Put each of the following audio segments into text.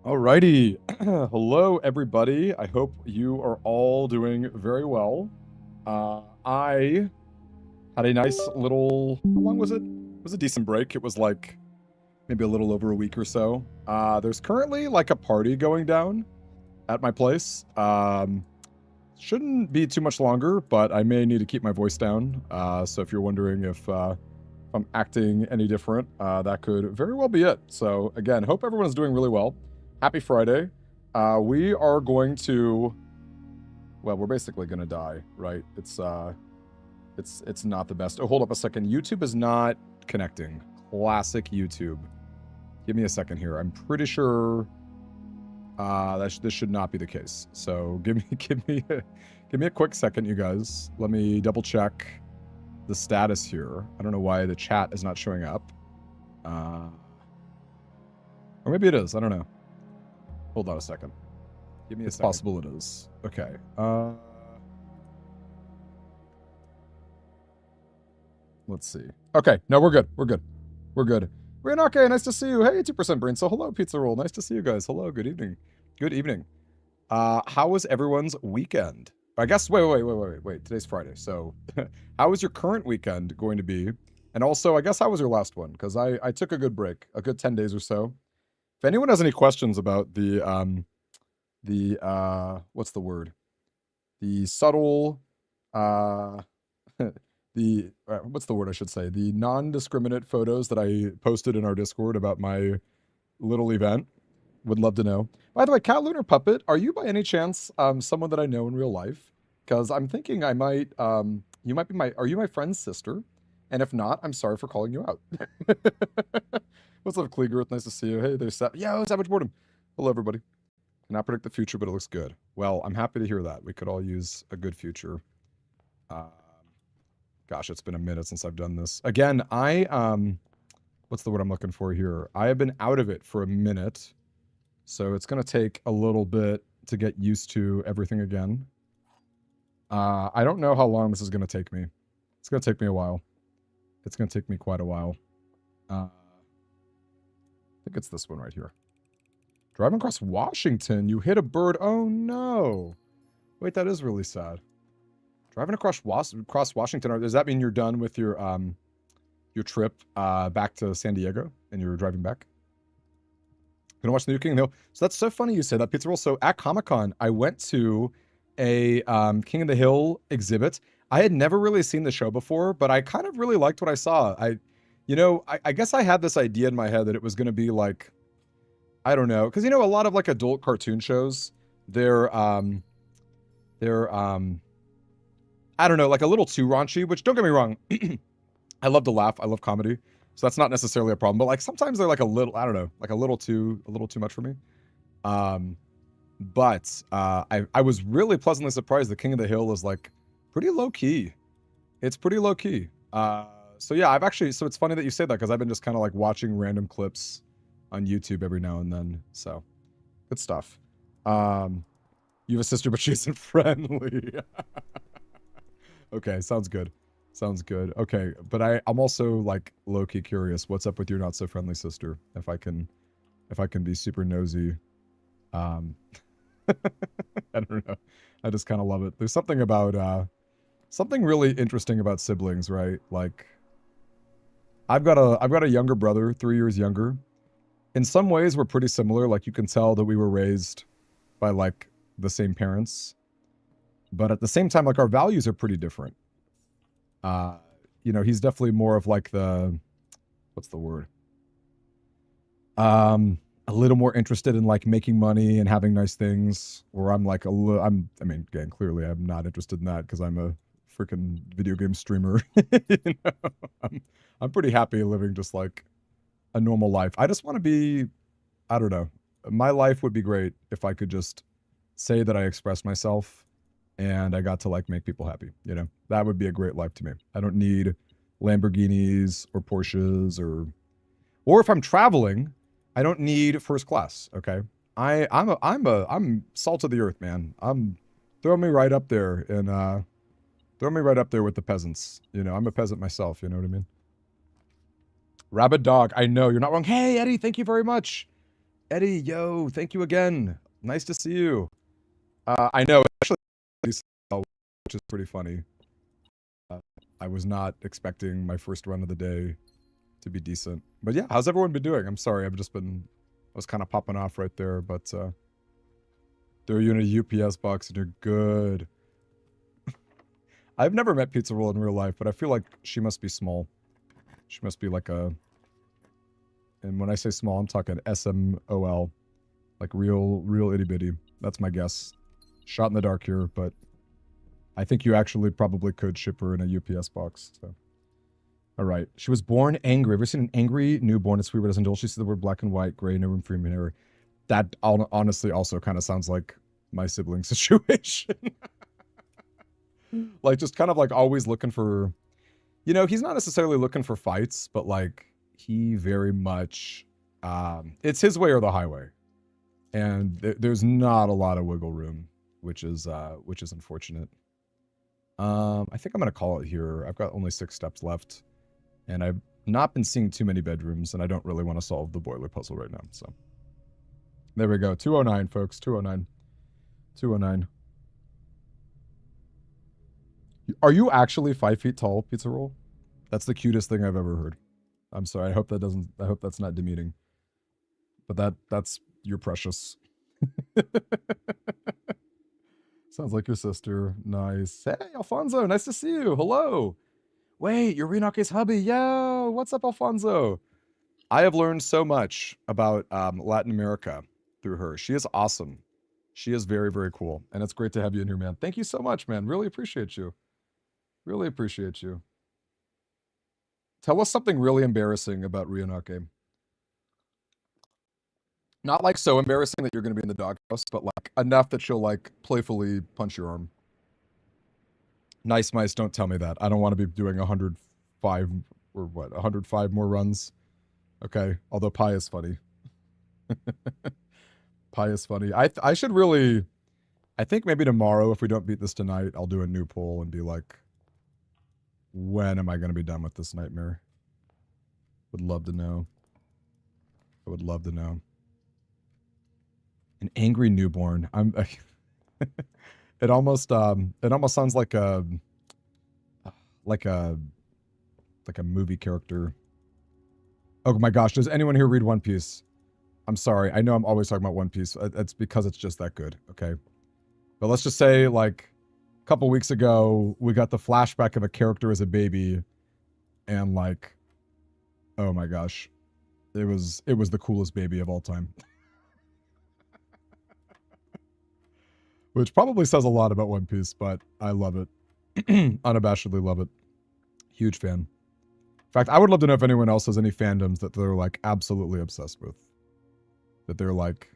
Alrighty. Hello, everybody. I hope you are all doing very well. I had a nice little, how long was it? It was a decent break. It was like maybe a little over a week or so. There's currently like a party going down at my place. Shouldn't be too much longer, but I may need to keep my voice down. So if you're wondering if I'm acting any different, that could very well be it. So again, hope everyone is doing really well. Happy Friday. We are going to, well, we're basically gonna die, right? It's not the best. Oh, hold up a second. YouTube is not connecting. Classic YouTube. Give me a second here. I'm pretty sure this should not be the case. So give me a quick second, you guys. Let me double check the status here. I don't know why the chat is not showing up. Or maybe it is. I don't know. Hold on a second. Give me a It's second. possible it is. Okay. Let's see. Okay. No, we're good. We're good. We're good. Renake, nice to see you. Hey, 2% brain. So hello, Pizza Roll. Nice to see you guys. Hello. Good evening. Good evening. How was everyone's weekend? I guess, wait. Today's Friday. So how was your current weekend going to be? And also, I guess, how was your last one? Because I took a good break, a good 10 days or so. If anyone has any questions about the what's the word? The subtle, what's the word I should say? The non-discriminate photos that I posted in our Discord about my little event. Would love to know. By the way, Cat Lunar Puppet, are you by any chance someone that I know in real life? Because I'm thinking I might, you might be are you my friend's sister? And if not, I'm sorry for calling you out. What's up, Kleeger? Nice to see you. Hey, there's Yo, Savage Boredom. Hello, everybody. Cannot predict the future, but it looks good. Well, I'm happy to hear that. We could all use a good future. Gosh, it's been a minute since I've done this. Again, what's the word I'm looking for here? I have been out of it for a minute, so it's going to take a little bit to get used to everything again. I don't know how long this is going to take me. It's going to take me a while. It's going to take me quite a while. I think it's this one right here. Driving across Washington, you hit a bird. Oh, no. Wait, that is really sad. Driving across Washington, does that mean you're done with your trip back to San Diego and you're driving back? Gonna watch the new King of the Hill. So that's so funny you say that, Pizza Roll. So at Comic-Con, I went to a King of the Hill exhibit. I had never really seen the show before, but I kind of really liked what I saw. I guess I had this idea in my head that it was gonna be like, I don't know, because a lot of like adult cartoon shows, they're I don't know, like a little too raunchy, which don't get me wrong, I love to laugh, I love comedy, so that's not necessarily a problem, but like sometimes they're like a little, I don't know, like a little too much for me. But I was really pleasantly surprised that King of the Hill is like pretty low key. It's pretty low key. So yeah, so it's funny that you say that because I've been just kind of like watching random clips on YouTube every now and then. So good stuff. You have a sister, but she isn't friendly. Okay, sounds good. Sounds good. Okay, but I'm also like low-key curious. What's up with your not so friendly sister? If I can be super nosy. I don't know. I just kind of love it. There's something about something really interesting about siblings, right? Like I've got a younger brother, 3 years younger. In some ways we're pretty similar. Like you can tell that we were raised by like the same parents. But at the same time, like our values are pretty different. He's definitely more of like what's the word? A little more interested in like making money and having nice things. Where I'm like again, clearly I'm not interested in that because I'm a freaking video game streamer. I'm pretty happy living just like a normal life. I just want to be, I don't know. My life would be great if I could just say that I express myself and I got to like make people happy, That would be a great life to me. I don't need Lamborghinis or Porsches or if I'm traveling, I don't need first class, okay? I'm salt of the earth, man. Throw me right up there and throw me right up there with the peasants. I'm a peasant myself, you know what I mean? Rabid dog, I know, you're not wrong. Hey, Eddie, thank you very much. Eddie, yo, thank you again. Nice to see you. I know, actually, which is pretty funny. I was not expecting my first run of the day to be decent. But yeah, how's everyone been doing? I'm sorry, I was kind of popping off right there, but they're you in a UPS box and you're good. I've never met Pizza Roll in real life, but I feel like she must be small. She must be like a, and when I say small, I'm talking SMOL, like real itty bitty. That's my guess. Shot in the dark here, but I think you actually probably could ship her in a UPS box. So. All right. She was born angry. Ever seen an angry newborn? It's weird, but doesn't indulge. She said the word black and white, gray, no room for human error. That honestly also kind of sounds like my sibling situation. Like, just kind of like always looking for, you know, he's not necessarily looking for fights, but like he very much, it's his way or the highway. And there's not a lot of wiggle room, which is unfortunate. I think I'm going to call it here. I've got only 6 steps left. And I've not been seeing too many bedrooms, and I don't really want to solve the boiler puzzle right now, so. There we go. 209, folks. 209. 209. Are you actually 5 feet tall, Pizza Roll? That's the cutest thing I've ever heard. I'm sorry. I hope that's not demeaning. But you're precious. Sounds like your sister. Nice. Hey, Alfonso, nice to see you. Hello. Wait, you're Renoke's hubby. Yo, what's up, Alfonso? I have learned so much about Latin America through her. She is awesome. She is very, very cool. And it's great to have you in here, man. Thank you so much, man. Really appreciate you. Really appreciate you. Tell us something really embarrassing about Renoke. Not like so embarrassing that you're going to be in the doghouse, but like enough that she'll like playfully punch your arm. Nice mice, don't tell me that. I don't want to be doing 105 or what, 105 more runs. Okay, although pie is funny. Pie is funny. I should really, I think maybe tomorrow, if we don't beat this tonight, I'll do a new poll and be like, when am I going to be done with this nightmare? Would love to know. I would love to know. An angry newborn. It almost sounds like a movie character. Oh my gosh, does anyone here read One Piece? I'm sorry. I know I'm always talking about One Piece. It's because it's just that good, okay? But let's just say like a couple weeks ago, we got the flashback of a character as a baby and like, oh my gosh. It was the coolest baby of all time. Which probably says a lot about One Piece, but I love it. Unabashedly love it. Huge fan. In fact, I would love to know if anyone else has any fandoms that they're like absolutely obsessed with. That they're like...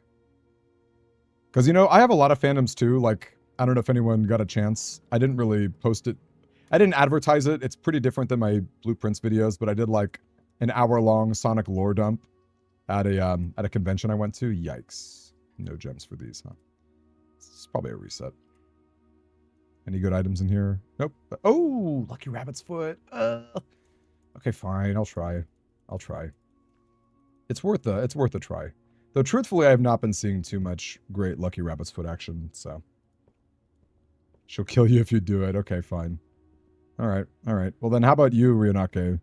Because, you know, I have a lot of fandoms too. Like, I don't know if anyone got a chance. I didn't really post it. I didn't advertise it. It's pretty different than my Blueprints videos, but I did like an hour-long Sonic lore dump at a convention I went to. Yikes. No gems for these, huh? It's probably a reset. Any good items in here? Nope. Oh, Lucky Rabbit's foot. Okay, fine. I'll try. It's worth a try. Though truthfully, I have not been seeing too much great Lucky Rabbit's foot action, so. She'll kill you if you do it. Okay, fine. All right. Well, then how about you, Ryonoke?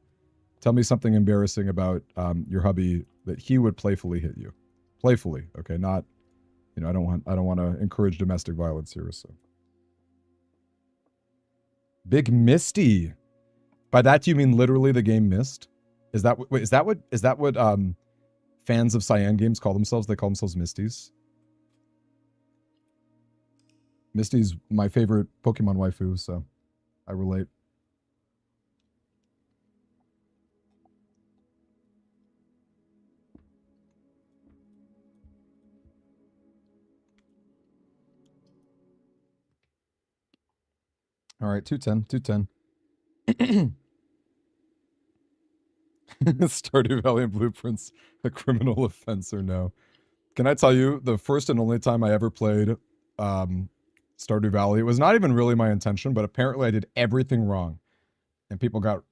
Tell me something embarrassing about your hubby that he would playfully hit you. Playfully, okay? Not, you know, I don't want to encourage domestic violence here, so. Big Misty. By that, do you mean literally the game Myst? Is that what fans of Cyan games call themselves? They call themselves Misties. Misty's my favorite Pokemon waifu, so I relate. All right, 210. Stardew Valley and Blueprints, a criminal offense or no? Can I tell you, the first and only time I ever played Stardew Valley, it was not even really my intention, but apparently I did everything wrong. And people got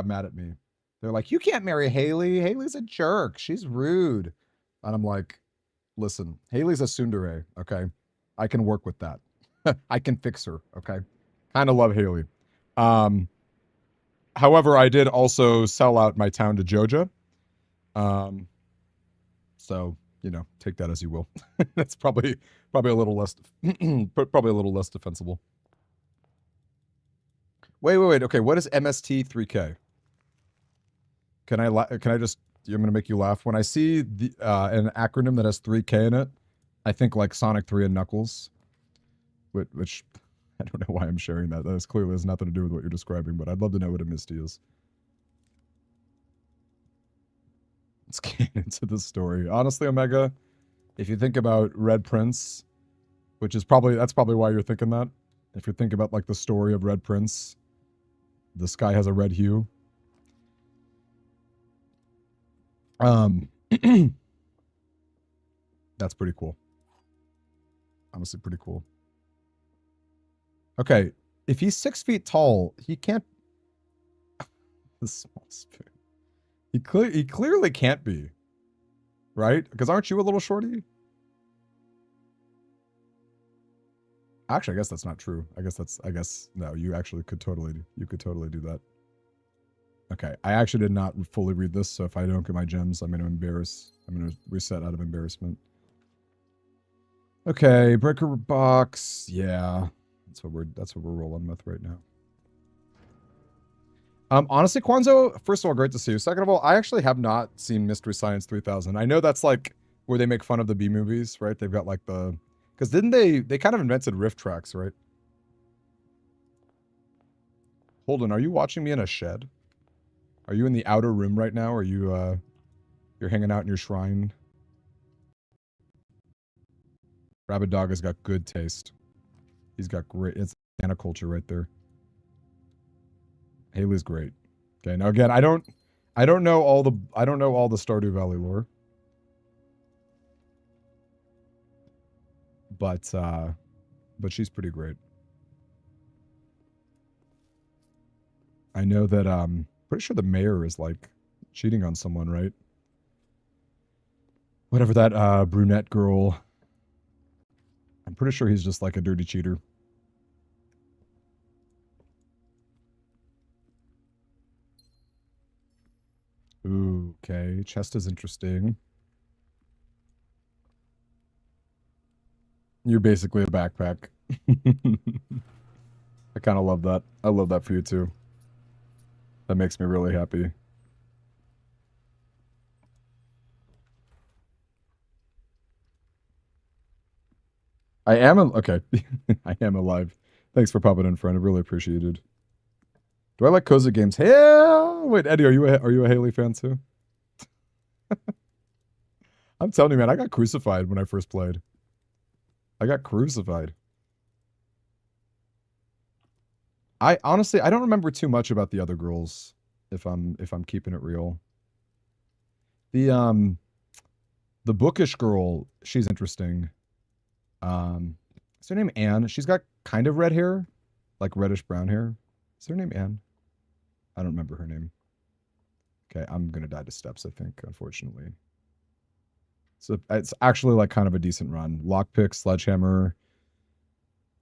mad at me. They're like, you can't marry Haley. Haley's a jerk. She's rude. And I'm like, listen, Haley's a tsundere, okay? I can work with that. I can fix her, okay? Kind of love Haley. However, I did also sell out my town to Joja. So, you know, take that as you will. That's probably a little less probably a little less defensible. Wait. Okay, what is MST 3K? Can I just I'm going to make you laugh when I see the an acronym that has 3K in it. I think like Sonic 3 and Knuckles, which I don't know why I'm sharing that. That clearly has nothing to do with what you're describing, but I'd love to know what a Misty is. Let's get into the story. Honestly, Omega, if you think about Red Prince, which is that's probably why you're thinking that. If you think about like the story of Red Prince, the sky has a red hue. That's pretty cool. Honestly, pretty cool. Okay, if he's 6 feet tall, he can't. The small spoon. He clearly can't be, right? Because aren't you a little shorty? Actually, I guess that's not true. I guess no. You actually could totally do that. Okay, I actually did not fully read this, so if I don't get my gems, I'm going to reset out of embarrassment. Okay, breaker box. Yeah, that's what we're rolling with right now. Honestly, Kwanzo, first of all, great to see you. Second of all, I actually have not seen Mystery Science 3000. I know that's like where they make fun of the B movies, right? They've got like because didn't they kind of invented riff tracks, right? Holden, are you watching me in a shed? Are you in the outer room right now? Or are you, you're hanging out in your shrine? Rabid Dog has got good taste. He's got great, it's culture right there. Haley's great. Okay, now again, I don't know all the Stardew Valley lore. But she's pretty great. I know that pretty sure the mayor is like cheating on someone, right? Whatever that brunette girl. I'm pretty sure he's just like a dirty cheater. Ooh, okay. Chest is interesting. You're basically a backpack. I kind of love that. I love that for you too. That makes me really happy. I am okay. I am alive. Thanks for popping in, friend. I really appreciate it. Do I like cozy games? Hell, wait, Eddie, are you a Haley fan too? I'm telling you, man, I got crucified when I first played. I got crucified. I honestly, I don't remember too much about the other girls, if I'm keeping it real. The bookish girl, she's interesting. Is her name Anne? She's got kind of red hair, like reddish brown hair. Is her name Anne? I don't remember her name. Okay, I'm gonna die to steps, I think, unfortunately. So it's actually like kind of a decent run. Lockpick, sledgehammer.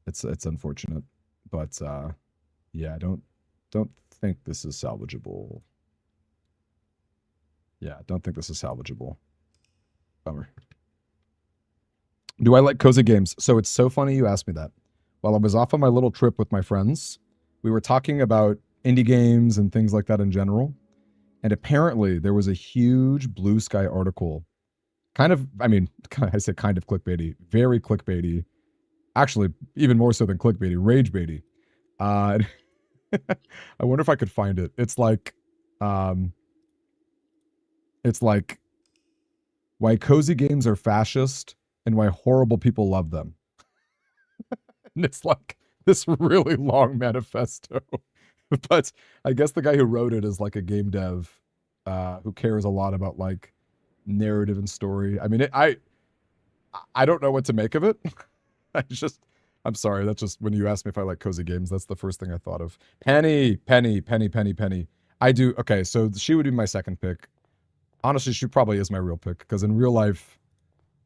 It's unfortunate, but yeah, I don't think this is salvageable. Yeah, don't think this is salvageable. Bummer. Do I like cozy games? So it's so funny you asked me that. While I was off on my little trip with my friends, we were talking about indie games and things like that in general. And apparently there was a huge Blue Sky article. Kind of, I mean, I say kind of clickbaity, very clickbaity. Actually, even more so than clickbaity, rage baity. I wonder if I could find it. It's like why cozy games are fascist and why horrible people love them. And it's like this really long manifesto. But I guess the guy who wrote it is like a game dev who cares a lot about like narrative and story. I mean, I don't know what to make of it. I'm sorry. That's just when you asked me if I like cozy games, that's the first thing I thought of. Penny. I do. Okay, so she would be my second pick. Honestly, she probably is my real pick because in real life,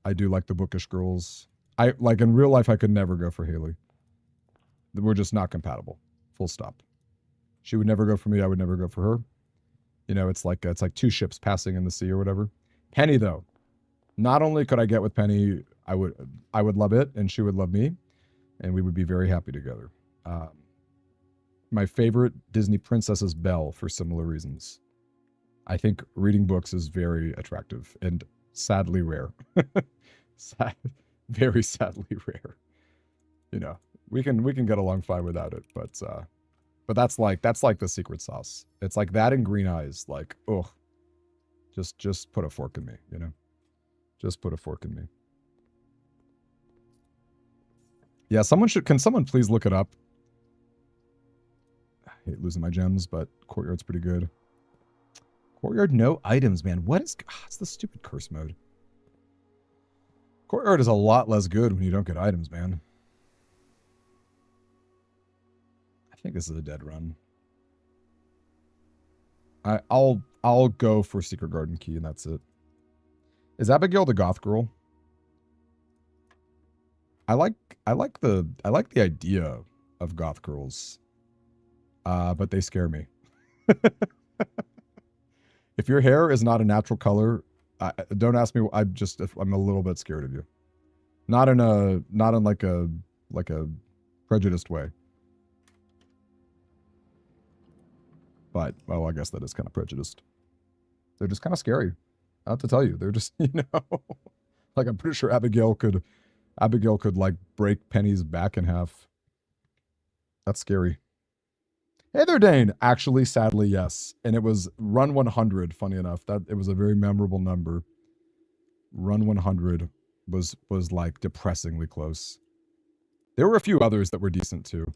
I do like the bookish girls. I like in real life I could never go for Haley. We're just not compatible. Full stop. She would never go for me, I would never go for her. You know, it's like two ships passing in the sea or whatever. Penny though. Not only could I get with Penny, I would love it and she would love me and we would be very happy together. My favorite Disney princess is Belle for similar reasons. I think reading books is very attractive and sadly rare. Very sadly rare. You know, we can get along fine without it, but that's like the secret sauce. It's like that and green eyes. Like, oh, just put a fork in me, you know? Just put a fork in me. Yeah, can someone please look it up? I hate losing my gems, but Courtyard's pretty good. Courtyard, no items, man. What is... it's the stupid curse mode. Courtyard is a lot less good when you don't get items, man. I think this is a dead run. I'll go for Secret Garden Key, and that's it. Is Abigail the goth girl? I like the idea of goth girls. But they scare me. If your hair is not a natural color, don't ask me. I'm a little bit scared of you. Not in like a prejudiced way. But well, I guess that is kind of prejudiced. They're just kind of scary. I have to tell you, they're just, you know, like I'm pretty sure Abigail could like break Penny's back in half. That's scary. Hey there, Dane. Actually, sadly, yes. And it was run 100, funny enough. That it was a very memorable number. Run 100 was like depressingly close. There were a few others that were decent too.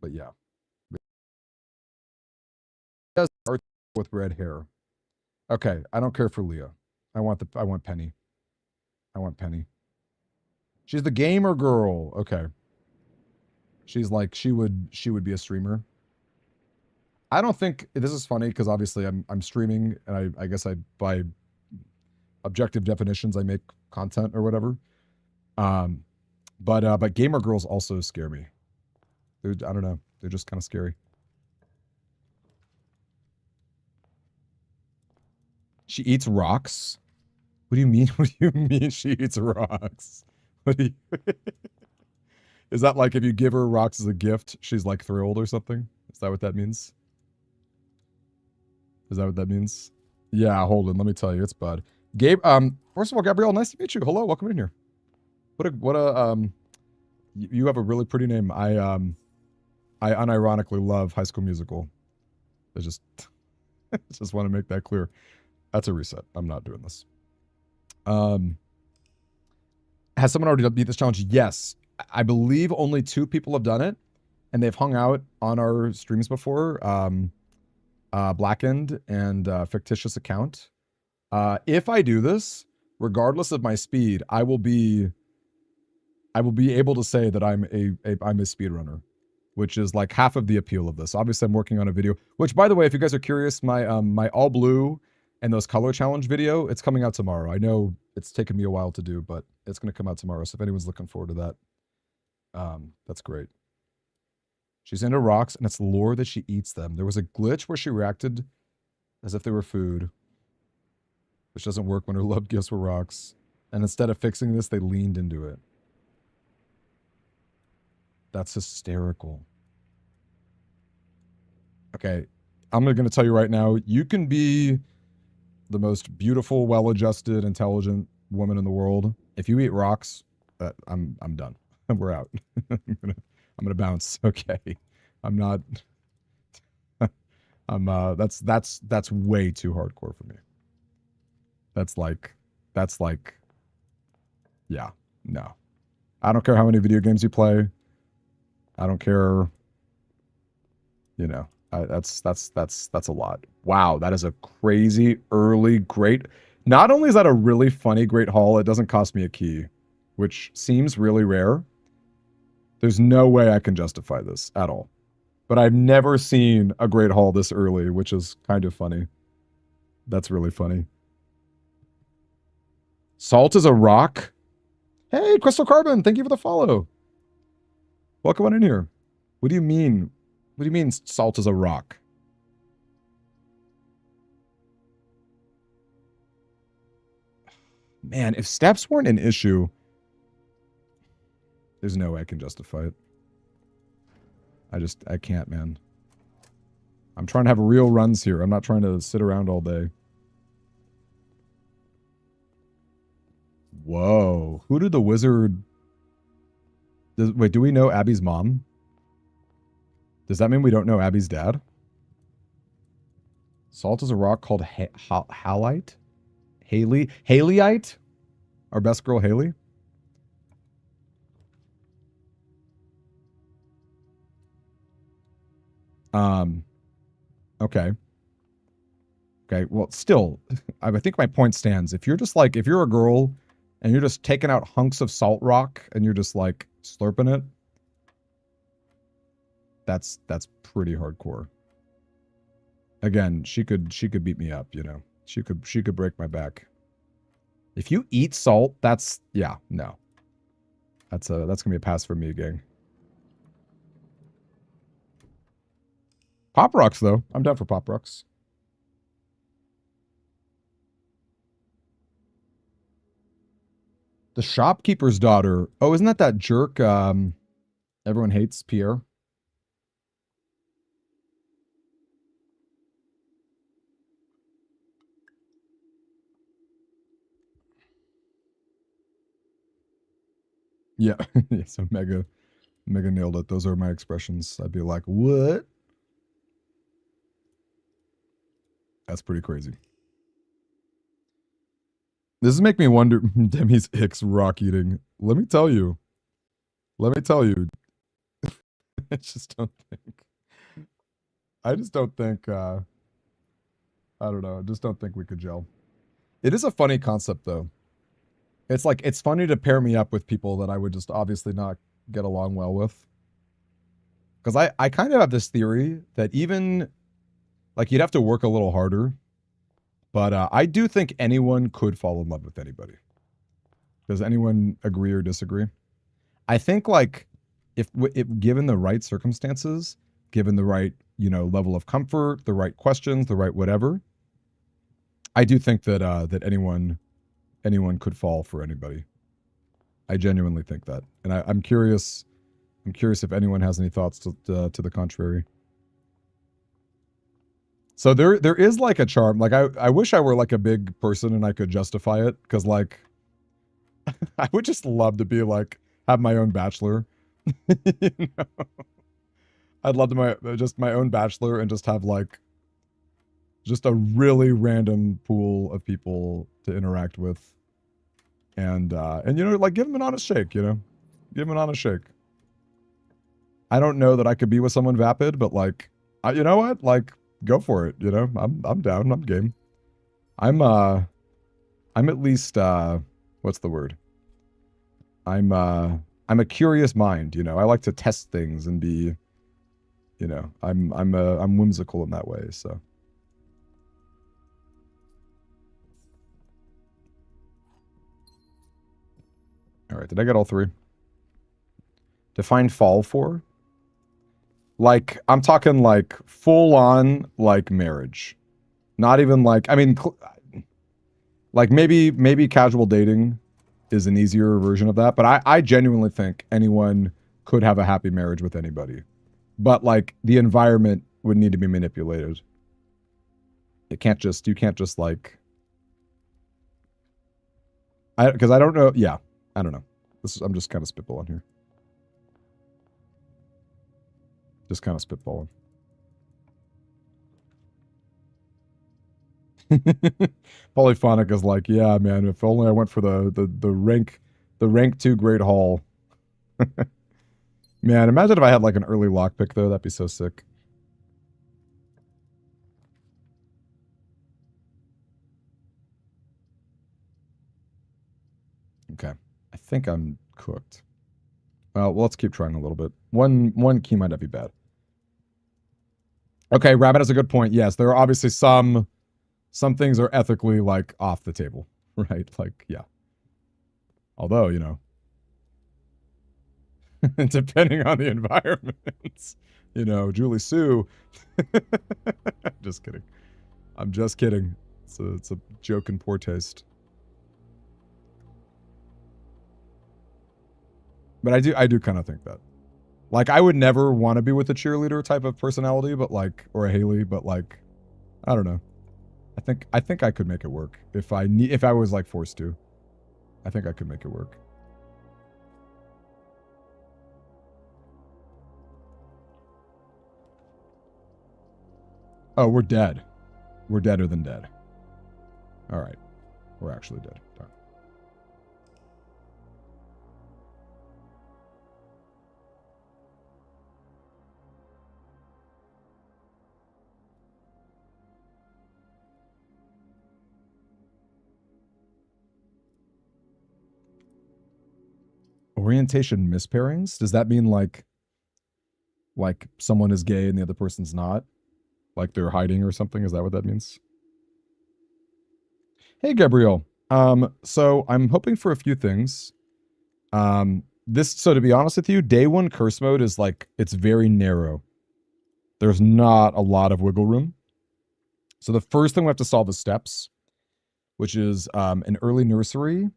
But yeah. Does start with red hair. Okay, I don't care for Leah. I want Penny. I want Penny. She's the gamer girl. Okay. She's like she would be a streamer. I don't think this is funny because obviously I'm streaming and I guess I by objective definitions I make content or whatever. But gamer girls also scare me. I don't know. They're just kind of scary. She eats rocks. What do you mean? What do you mean she eats rocks? What do you Is that like if you give her rocks as a gift, she's like thrilled or something? Is that what that means? Is that what that means? Yeah, hold on. Let me tell you, it's Bud. Gabe, first of all, Gabrielle, nice to meet you. Hello, welcome in here. You have a really pretty name. I unironically love High School Musical. I just want to make that clear. That's a reset. I'm not doing this. Has someone already beat this challenge? Yes. I believe only 2 people have done it, and they've hung out on our streams before. Blackened and Fictitious Account. If I do this, regardless of my speed, I will be able to say that I'm a speedrunner, which is like half of the appeal of this. Obviously, I'm working on a video, which, by the way, if you guys are curious, my all blue and those color challenge video, it's coming out tomorrow. I know it's taken me a while to do, but it's going to come out tomorrow. So if anyone's looking forward to that, that's great. She's into rocks, and it's lore that she eats them. There was a glitch where she reacted as if they were food, which doesn't work when her love gifts were rocks. And instead of fixing this, they leaned into it. That's hysterical. Okay, I'm going to tell you right now, you can be the most beautiful, well-adjusted, intelligent woman in the world. If you eat rocks, I'm done. We're out. I'm gonna bounce. Okay, I'm not. That's way too hardcore for me. That's like, yeah, no. I don't care how many video games you play. I don't care. You know, that's a lot. Wow, that is a crazy early great. Not only is that a really funny great haul, it doesn't cost me a key, which seems really rare. There's no way I can justify this at all. But I've never seen a great haul this early, which is kind of funny. That's really funny. Salt is a rock? Hey, Crystal Carbon, thank you for the follow. Welcome on in here. What do you mean? What do you mean salt is a rock? Man, if steps weren't an issue, there's no way I can justify it. I can't, man. I'm trying to have real runs here. I'm not trying to sit around all day. Whoa. Who did the wizard... Wait, do we know Abby's mom? Does that mean we don't know Abby's dad? Salt is a rock called halite? Haley? Haleyite? Our best girl, Haley? Okay. Okay, well, still, I think my point stands. If you're just like, if you're a girl and you're just taking out hunks of salt rock and you're just like slurping it, that's pretty hardcore. Again, she could beat me up, you know. She could break my back. If you eat salt, that's, yeah, no. That's gonna be a pass for me, gang. Pop rocks, though. I'm down for pop rocks. The shopkeeper's daughter. Oh, isn't that jerk? Everyone hates Pierre. Yeah. Yeah, so Mega nailed it. Those are my expressions. I'd be like, what? That's pretty crazy. This is making me wonder, Demi's Hicks rock eating. Let me tell you. I just don't think. I don't know. I just don't think we could gel. It is a funny concept, though. It's like, it's funny to pair me up with people that I would just obviously not get along well with. Because I kind of have this theory that even, like, you'd have to work a little harder. But I do think anyone could fall in love with anybody. Does anyone agree or disagree? I think, like, if given the right circumstances, given the right, you know, level of comfort, the right questions, the right whatever, I do think that that anyone could fall for anybody. I genuinely think that, and I'm curious. I'm curious if anyone has any thoughts to the contrary. So there is like a charm. Like I wish I were like a big person and I could justify it, because like I would just love to be like have my own bachelor. You know? I'd love to just my own bachelor and just have like just a really random pool of people to interact with, and you know, like give them an honest shake. You know, give them an honest shake. I don't know that I could be with someone vapid, but like, you know what, like. Go for it, you know. I'm down. I'm game. I'm at least what's the word? I'm a curious mind, you know. I like to test things and be, you know, I'm whimsical in that way, so. All right, did I get all three? Define fall for? Like, I'm talking like full on like marriage. Not even like, I mean, like maybe casual dating is an easier version of that. But I genuinely think anyone could have a happy marriage with anybody. But like the environment would need to be manipulated. You can't just like, because I don't know. Yeah, I don't know. I'm just kind of spitballing here. Just kind of spitballing. Polyphonic is like, yeah, man, if only I went for the rank 2 Great Hall. Man, imagine if I had like an early lockpick though, that'd be so sick. Okay. I think I'm cooked. Well, let's keep trying a little bit. One key might not be bad. Okay, Rabbit has a good point. Yes, there are obviously some things are ethically like off the table, right? Like, yeah. Although, you know, depending on the environment, you know, Julie Sue. Just kidding. I'm just kidding. It's a joke in poor taste. But I do kind of think that. Like, I would never want to be with a cheerleader type of personality, but like, or a Haley, but like, I don't know. I think I could make it work if I was like forced to. I think I could make it work. Oh, we're dead. We're deader than dead. All right. We're actually dead. Darn. Orientation mispairings? Does that mean like someone is gay and the other person's not? Like they're hiding or something? Is that what that means? Hey, Gabriel. So I'm hoping for a few things. So to be honest with you, day one curse mode is like, it's very narrow. There's not a lot of wiggle room. So the first thing we have to solve is steps, which is an early nursery,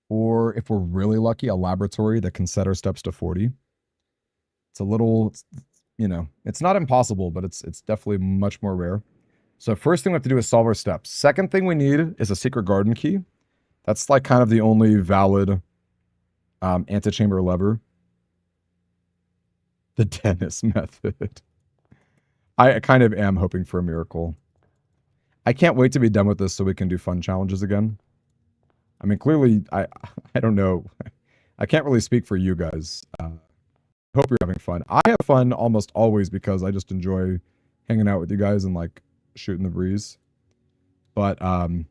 or if we're really lucky, a laboratory that can set our steps to 40. It's a little, you know, it's not impossible, but it's definitely much more rare. So first thing we have to do is solve our steps. Second thing we need is a secret garden key. That's like kind of the only valid antechamber lever. The Dennis method. I kind of am hoping for a miracle. I can't wait to be done with this so we can do fun challenges again. I mean, clearly, I don't know. I can't really speak for you guys. Hope you're having fun. I have fun almost always because I just enjoy hanging out with you guys and like shooting the breeze. But man,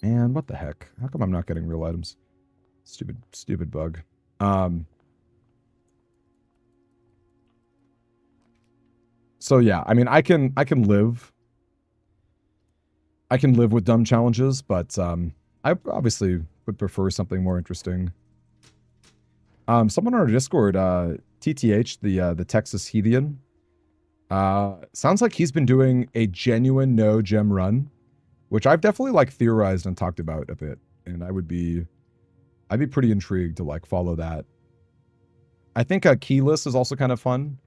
what the heck? How come I'm not getting real items? Stupid bug. So yeah, I mean, I can live with dumb challenges, but I obviously would prefer something more interesting. Someone on our Discord, TTH, the Texas Heathen, sounds like he's been doing a genuine no gem run, which I've definitely like theorized and talked about a bit, and I'd be pretty intrigued to like follow that. I think a keyless is also kind of fun.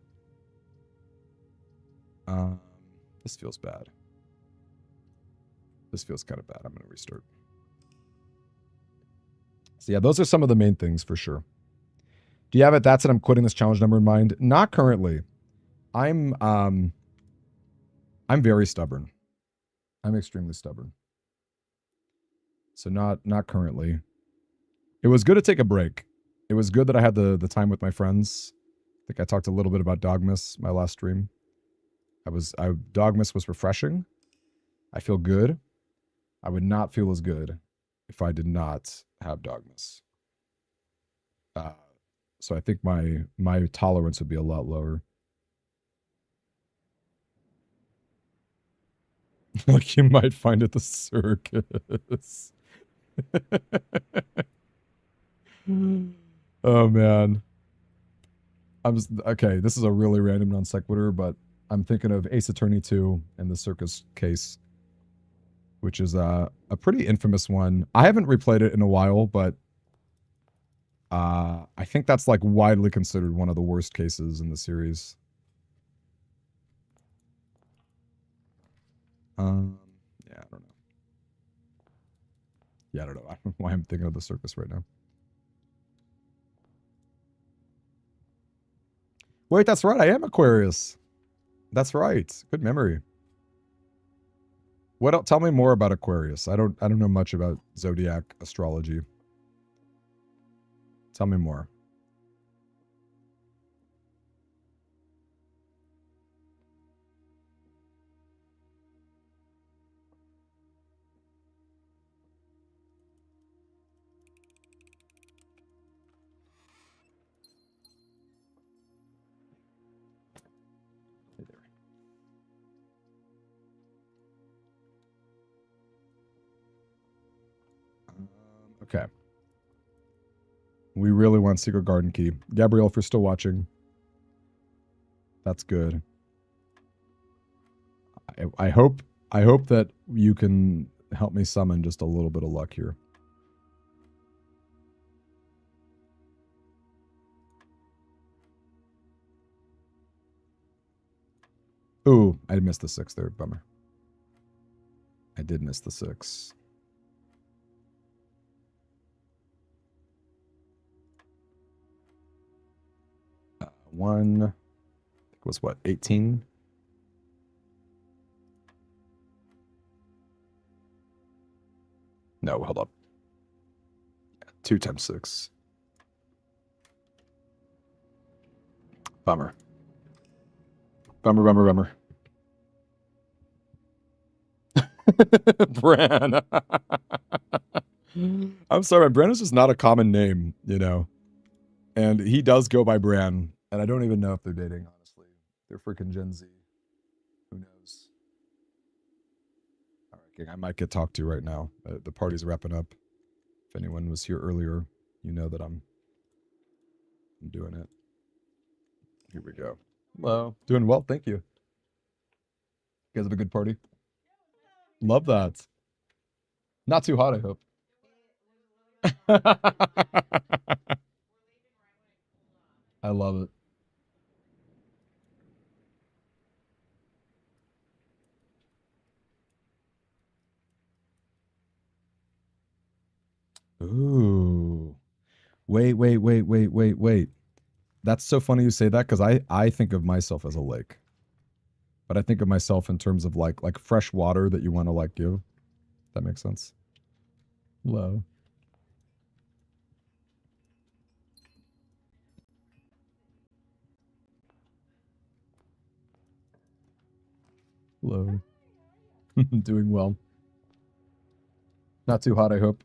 This feels bad. This feels kind of bad. I'm going to restart. So yeah, those are some of the main things for sure. Do you have it? That's it. I'm quitting this challenge number in mind. Not currently. I'm very stubborn. I'm extremely stubborn. So not currently. It was good to take a break. It was good that I had the time with my friends. I think I talked a little bit about Dogmas my last stream. Dogmas was refreshing. I feel good. I would not feel as good if I did not have Dogmas. So I think my tolerance would be a lot lower. Like you might find at the circus. Oh man. Okay, this is a really random non sequitur, but I'm thinking of Ace Attorney 2 and the circus case, which is a pretty infamous one. I haven't replayed it in a while, but I think that's like widely considered one of the worst cases in the series. Yeah, I don't know. Yeah, I don't know. I don't know why I'm thinking of the circus right now. Wait, that's right. I am Aquarius. That's right. Good memory. What else? Tell me more about Aquarius. I don't know much about zodiac astrology. Tell me more. Hey there. Okay. We really want Secret Garden Key. Gabrielle, if you're still watching, that's good. I hope that you can help me summon just a little bit of luck here. Ooh, I missed the 6 there. Bummer. I did miss the 6. One, I think it was what, 18? No, hold up. 2 times 6. Bummer. Bummer. Bran. I'm sorry, Bran is just not a common name, you know. And he does go by Bran, and I don't even know if they're dating, honestly. They're freaking Gen Z. Who knows? All right, gang, I might get talked to right now. The party's wrapping up. If anyone was here earlier, you know that I'm doing it. Here we go. Hello. Doing well, thank you. You guys have a good party? Love that. Not too hot, I hope. I love it. Ooh. Wait. That's so funny you say that because I think of myself as a lake. But I think of myself in terms of like fresh water that you want to like give. That makes sense. Hello. Hello. Doing well. Not too hot, I hope.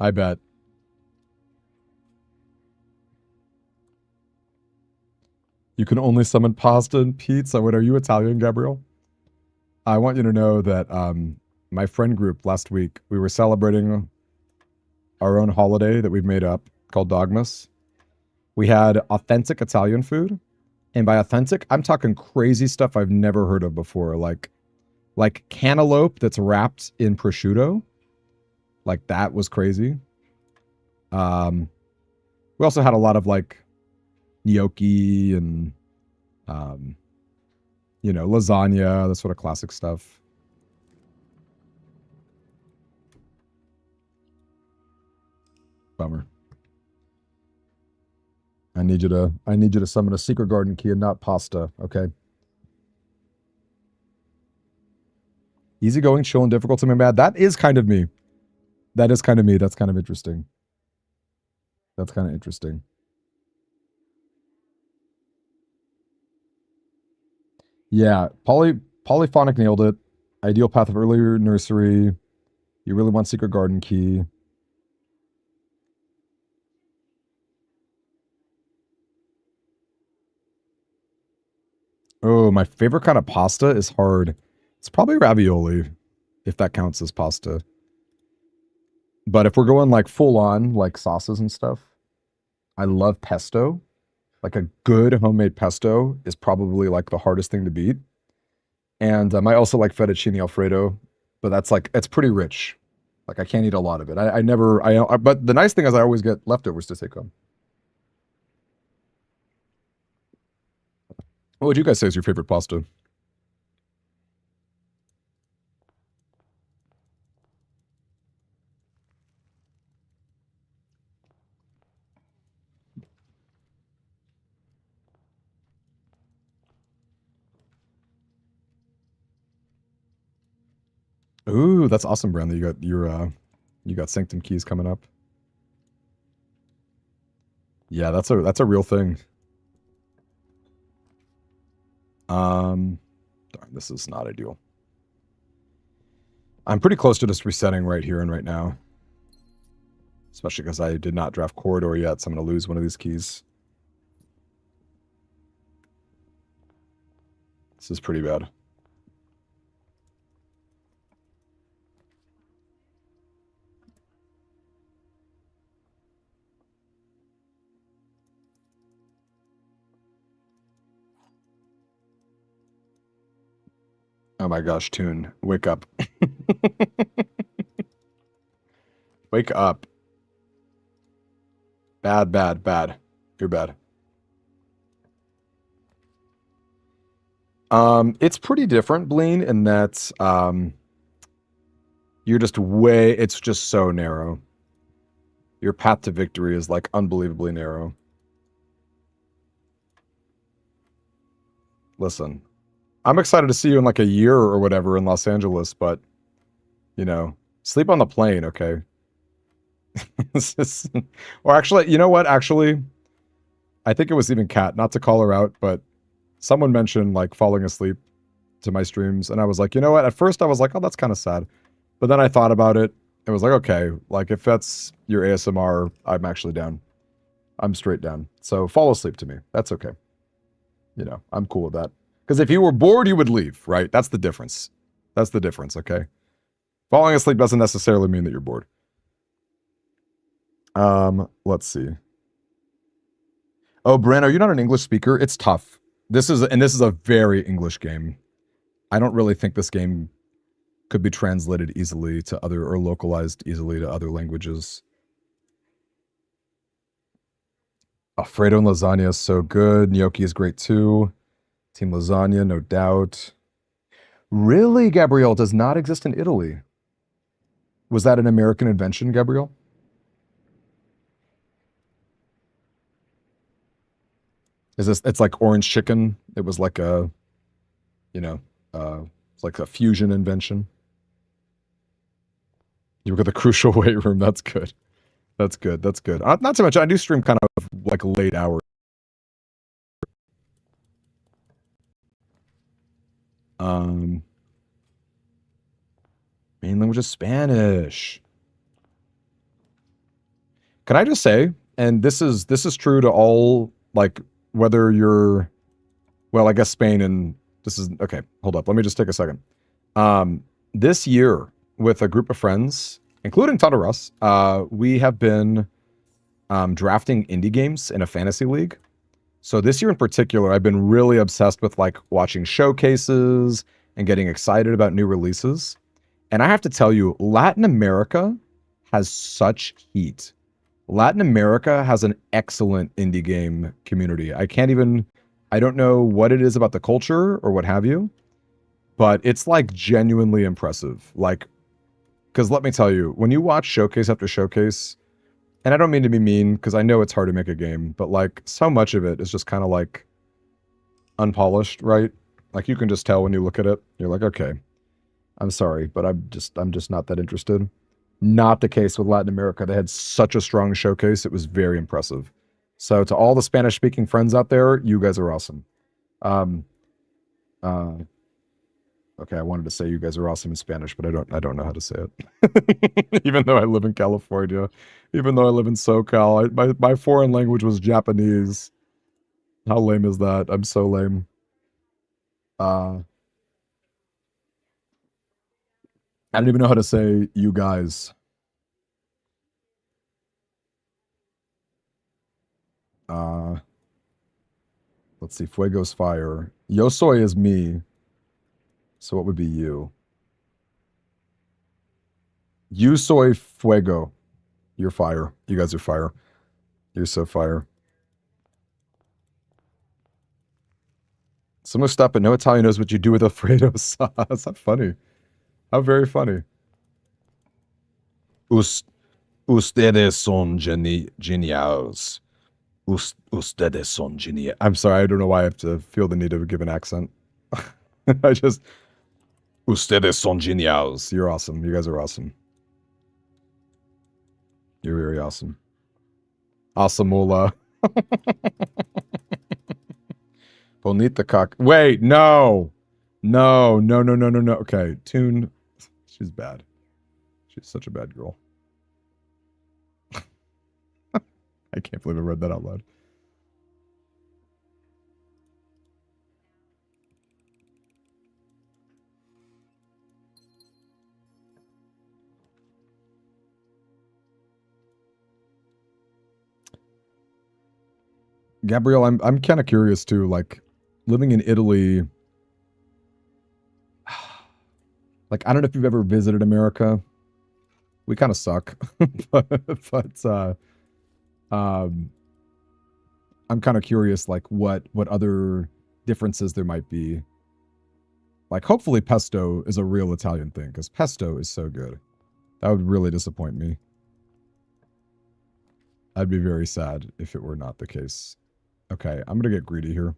I bet. You can only summon pasta and pizza. Wait, are you Italian, Gabriel? I want you to know that my friend group last week, we were celebrating our own holiday that we've made up called Dogmas. We had authentic Italian food. And by authentic, I'm talking crazy stuff I've never heard of before. Like cantaloupe that's wrapped in prosciutto. Like that was crazy. We also had a lot of like gnocchi and you know, lasagna, that sort of classic stuff. Bummer. I need you to summon a secret garden key and not pasta, okay? Easygoing, chill, and difficult to me mad. That is kind of me. That is kind of me. That's kind of interesting. That's kind of interesting. Yeah, polyphonic nailed it. Ideal path of earlier nursery. You really want secret garden key. Oh, my favorite kind of pasta is hard. It's probably ravioli, if that counts as pasta. But if we're going like full on, like sauces and stuff, I love pesto. Like a good homemade pesto is probably like the hardest thing to beat. And I also like fettuccine Alfredo, but that's like, it's pretty rich. Like I can't eat a lot of it. I never, but the nice thing is I always get leftovers to take home. What would you guys say is your favorite pasta? Ooh, that's awesome, Brandon. You got Sanctum Keys coming up. Yeah, that's a real thing. Darn, this is not ideal. I'm pretty close to just resetting right here and right now. Especially because I did not draft Corridor yet, so I'm going to lose one of these keys. This is pretty bad. Oh my gosh, Toon, wake up. Wake up. Bad, bad, bad. You're bad. It's pretty different, Bleen, in that you're just it's just so narrow. Your path to victory is like unbelievably narrow. Listen, I'm excited to see you in like a year or whatever in Los Angeles, but you know, sleep on the plane, okay? Or actually, you know what? Actually, I think it was even Kat, not to call her out, but someone mentioned like falling asleep to my streams, and I was like, you know what? At first, I was like, oh, that's kind of sad, but then I thought about it. It was like, okay, like if that's your ASMR, I'm actually down. I'm straight down. So fall asleep to me. That's okay. You know, I'm cool with that. Because if you were bored, you would leave, right? That's the difference. That's the difference, okay? Falling asleep doesn't necessarily mean that you're bored. Let's see. Oh, Bren, are you not an English speaker? It's tough. This is a very English game. I don't really think this game could be translated easily to other or localized easily to other languages. Alfredo and lasagna is so good. Gnocchi is great too. Team lasagna, no doubt. Really, Gabrielle, does not exist in Italy. Was that an American invention, Gabrielle? Is this? It's like orange chicken. It was like a, you know, it's like a fusion invention. You got the crucial weight room. That's good. That's good. That's good. Not to mention, I do stream kind of like late hours. Main language is Spanish. Can I just say, and this is true to all, like, whether you're, well, I guess Spain and this is okay. Hold up, let me just take a second. This year with a group of friends, including Tadaras, we have been drafting indie games in a fantasy league. So this year in particular, I've been really obsessed with like watching showcases and getting excited about new releases. And I have to tell you, Latin America has such heat. Latin America has an excellent indie game community. I don't know what it is about the culture or what have you, but it's like genuinely impressive. Like, because let me tell you, when you watch showcase after showcase, and I don't mean to be mean because I know it's hard to make a game, but like so much of it is just kind of like unpolished, right? Like you can just tell when you look at it. You're like, okay, I'm sorry, but I'm just not that interested. Not the case with Latin America. They had such a strong showcase. It was very impressive. So to all the Spanish speaking friends out there, you guys are awesome. Okay, I wanted to say you guys are awesome in Spanish, but I don't know how to say it. Even though I live in California, even though I live in SoCal, my foreign language was Japanese. How lame is that? I'm so lame. I don't even know how to say you guys. Let's see. Fuego's fire. Yo soy is me. So what would be you? You soy fuego. You're fire. You guys are fire. You're so fire. Someone stop it. No Italian knows what you do with Alfredo sauce. How funny. How very funny. Ustedes son genials. Ustedes son genial. I'm sorry, I don't know why I have to feel the need to give an accent. I just. Ustedes son genials. You're awesome. You guys are awesome. You're very awesome. Asamola. Bonita cock. Wait, no. No. Okay, Tune. She's bad. She's such a bad girl. I can't believe I read that out loud. Gabrielle, I'm kind of curious too. Like living in Italy, Like, I don't know if you've ever visited America. We kind of suck. but um, I'm kind of curious, like, what other differences there might be. Like, hopefully pesto is a real Italian thing, because pesto is so good. That would really disappoint me. I'd be very sad if it were not the case. Okay, I'm gonna get greedy here.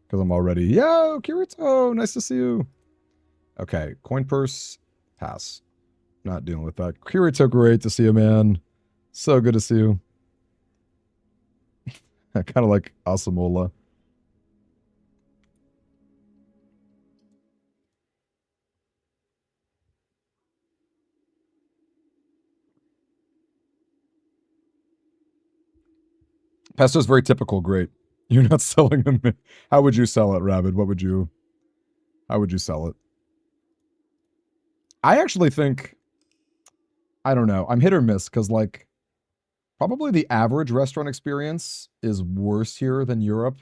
Because I'm already, yo, Kirito, nice to see you. Okay, coin purse, pass. Not dealing with that. Kirito, great to see you, man. So good to see you. I kind of like Asamola. Pesto's very typical, great. You're not selling them. How would you sell it, Rabbit? How would you sell it? I actually think, I don't know. I'm hit or miss because, like, probably the average restaurant experience is worse here than Europe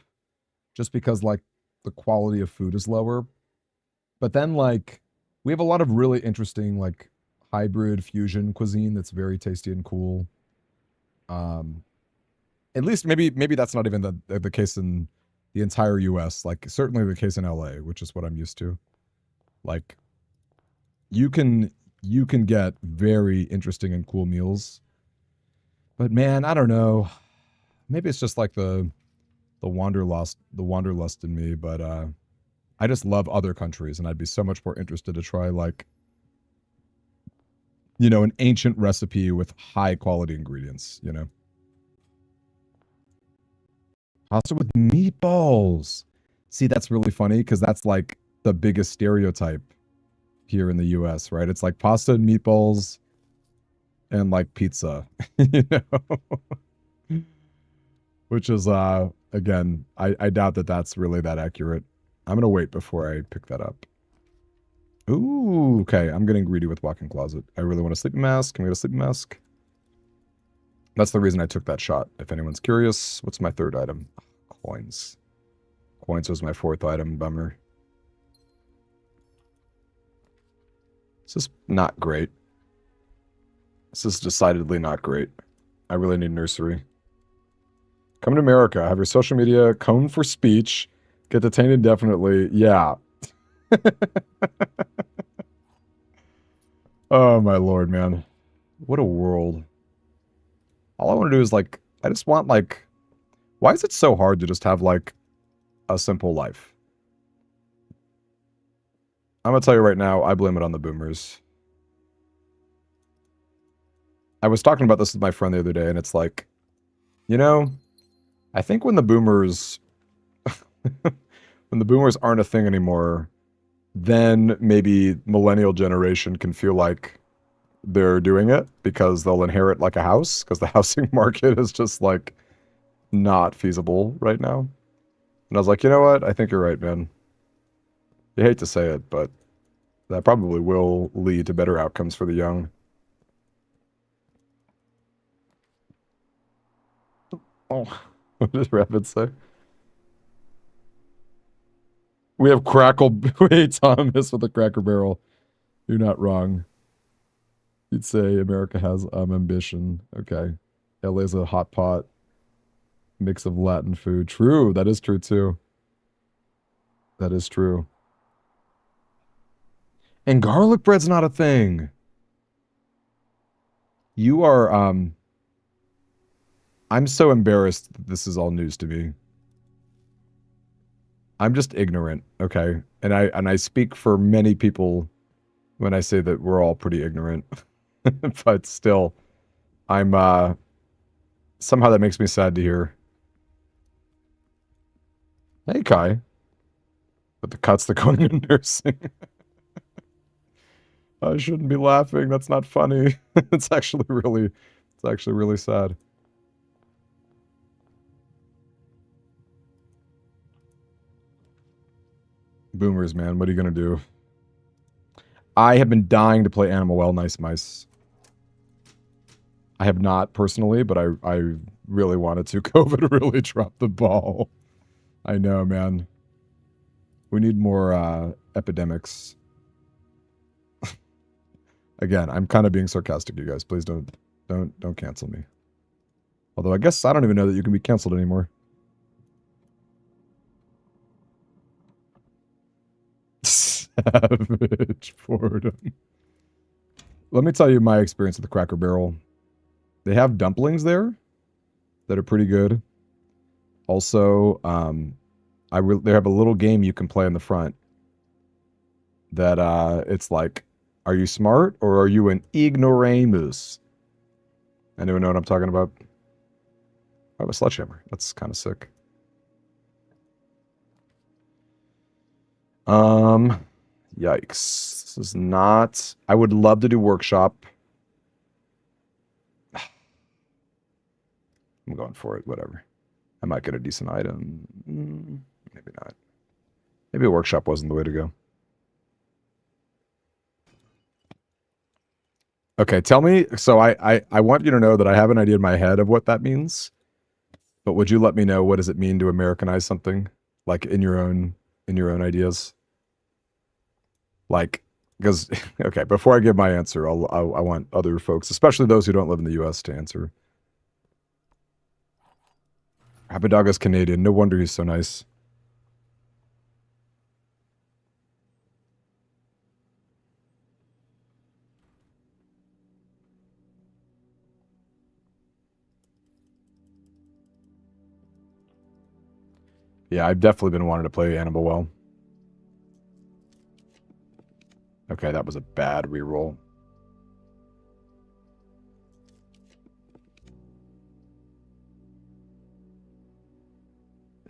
just because, like, the quality of food is lower. But then, like, we have a lot of really interesting, like, hybrid fusion cuisine that's very tasty and cool. Um, at least maybe that's not even the case in the entire US, like certainly the case in LA, which is what I'm used to. Like you can get very interesting and cool meals. But man, I don't know. Maybe it's just like the wanderlust in me, but I just love other countries and I'd be so much more interested to try like an ancient recipe with high quality ingredients, Pasta with meatballs. See, that's really funny because that's like the biggest stereotype here in the US, right? It's like pasta and meatballs and like pizza, you know? Which is again, I doubt that that's really that accurate. I'm gonna wait before I pick that up. Ooh, okay. I'm getting greedy with walk-in closet. I really want a sleeping mask. Can we get a sleeping mask? That's the reason I took that shot. If anyone's curious, what's my third item? Coins. Coins was my fourth item. Bummer. This is not great. This is decidedly not great. I really need nursery. Come to America. Have your social media coned for speech. Get detained indefinitely. Yeah. Oh my lord, man. What a world. All I want to do is like, I just want like, why is it so hard to just have like a simple life? I'm gonna tell you right now, I blame it on the boomers. I was talking about this with my friend the other day, and it's like, I think when the boomers, when the boomers aren't a thing anymore, then maybe millennial generation can feel like they're doing it because they'll inherit like a house because the housing market is just like not feasible right now. And I was like, you know what? I think you're right, man. You hate to say it, but that probably will lead to better outcomes for the young. Oh, what did Rapid say? We have Crackle. Wait, Thomas with the Cracker Barrel. You're not wrong. You'd say America has ambition. Okay. LA's a hot pot. Mix of Latin food. True. That is true too. That is true. And garlic bread's not a thing. You are, I'm so embarrassed that this is all news to me. I'm just ignorant, okay? And I speak for many people when I say that we're all pretty ignorant. But still, I'm somehow that makes me sad to hear. Hey Kai. But the cuts that going into nursing. I shouldn't be laughing. That's not funny. It's actually really sad. Boomers, man. What are you gonna do? I have been dying to play Animal Well Nice Mice. I have not personally, but I really wanted to. COVID really dropped the ball. I know, man. We need more epidemics. Again, I'm kind of being sarcastic, you guys. Please don't cancel me. Although I guess I don't even know that you can be canceled anymore. Savage boredom. Let me tell you my experience with the Cracker Barrel. They have dumplings there that are pretty good. Also, they have a little game you can play in the front that it's like, are you smart or are you an ignoramus? Anyone know what I'm talking about? I have a sledgehammer. That's kind of sick. Yikes. This is not... I would love to do workshop. I'm going for it, whatever. I might get a decent item. Maybe not. Maybe a workshop wasn't the way to go. Okay, tell me... So I want you to know that I have an idea in my head of what that means. But would you let me know what does it mean to Americanize something? Like in your own ideas? Like, because, okay, before I give my answer, I want other folks, especially those who don't live in the US, to answer. Abadaga's Canadian. No wonder he's so nice. Yeah, I've definitely been wanting to play Animal Well. Okay, that was a bad reroll.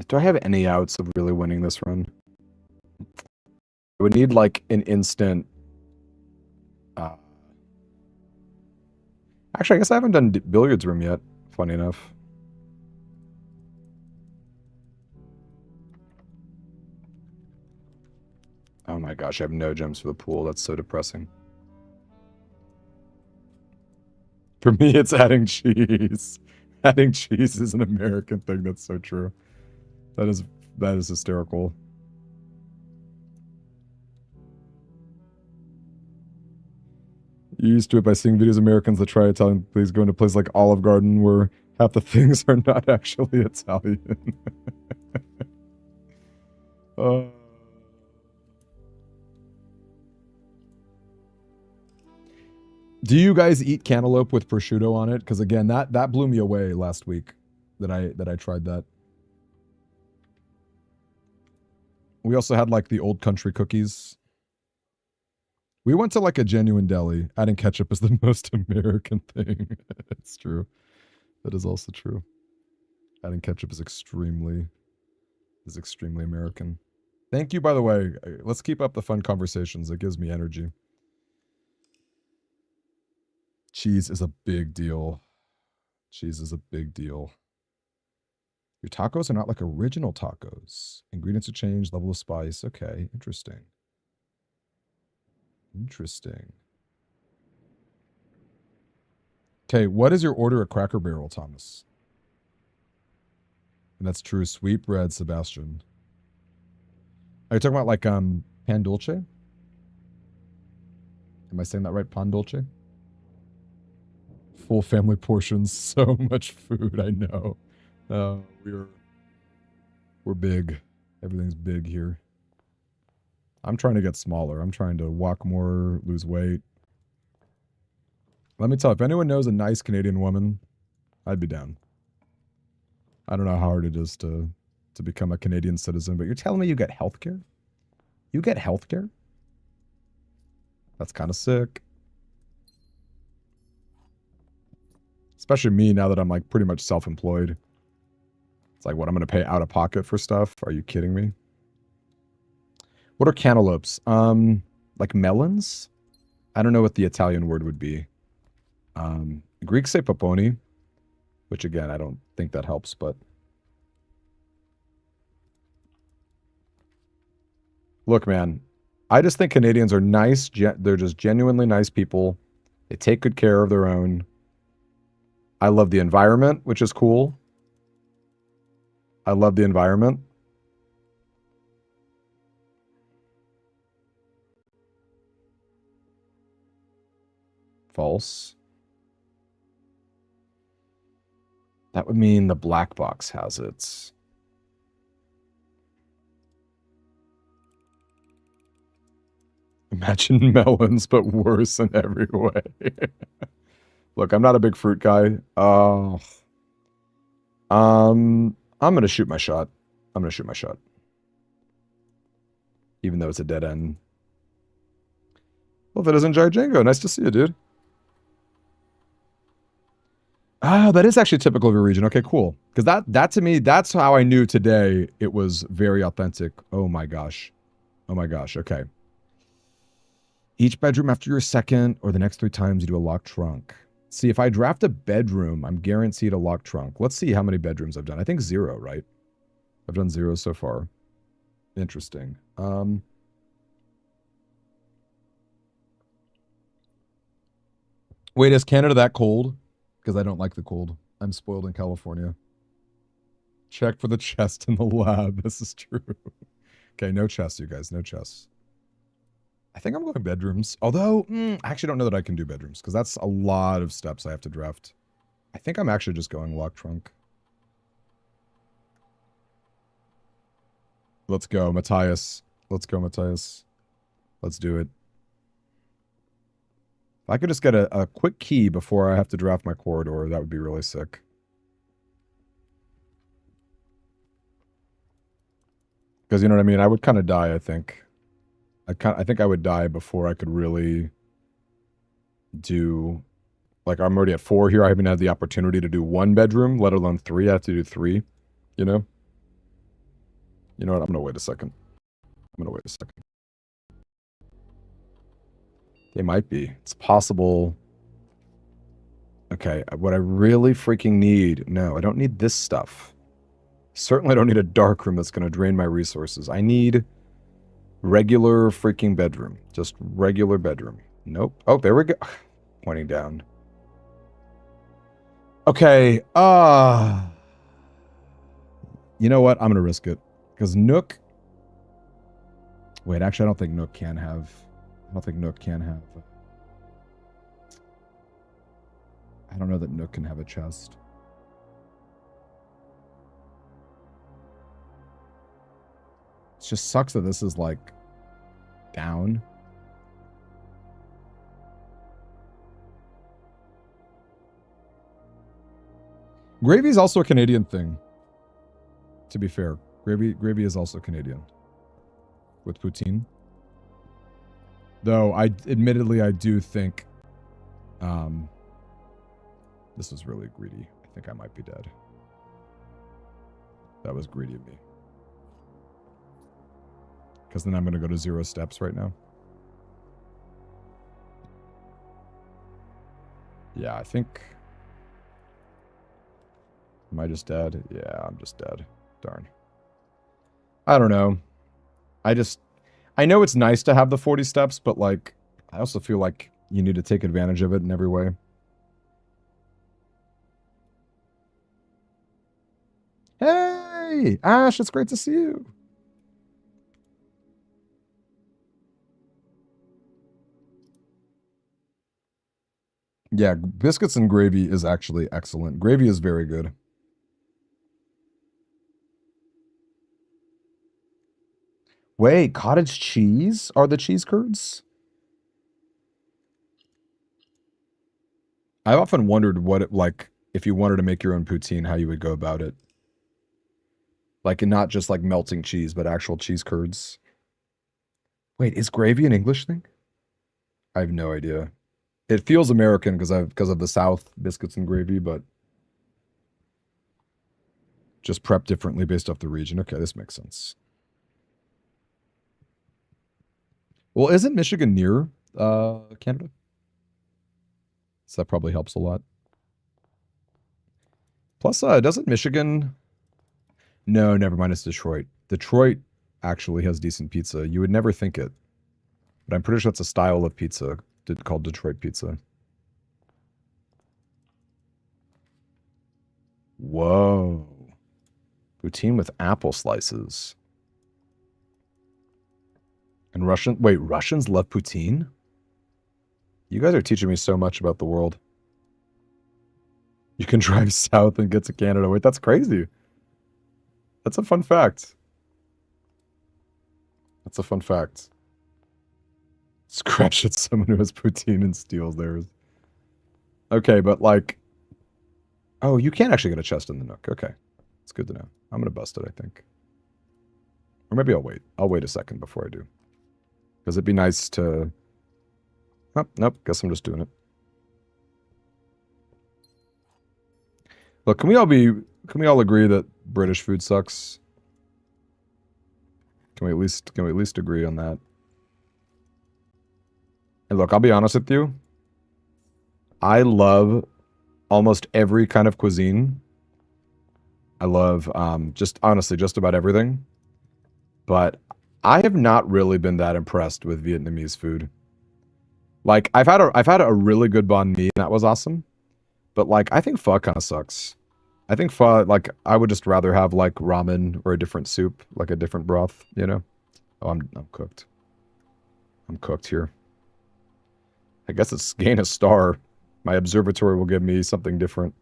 Do I have any outs of really winning this run? I would need like an instant... Actually, I guess I haven't done billiards room yet, funny enough. Oh my gosh, I have no gems for the pool. That's so depressing. For me, it's adding cheese. Adding cheese is an American thing. That's so true. That is hysterical. You used to it by seeing videos of Americans that try Italian. Please go into a place like Olive Garden where half the things are not actually Italian. Do you guys eat cantaloupe with prosciutto on it? Because again, that blew me away last week that I tried that. We also had like the old country cookies. We went to like a genuine deli. Adding ketchup is the most American thing. It's true. That is also true. Adding ketchup is extremely American. Thank you, by the way. Let's keep up the fun conversations. It gives me energy. Cheese is a big deal. Cheese is a big deal. Your tacos are not like original tacos. Ingredients are changed, level of spice. Okay, interesting. Interesting. Okay, what is your order at Cracker Barrel, Thomas? And that's true. Sweet bread, Sebastian. Are you talking about like pan dulce? Am I saying that right? Pan dulce? Full family portions. So much food, I know. We're big. Everything's big here. I'm trying to get smaller. I'm trying to walk more, lose weight. Let me tell you, if anyone knows a nice Canadian woman, I'd be down. I don't know how hard it is to become a Canadian citizen, but you're telling me you get healthcare? You get healthcare? That's kind of sick. Especially me now that I'm like pretty much self-employed. It's like, what, I'm going to pay out of pocket for stuff? Are you kidding me? What are cantaloupes? Like melons? I don't know what the Italian word would be. Greeks say paponi, which again, I don't think that helps, but... Look, man, I just think Canadians are nice. They're just genuinely nice people. They take good care of their own. I love the environment, which is cool. I love the environment. False. That would mean the black box has it. Imagine melons, but worse in every way. Look, I'm not a big fruit guy. I'm gonna shoot my shot. I'm gonna shoot my shot. Even though it's a dead end. Well, if it isn't Django, nice to see you, dude. Ah, that is actually typical of your region. Okay, cool. Because that to me, that's how I knew today it was very authentic. Oh my gosh. Oh my gosh. Okay. Each bedroom after your second or the next 3 times you do a locked trunk. See, if I draft a bedroom, I'm guaranteed a locked trunk. Let's see how many bedrooms I've done. I think 0, right? I've done 0 so far. Interesting. Wait, is Canada that cold? Because I don't like the cold. I'm spoiled in California. Check for the chest in the lab. This is true. Okay, no chest, you guys. No chest. I think I'm going bedrooms. Although, I actually don't know that I can do bedrooms. Because that's a lot of steps I have to draft. I think I'm actually just going lock trunk. Let's go, Matthias. Let's go, Matthias. Let's do it. If I could just get a quick key before I have to draft my corridor, that would be really sick. Because you know what I mean? I would kind of die, I think. I think I would die before I could really do... Like, I'm already at 4 here. I haven't had the opportunity to do 1 bedroom, let alone 3. I have to do 3, you know? You know what? I'm going to wait a second. They might be. It's possible. Okay, what I really freaking need... No, I don't need this stuff. Certainly don't need a dark room that's going to drain my resources. I need regular freaking bedroom. Just regular bedroom. Nope. Oh, there we go. Pointing down. Okay, you know what? I'm going to risk it. Because Nook... Wait, actually, I don't think Nook can have... I don't know that Nook can have a chest. It just sucks that this is, like, down. Gravy is also a Canadian thing. To be fair. Gravy is also Canadian. With poutine. Though, admittedly, I do think... this was really greedy. I think I might be dead. That was greedy of me. Because then I'm going to go to 0 steps right now. Yeah, I think... Am I just dead? Yeah, I'm just dead. Darn. I don't know. I know it's nice to have the 40 steps, but, like, I also feel like you need to take advantage of it in every way. Hey! Ash, it's great to see you! Yeah, biscuits and gravy is actually excellent. Gravy is very good. Wait, cottage cheese are the cheese curds? I've often wondered what it, like, if you wanted to make your own poutine, how you would go about it. Like, and not just like melting cheese, but actual cheese curds. Wait, is gravy an English thing? I have no idea. It feels American because of the South, biscuits and gravy, but just prepped differently based off the region. Okay, this makes sense. Well, isn't Michigan near Canada? So that probably helps a lot. Plus, doesn't Michigan... No, never mind, it's Detroit. Detroit actually has decent pizza. You would never think it. But I'm pretty sure it's a style of pizza called Detroit pizza. Whoa. Poutine with apple slices. And Russians love poutine? You guys are teaching me so much about the world. You can drive south and get to Canada. Wait, that's crazy. That's a fun fact. That's a fun fact. Scratch at someone who has poutine and steals theirs. Okay, but like... Oh, you can actually get a chest in the Nook. Okay. It's good to know. I'm gonna bust it, I think. Or maybe I'll wait. I'll wait a second before I do. Because it'd be nice to... Oh, nope. Guess I'm just doing it. Look, can we all agree that British food sucks? Can we at least agree on that? And look, I'll be honest with you. I love almost every kind of cuisine. I love just honestly just about everything. But I have not really been that impressed with Vietnamese food. Like I've had a really good banh mi and that was awesome. But like I think pho kind of sucks. I think pho, like I would just rather have like ramen or a different soup, like a different broth, you know? Oh, I'm cooked. I'm cooked here. I guess it's gain a star. My observatory will give me something different.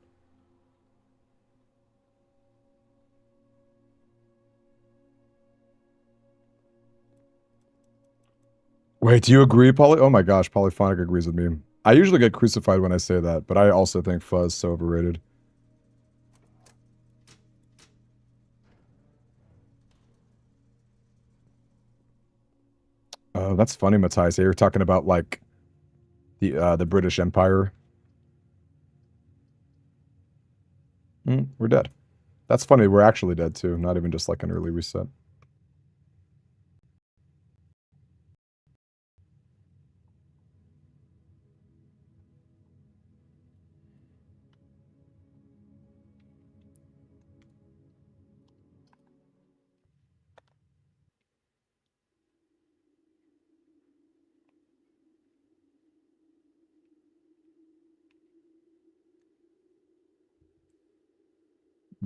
Wait, do you agree, Poly? Oh my gosh, Polyphonic agrees with me. I usually get crucified when I say that, but I also think pho is so overrated. Oh, that's funny, Matthias. You're talking about like the British Empire. We're dead. That's funny. We're actually dead too. Not even just like an early reset.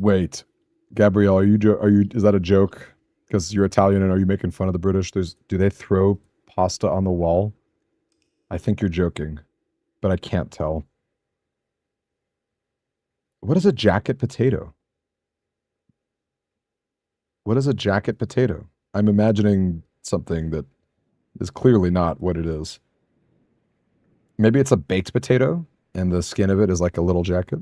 Wait, Gabrielle, is that a joke? Because you're Italian and are you making fun of the British? Do they throw pasta on the wall? I think you're joking, but I can't tell. What is a jacket potato? What is a jacket potato? I'm imagining something that is clearly not what it is. Maybe it's a baked potato and the skin of it is like a little jacket.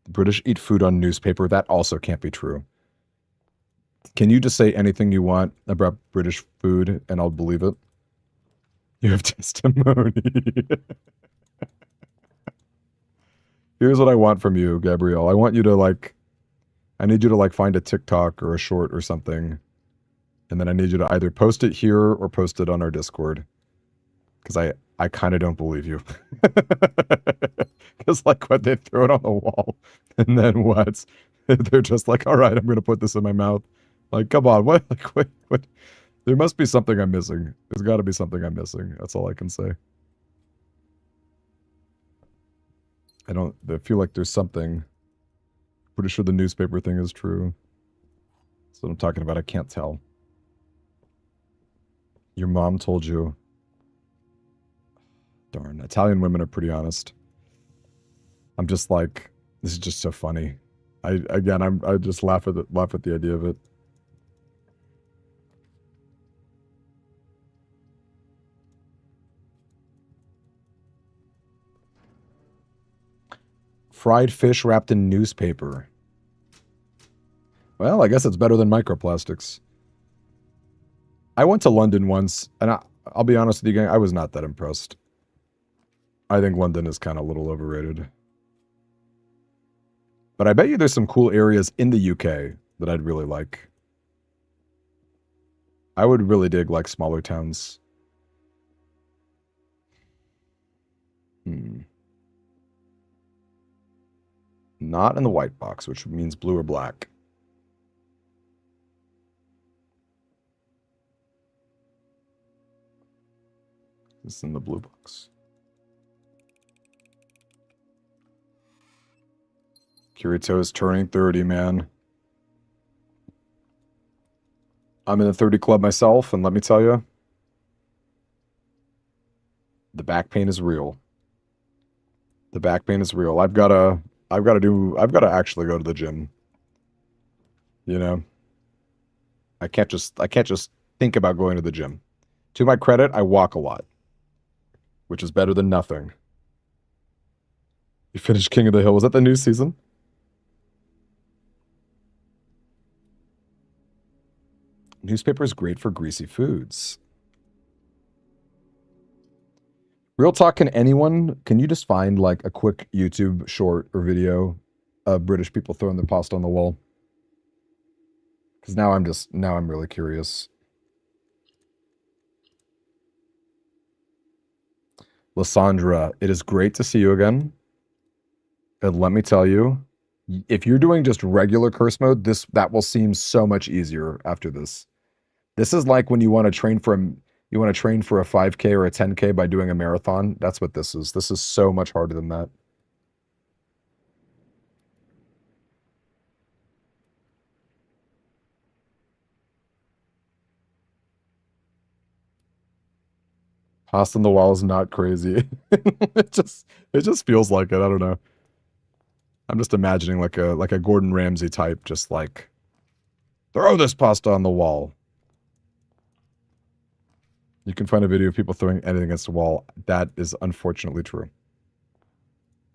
The British eat food on newspaper. That also can't be true. Can you just say anything you want about British food and I'll believe it? You have testimony. Here's what I want from you, Gabrielle. I want you to like, I need you to like find a TikTok or a short or something. And then I need you to either post it here or post it on our Discord. Because I kind of don't believe you. Because like what, they throw it on the wall and then what? They're just like, all right, I'm going to put this in my mouth. Like, come on, what? Like, what? There must be something I'm missing. There's got to be something I'm missing. That's all I can say. I feel like there's something. Pretty sure the newspaper thing is true. That's what I'm talking about. I can't tell. Your mom told you. Darn, Italian women are pretty honest. I'm just like, this is just so funny. I just laugh at the idea of it. Fried fish wrapped in newspaper. Well, I guess it's better than microplastics. I went to London once, and I'll be honest with you, gang, I was not that impressed. I think London is kind of a little overrated. But I bet you there's some cool areas in the UK that I'd really like. I would really dig like smaller towns. Not in the white box, which means blue or black. It's in the blue box. Kirito is turning 30, man. I'm in the 30 club myself, and let me tell you, the back pain is real. The back pain is real. I've got to actually go to the gym. You know? I can't just think about going to the gym. To my credit, I walk a lot, which is better than nothing. You finished King of the Hill. Was that the new season? Newspaper is great for greasy foods. Real talk, can you just find like a quick YouTube short or video of British people throwing their pasta on the wall? Because now I'm really curious. Lysandra, it is great to see you again. And let me tell you, if you're doing just regular curse mode, that will seem so much easier after this. This is like when you want to train for a 5K or a 10K by doing a marathon. That's what this is. This is so much harder than that. Pasta on the wall is not crazy. it just feels like it. I don't know. I'm just imagining like a Gordon Ramsay type, just like throw this pasta on the wall. You can find a video of people throwing anything against the wall. That is unfortunately true.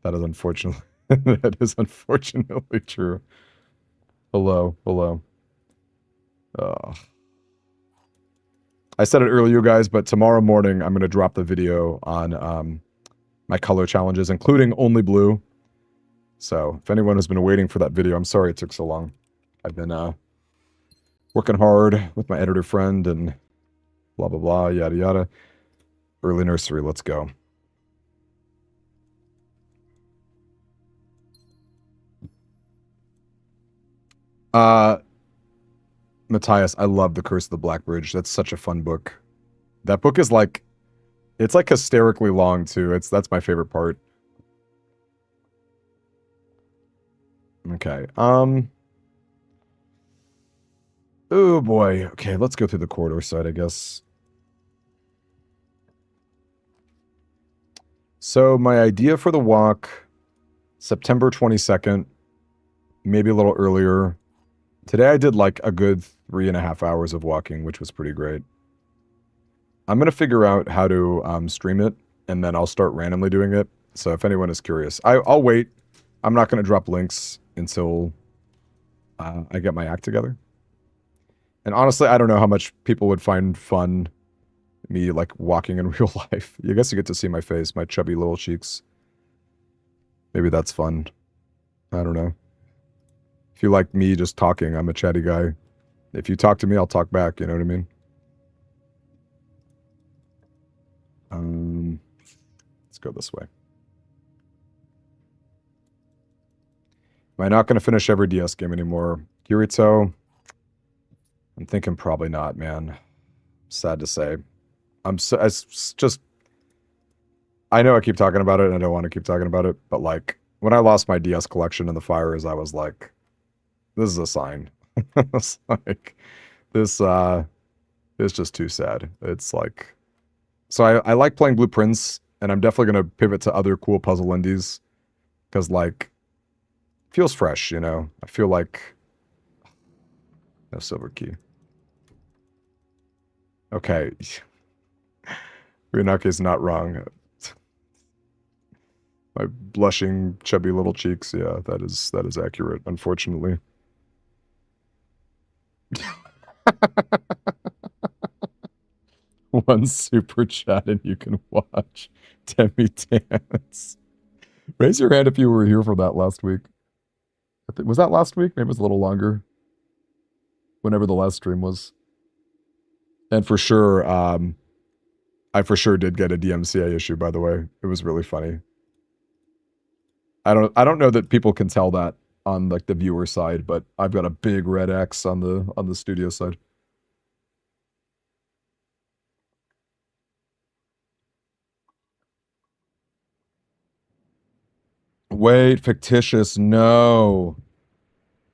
That is unfortunately that is unfortunately true. Hello. I said it earlier, guys, but tomorrow morning I'm going to drop the video on my color challenges, including only blue. So if anyone has been waiting for that video, I'm sorry it took so long. I've been working hard with my editor friend and blah, blah, blah, yada, yada. Early nursery, let's go. Matthias, I love The Curse of the Black Bridge. That's such a fun book. That book is like, it's like hysterically long too. That's my favorite part. Okay. Oh boy. Okay, let's go through the corridor side, I guess. So my idea for the walk, September 22nd, maybe a little earlier. Today I did like a good 3.5 hours of walking, which was pretty great. I'm going to figure out how to stream it, and then I'll start randomly doing it. So if anyone is curious, I'll wait. I'm not going to drop links until I get my act together. And honestly, I don't know how much people would find fun me like walking in real life. You guess you get to see my face, my chubby little cheeks. Maybe that's fun. I don't know. If you like me just talking, I'm a chatty guy. If you talk to me, I'll talk back, you know what I mean? Let's go this way. Am I not going to finish every DS game anymore? Kirito? I'm thinking probably not, man. Sad to say. I know I keep talking about it and I don't want to keep talking about it, but like when I lost my DS collection in the fires, I was like, this is a sign. It's like this is just too sad. It's like, so I like playing Blueprints, and I'm definitely gonna pivot to other cool puzzle indies because like feels fresh, you know. I feel like no silver key. Okay. Ryunake's not wrong. My blushing, chubby little cheeks. Yeah, that is accurate, unfortunately. One super chat and you can watch Demi dance. Raise your hand if you were here for that last week. Was that last week? Maybe it was a little longer. Whenever the last stream was. And for sure, I for sure did get a DMCA issue, by the way. It was really funny. I don't know that people can tell that on like the viewer side, but I've got a big red X on the studio side. Wait, fictitious, no.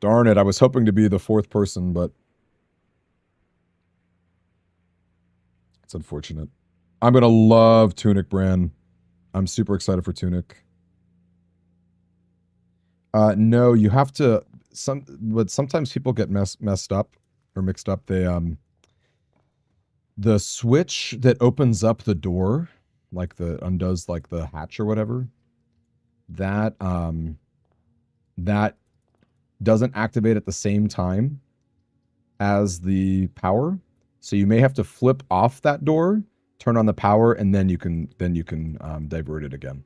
Darn it, I was hoping to be the fourth person, but it's unfortunate. I'm gonna love Tunic, Bran. I'm super excited for Tunic. No, you have to but sometimes people get messed up or mixed up. They the switch that opens up the door, like the undoes like the hatch or whatever, that that doesn't activate at the same time as the power. So you may have to flip off that door, turn on the power, and then you can divert it again.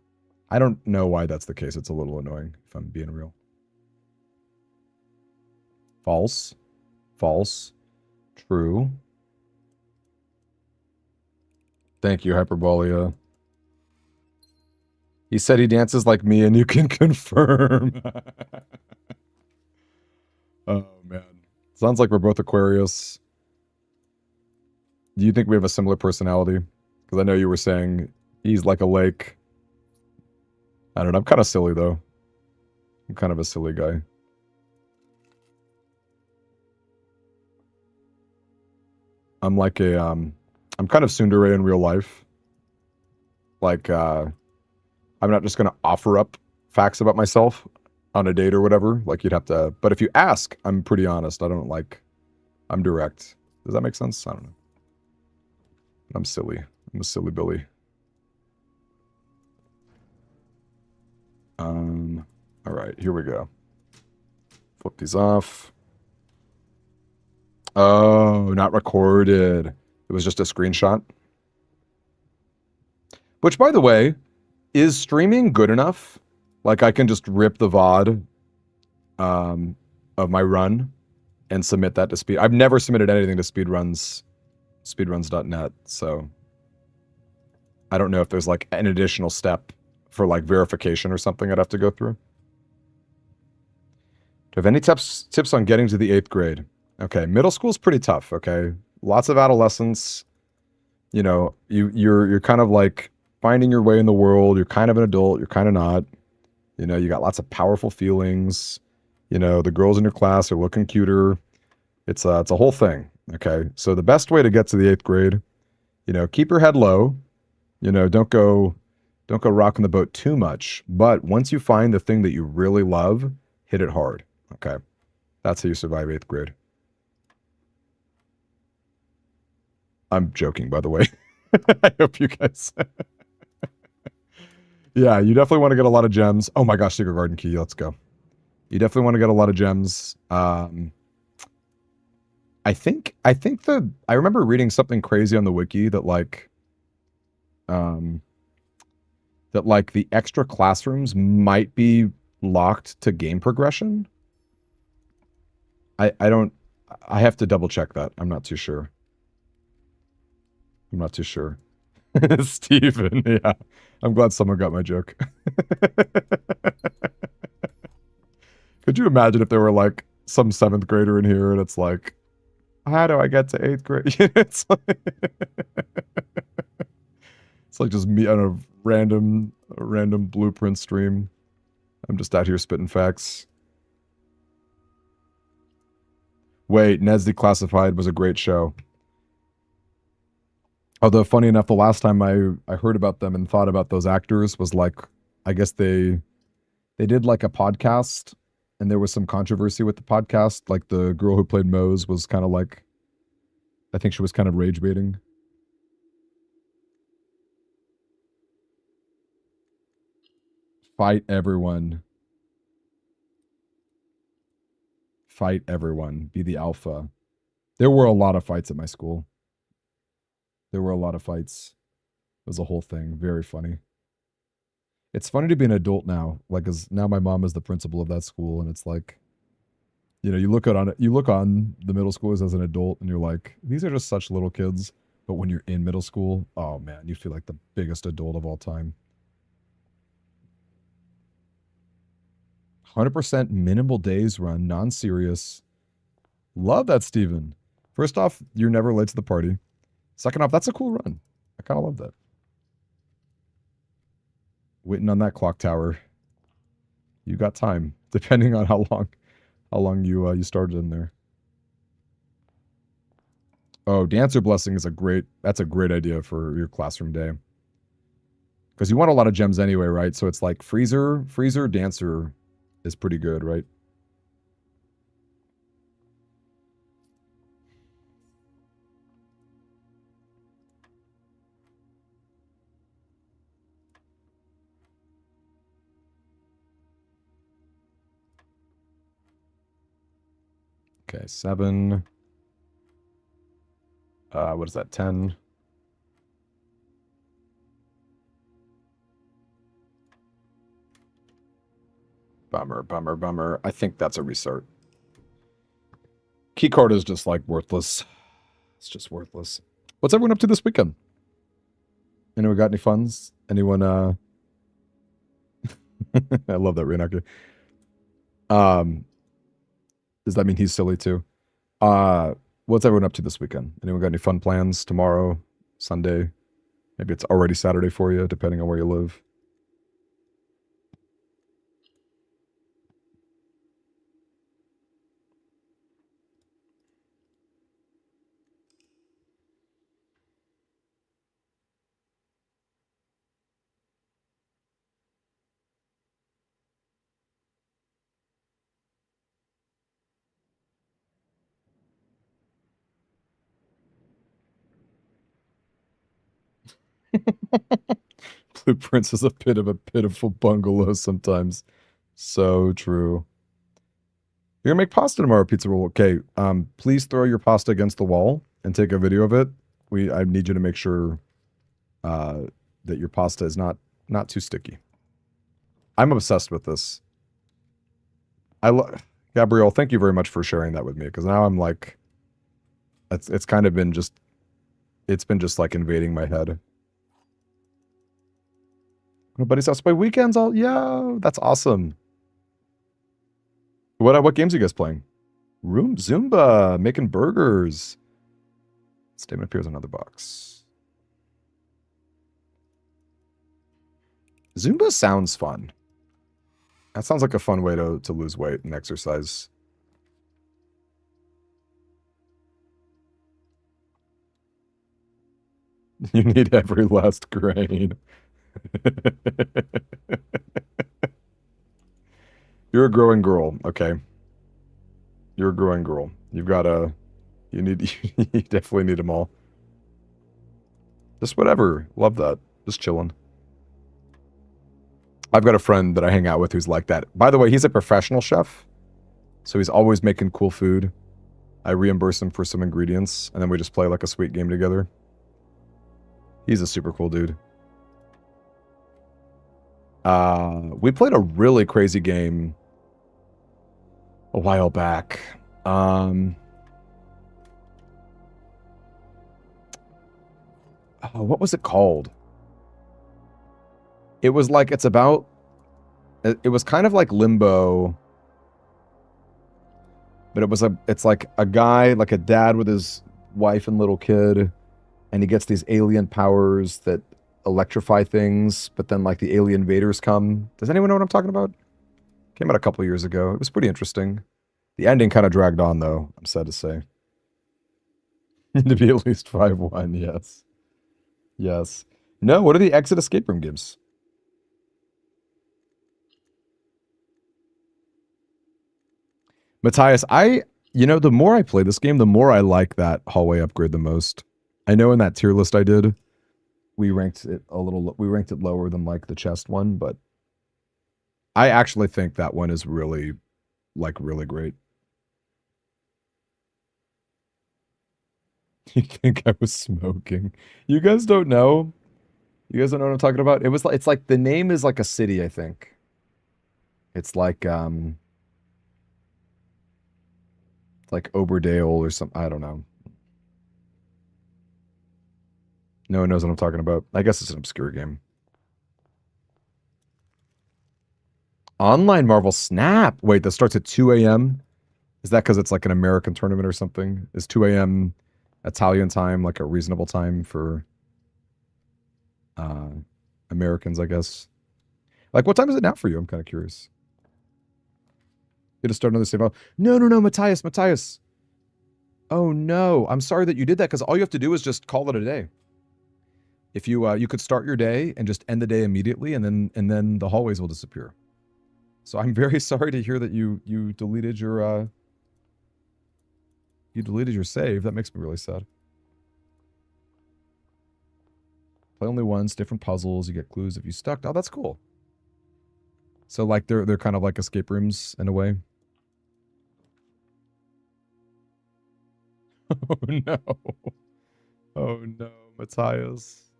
I don't know why that's the case. It's a little annoying, if I'm being real. False. False. True. Thank you, Hyperbolia. He said he dances like me, and you can confirm. Oh, man. Sounds like we're both Aquarius. Do you think we have a similar personality? Because I know you were saying he's like a lake. I don't know. I'm kind of silly, though. I'm kind of a silly guy. I'm like a, I'm kind of tsundere in real life. Like, I'm not just going to offer up facts about myself on a date or whatever. Like, you'd have to, but if you ask, I'm pretty honest. I don't like, I'm direct. Does that make sense? I don't know. I'm silly. I'm a silly Billy. All right, here we go. Flip these off. Oh, not recorded. It was just a screenshot. Which, by the way, is streaming good enough? Like, I can just rip the VOD of my run and submit that to speed. I've never submitted anything to speedruns.net, so I don't know if there's like an additional step for like verification or something I'd have to go through. Do you have any tips on getting to the 8th grade? Okay, middle school's pretty tough, okay? Lots of adolescence. You know, you're kind of like finding your way in the world. You're kind of an adult, you're kind of not. You know, you got lots of powerful feelings. You know, the girls in your class are looking cuter. It's a whole thing, okay? So the best way to get to the 8th grade, you know, keep your head low. You know, don't go rocking the boat too much. But once you find the thing that you really love, hit it hard. Okay. That's how you survive 8th grade. I'm joking, by the way. I hope you guys. Yeah, you definitely want to get a lot of gems. Oh my gosh, Secret Garden Key. Let's go. You definitely want to get a lot of gems. I remember reading something crazy on the wiki that like the extra classrooms might be locked to game progression. I have to double check that. I'm not too sure. Steven, yeah. I'm glad someone got my joke. Could you imagine if there were like some 7th grader in here and it's like, how do I get to 8th grade? It's like just me on a random blueprint stream. I'm just out here spitting facts. Wait, Ned's Declassified was a great show. Although, funny enough, the last time I heard about them and thought about those actors was like, I guess they did like a podcast, and there was some controversy with the podcast. Like the girl who played Mose was kind of like, I think she was kind of rage baiting. Fight everyone. Fight everyone. Be the alpha. There were a lot of fights at my school. There were a lot of fights. It was a whole thing. Very funny. It's funny to be an adult now. Like, 'cause now my mom is the principal of that school, and it's like, you know, you look on the middle schoolers as an adult, and you're like, these are just such little kids. But when you're in middle school, oh man, you feel like the biggest adult of all time. 100% minimal days run, non-serious. Love that, Steven. First off, you're never late to the party. Second off, that's a cool run. I kind of love that. Waiting on that clock tower. You got time, depending on how long you started in there. Oh, Dancer Blessing is that's a great idea for your classroom day. Because you want a lot of gems anyway, right? So it's like Freezer, Dancer is pretty good, right? Okay, 7. What is that, 10? Bummer. I think that's a restart. Keycard is just like worthless. It's just worthless. What's everyone up to this weekend? Anyone got any funds? Anyone I love that Reinaki. Does that mean he's silly too? What's everyone up to this weekend? Anyone got any fun plans tomorrow, Sunday? Maybe it's already Saturday for you, depending on where you live. Blue Prince is a bit of a pitiful bungalow sometimes. So true. You're gonna make pasta tomorrow, Pizza Roll. Okay. Please throw your pasta against the wall and take a video of it. I need you to make sure that your pasta is not too sticky. I'm obsessed with this. Gabrielle, thank you very much for sharing that with me, because now I'm like, it's kind of been just, it's been just like invading my head. Nobody's house by weekends. That's awesome. What games are you guys playing? Room Zumba, making burgers. Statement appears on another box. Zumba sounds fun. That sounds like a fun way to lose weight and exercise. You need every last grain. You're a growing girl, okay? You're a growing girl. You definitely need them all. Just whatever. Love that. Just chilling. I've got a friend that I hang out with who's like that. By the way, he's a professional chef, so he's always making cool food. I reimburse him for some ingredients, and then we just play like a sweet game together. He's a super cool dude. We played a really crazy game a while back. What was it called? It was like, it was kind of like Limbo, but it's like a guy, like a dad with his wife and little kid, and he gets these alien powers that electrify things, but then like the alien invaders come. Does anyone know what I'm talking about? Came out a couple years ago. It was pretty interesting. The ending kind of dragged on, though, I'm sad to say. To be at least 5-1, yes. Yes. No, what are the exit escape room games? Matthias, the more I play this game, the more I like that hallway upgrade the most. I know in that tier list I did, we ranked it lower than like the chest one, but I actually think that one is really great. You think I was smoking? You guys don't know? You guys don't know what I'm talking about? It's like the name is like a city, I think. It's like Oberdale or something. I don't know. No one knows what I'm talking about. I guess it's an obscure game. Online Marvel Snap. Wait, that starts at 2 a.m.? Is that because it's like an American tournament or something? Is 2 a.m. Italian time like a reasonable time for Americans, I guess? Like, what time is it now for you? I'm kind of curious. You to start another save. No, Matthias. Oh no, I'm sorry that you did that, because all you have to do is just call it a day. If you you could start your day and just end the day immediately, and then the hallways will disappear. So I'm very sorry to hear that you deleted your save. That makes me really sad. Play only once, different puzzles, you get clues if you stuck. Oh, that's cool. So like they're kind of like escape rooms in a way. Oh no. Oh no, Matthias.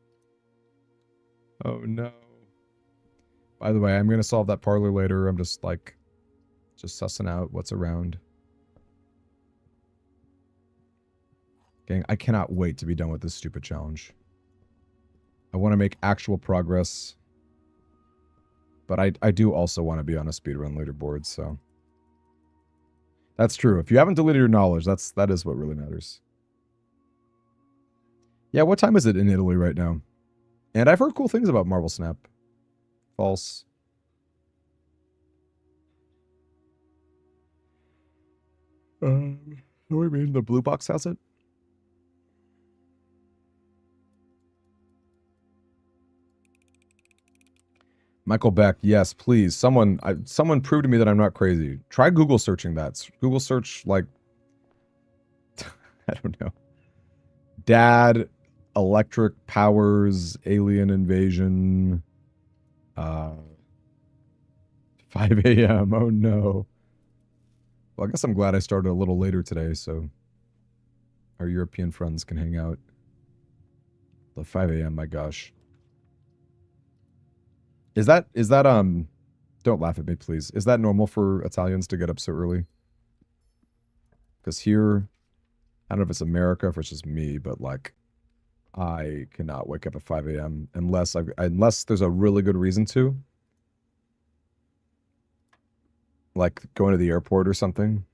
Oh no. By the way, I'm gonna solve that parlor later. I'm just sussing out what's around. Gang, I cannot wait to be done with this stupid challenge. I want to make actual progress. But I do also want to be on a speedrun leaderboard, so. That's true. If you haven't deleted your knowledge, that is what really matters. Yeah, what time is it in Italy right now? And I've heard cool things about Marvel Snap. False. What do you mean? The blue box has it? Michael Beck, yes, please. Someone prove to me that I'm not crazy. Try Google searching that. Google search, like, I don't know. Dad, electric powers, alien invasion, 5 a.m. Oh no. Well, I guess I'm glad I started a little later today, so our European friends can hang out. The 5 a.m., my gosh. Is that, don't laugh at me, please. Is that normal for Italians to get up so early? Because here, I don't know if it's America or if it's just me, but like, I cannot wake up at 5 a.m. unless there's a really good reason to. Like going to the airport or something.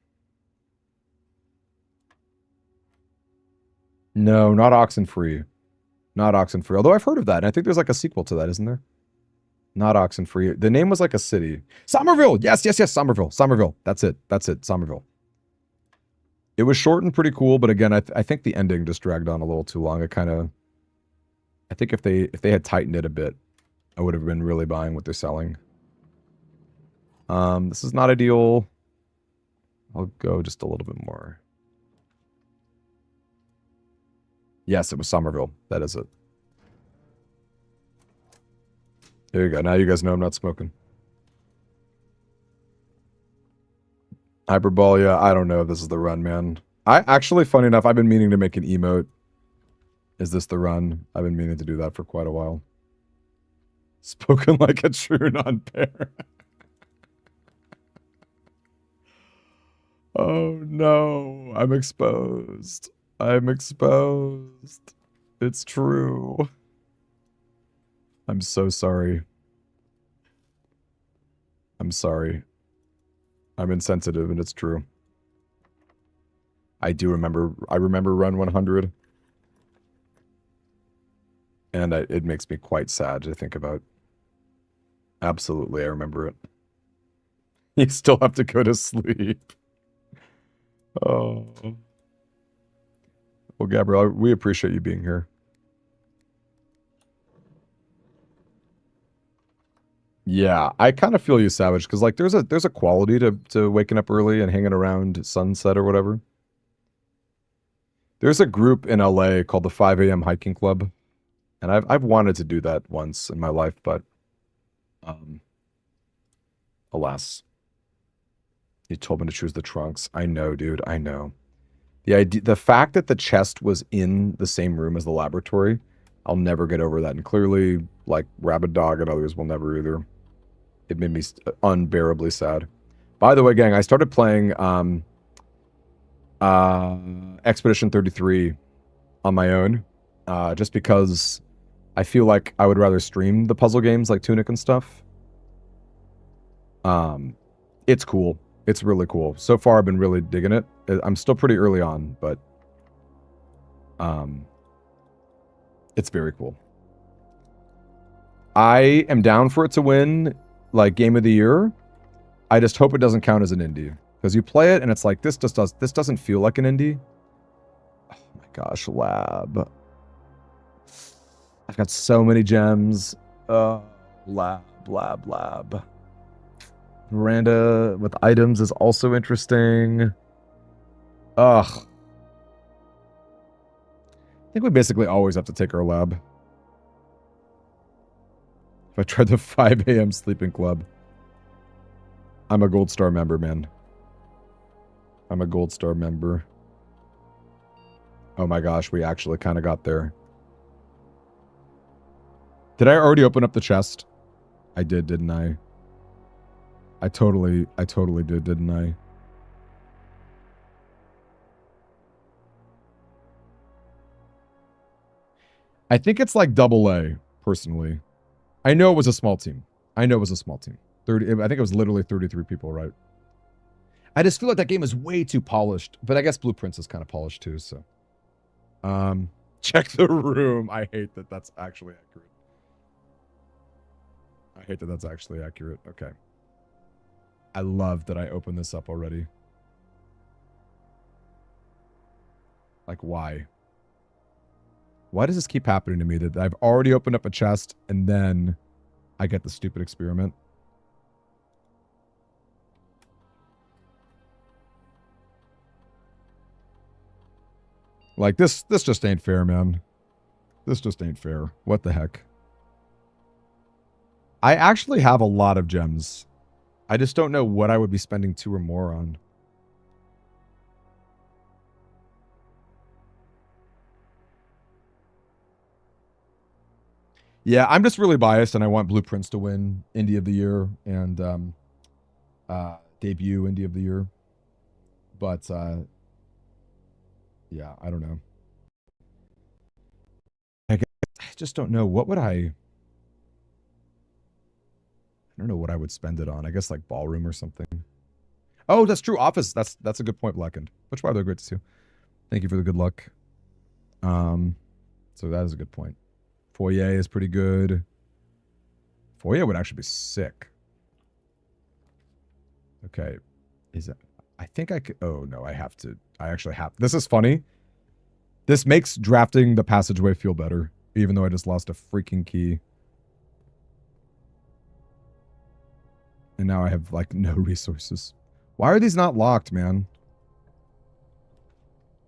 No, not Oxenfree. Not Oxenfree. Although I've heard of that. And I think there's like a sequel to that, isn't there? Not Oxenfree. The name was like a city. Somerville! Yes, Somerville. Somerville. That's it. Somerville. It was short and pretty cool, but again, I think the ending just dragged on a little too long. I think if they had tightened it a bit, I would have been really buying what they're selling. This is not ideal. I'll go just a little bit more. Yes, it was Somerville. That is it. There you go. Now you guys know I'm not smoking. Hyperbolia, I don't know if this is the run, man. Actually, funny enough, I've been meaning to make an emote. Is this the run? I've been meaning to do that for quite a while. Spoken like a true non-pair. Oh no, I'm exposed. I'm exposed. It's true. I'm so sorry. I'm sorry. I'm insensitive and it's true. I remember Run 100. And it makes me quite sad to think about. Absolutely, I remember it. You still have to go to sleep. Oh. Well, Gabrielle, we appreciate you being here. Yeah, I kind of feel you, Savage, because like there's a quality to waking up early and hanging around sunset or whatever. There's a group in LA called the 5 a.m. Hiking Club, and I've wanted to do that once in my life, but alas, he told me to choose the trunks. I know, dude. I know. The fact that the chest was in the same room as the laboratory, I'll never get over that. And clearly, like Rabid Dog and others will never either. It made me unbearably sad. By the way, gang, I started playing Expedition 33 on my own, just because I feel like I would rather stream the puzzle games like Tunic and stuff. It's cool. It's really cool. So far, I've been really digging it. I'm still pretty early on, but it's very cool. I am down for it to win, like, Game of the Year. I just hope it doesn't count as an indie. Because you play it, and it's like, this doesn't feel like an indie. gosh, lab. I've got so many gems. Lab. Veranda with items is also interesting. Ugh. I think we basically always have to take our lab. If I tried the 5 a.m. sleeping club. I'm a gold star member, man. I'm a gold star member. Oh my gosh, we actually kind of got there. Did I already open up the chest? I did, didn't I? I totally did, didn't I? I think it's like double A, personally. I know it was a small team. 30, I think it was literally 33 people, right? I just feel like that game is way too polished. But I guess Blueprints is kind of polished too, so. Check the room. I hate that that's actually accurate. Okay. I love that I opened this up already. Like, why? Why does this keep happening to me? That I've already opened up a chest and then I get the stupid experiment. Like, this just ain't fair, man. This just ain't fair. What the heck? I actually have a lot of gems. I just don't know what I would be spending 2 or more on. Yeah, I'm just really biased, and I want Blueprints to win Indie of the Year and debut Indie of the Year. But yeah, I don't know. I just don't know. What would I don't know what I would spend it on. I guess like ballroom or something. Oh, that's true. Office. That's a good point, Blackened. Which by the way, great to see you. Thank you for the good luck. So that is a good point. Foyer is pretty good. Foyer would actually be sick. Okay. Is it? I think I could. Oh, no, I have to. I actually have. This is funny. This makes drafting the passageway feel better, even though I just lost a freaking key. And now I have, like, no resources. Why are these not locked, man?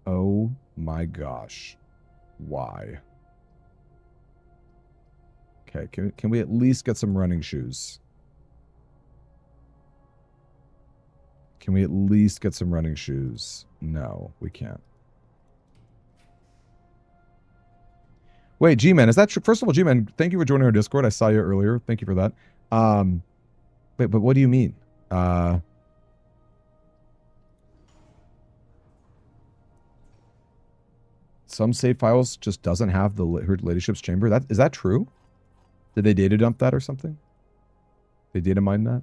Oh, my gosh. Why? Okay, can we at least get some running shoes? Can we at least get some running shoes? No, we can't. Wait, G-Man, is that true? First of all, G-Man, thank you for joining our Discord. I saw you earlier. Thank you for that. Wait, but what do you mean? Some save files just doesn't have the her ladyship's chamber. Is that true? Did they data dump that or something? They data mine that?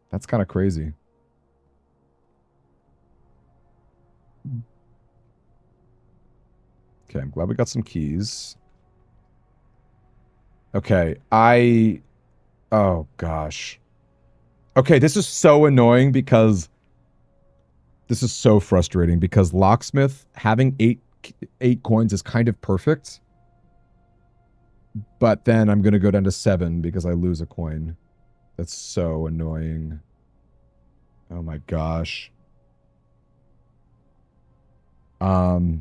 That's kind of crazy. Okay, I'm glad we got some keys. Okay, oh gosh. Okay, this is so annoying because this is so frustrating because locksmith having eight coins is kind of perfect. But then I'm going to go down to 7 because I lose a coin. That's so annoying. Oh my gosh. Oh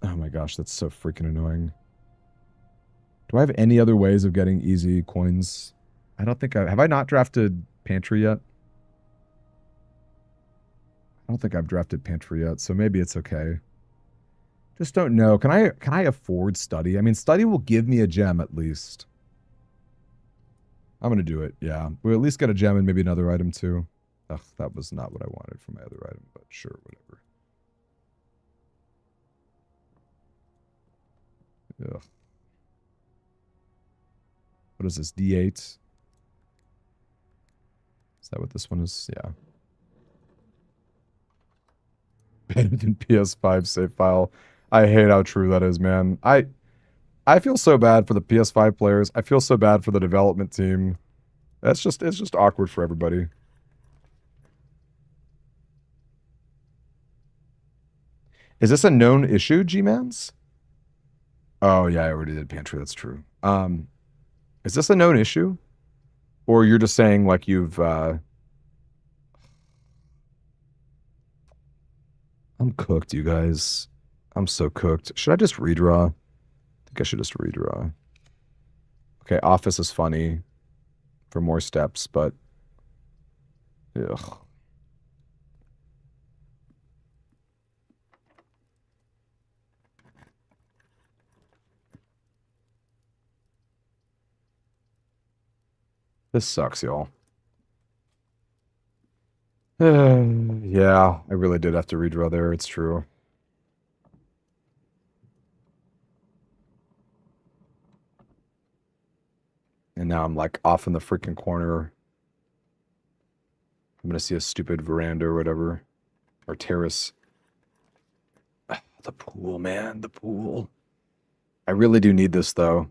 my gosh, that's so freaking annoying. Do I have any other ways of getting easy coins? I don't think have I not drafted pantry yet? I don't think I've drafted pantry yet, so maybe it's okay. Just don't know. Can I afford study? I mean, study will give me a gem at least. I'm gonna do it, yeah. We'll at least get a gem and maybe another item too. Ugh, that was not what I wanted for my other item, but sure, whatever. Ugh. What is this, D8? Is that what this one is? Yeah. Better than PS5 save file. I hate how true that is, man. I feel so bad for the PS5 players. I feel so bad for the development team. It's just awkward for everybody. Is this a known issue, G-Mans? Oh, yeah, I already did pantry. That's true. Is this a known issue? Or you're just saying like you've... I'm cooked, you guys. I'm so cooked. Should I just redraw? I think I should just redraw. Okay, office is funny for more steps, but... Ugh. This sucks, y'all. Yeah, I really did have to redraw there. It's true. And now I'm like off in the freaking corner. I'm gonna see a stupid veranda or whatever. Or terrace. The pool, man. The pool. I really do need this, though.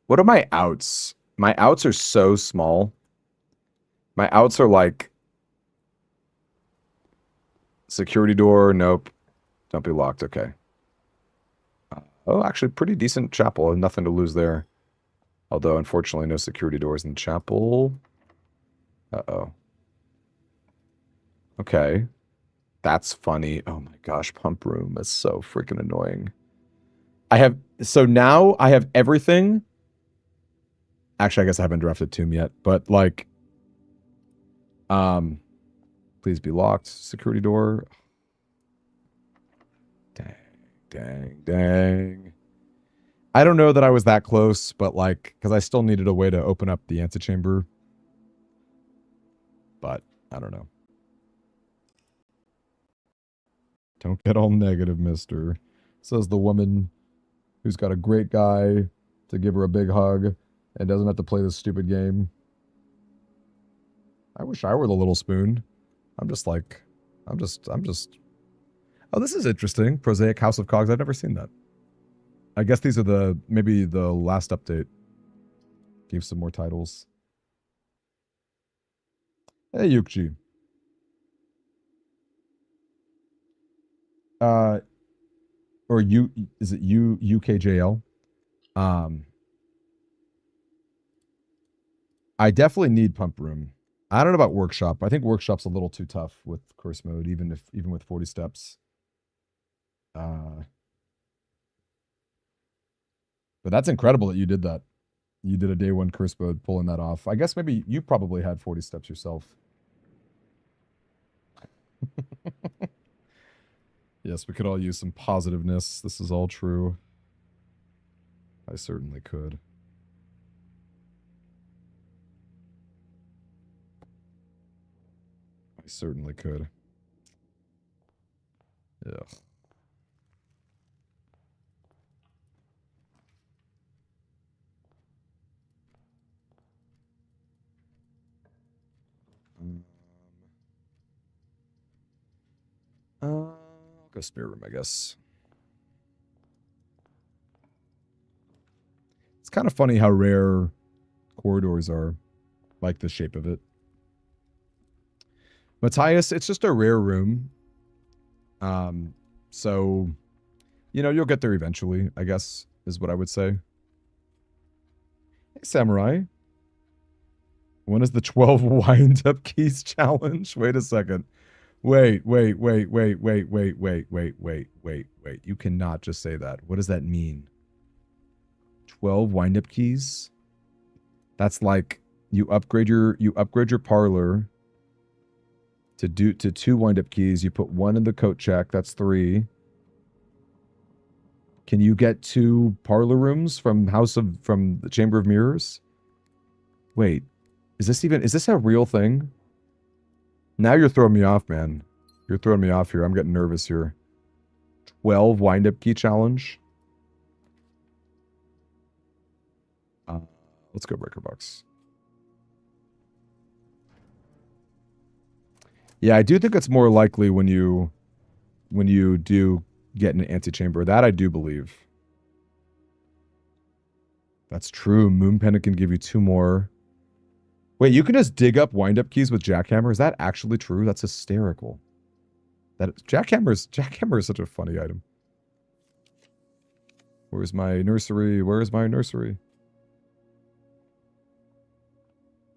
What are my outs? My outs are so small. My outs are like... Security door, nope. Don't be locked, okay. Oh, actually, pretty decent chapel. Nothing to lose there. Although, unfortunately, no security doors in the chapel. Uh-oh. Okay. That's funny. Oh my gosh, pump room is so freaking annoying. So now I have everything. Actually, I guess I haven't drafted Tomb yet, but like, please be locked. Security door. Dang. I don't know that I was that close, but like, because I still needed a way to open up the antechamber. But I don't know. Don't get all negative, mister. Says the woman who's got a great guy to give her a big hug and doesn't have to play this stupid game. I wish I were the little spoon. I'm just... Oh, this is interesting. Prosaic House of Cogs. I've never seen that. I guess these are maybe the last update. Gave some more titles. Hey, Yukji. Is it UKJL? I definitely need pump room. I don't know about workshop. I think workshop's a little too tough with curse mode, even with 40 steps. But that's incredible that you did that. You did a day one curse mode, pulling that off. I guess maybe you probably had 40 steps yourself. Yes, we could all use some positiveness. This is all true. I certainly could. I certainly could. Ugh. I'll go spare room, I guess. It's kind of funny how rare corridors are, like the shape of it. Matthias, it's just a rare room. So, you know, you'll get there eventually, I guess, is what I would say. Hey, Samurai. When is the 12 wind-up keys challenge? Wait a second. Wait. You cannot just say that. What does that mean? 12 wind-up keys? That's like you upgrade your parlor to 2 wind-up keys. You put 1 in the coat check. That's 3. Can you get 2 parlor rooms from the Chamber of Mirrors? Wait. Is this a real thing? Now you're throwing me off, man. You're throwing me off here. I'm getting nervous here. 12 wind-up key challenge. Let's go Breaker Box. Yeah, I do think it's more likely when you do get an antechamber. That I do believe. That's true. Moon Pendant can give you 2 more. Wait, you can just dig up wind-up keys with Jackhammer? Is that actually true? That's hysterical. Jackhammer is such a funny item. Where's my nursery? Where's my nursery?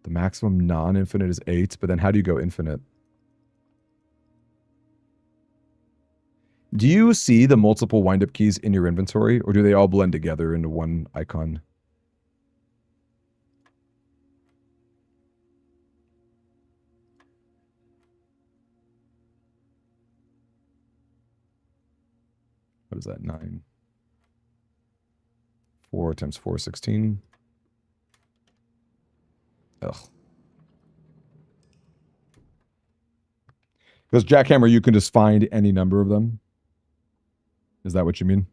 The maximum non-infinite is 8, but then how do you go infinite? Do you see the multiple wind-up keys in your inventory, or do they all blend together into one icon? What is that? 9. 4 times 4, 16. Ugh. Because Jackhammer, you can just find any number of them. Is that what you mean?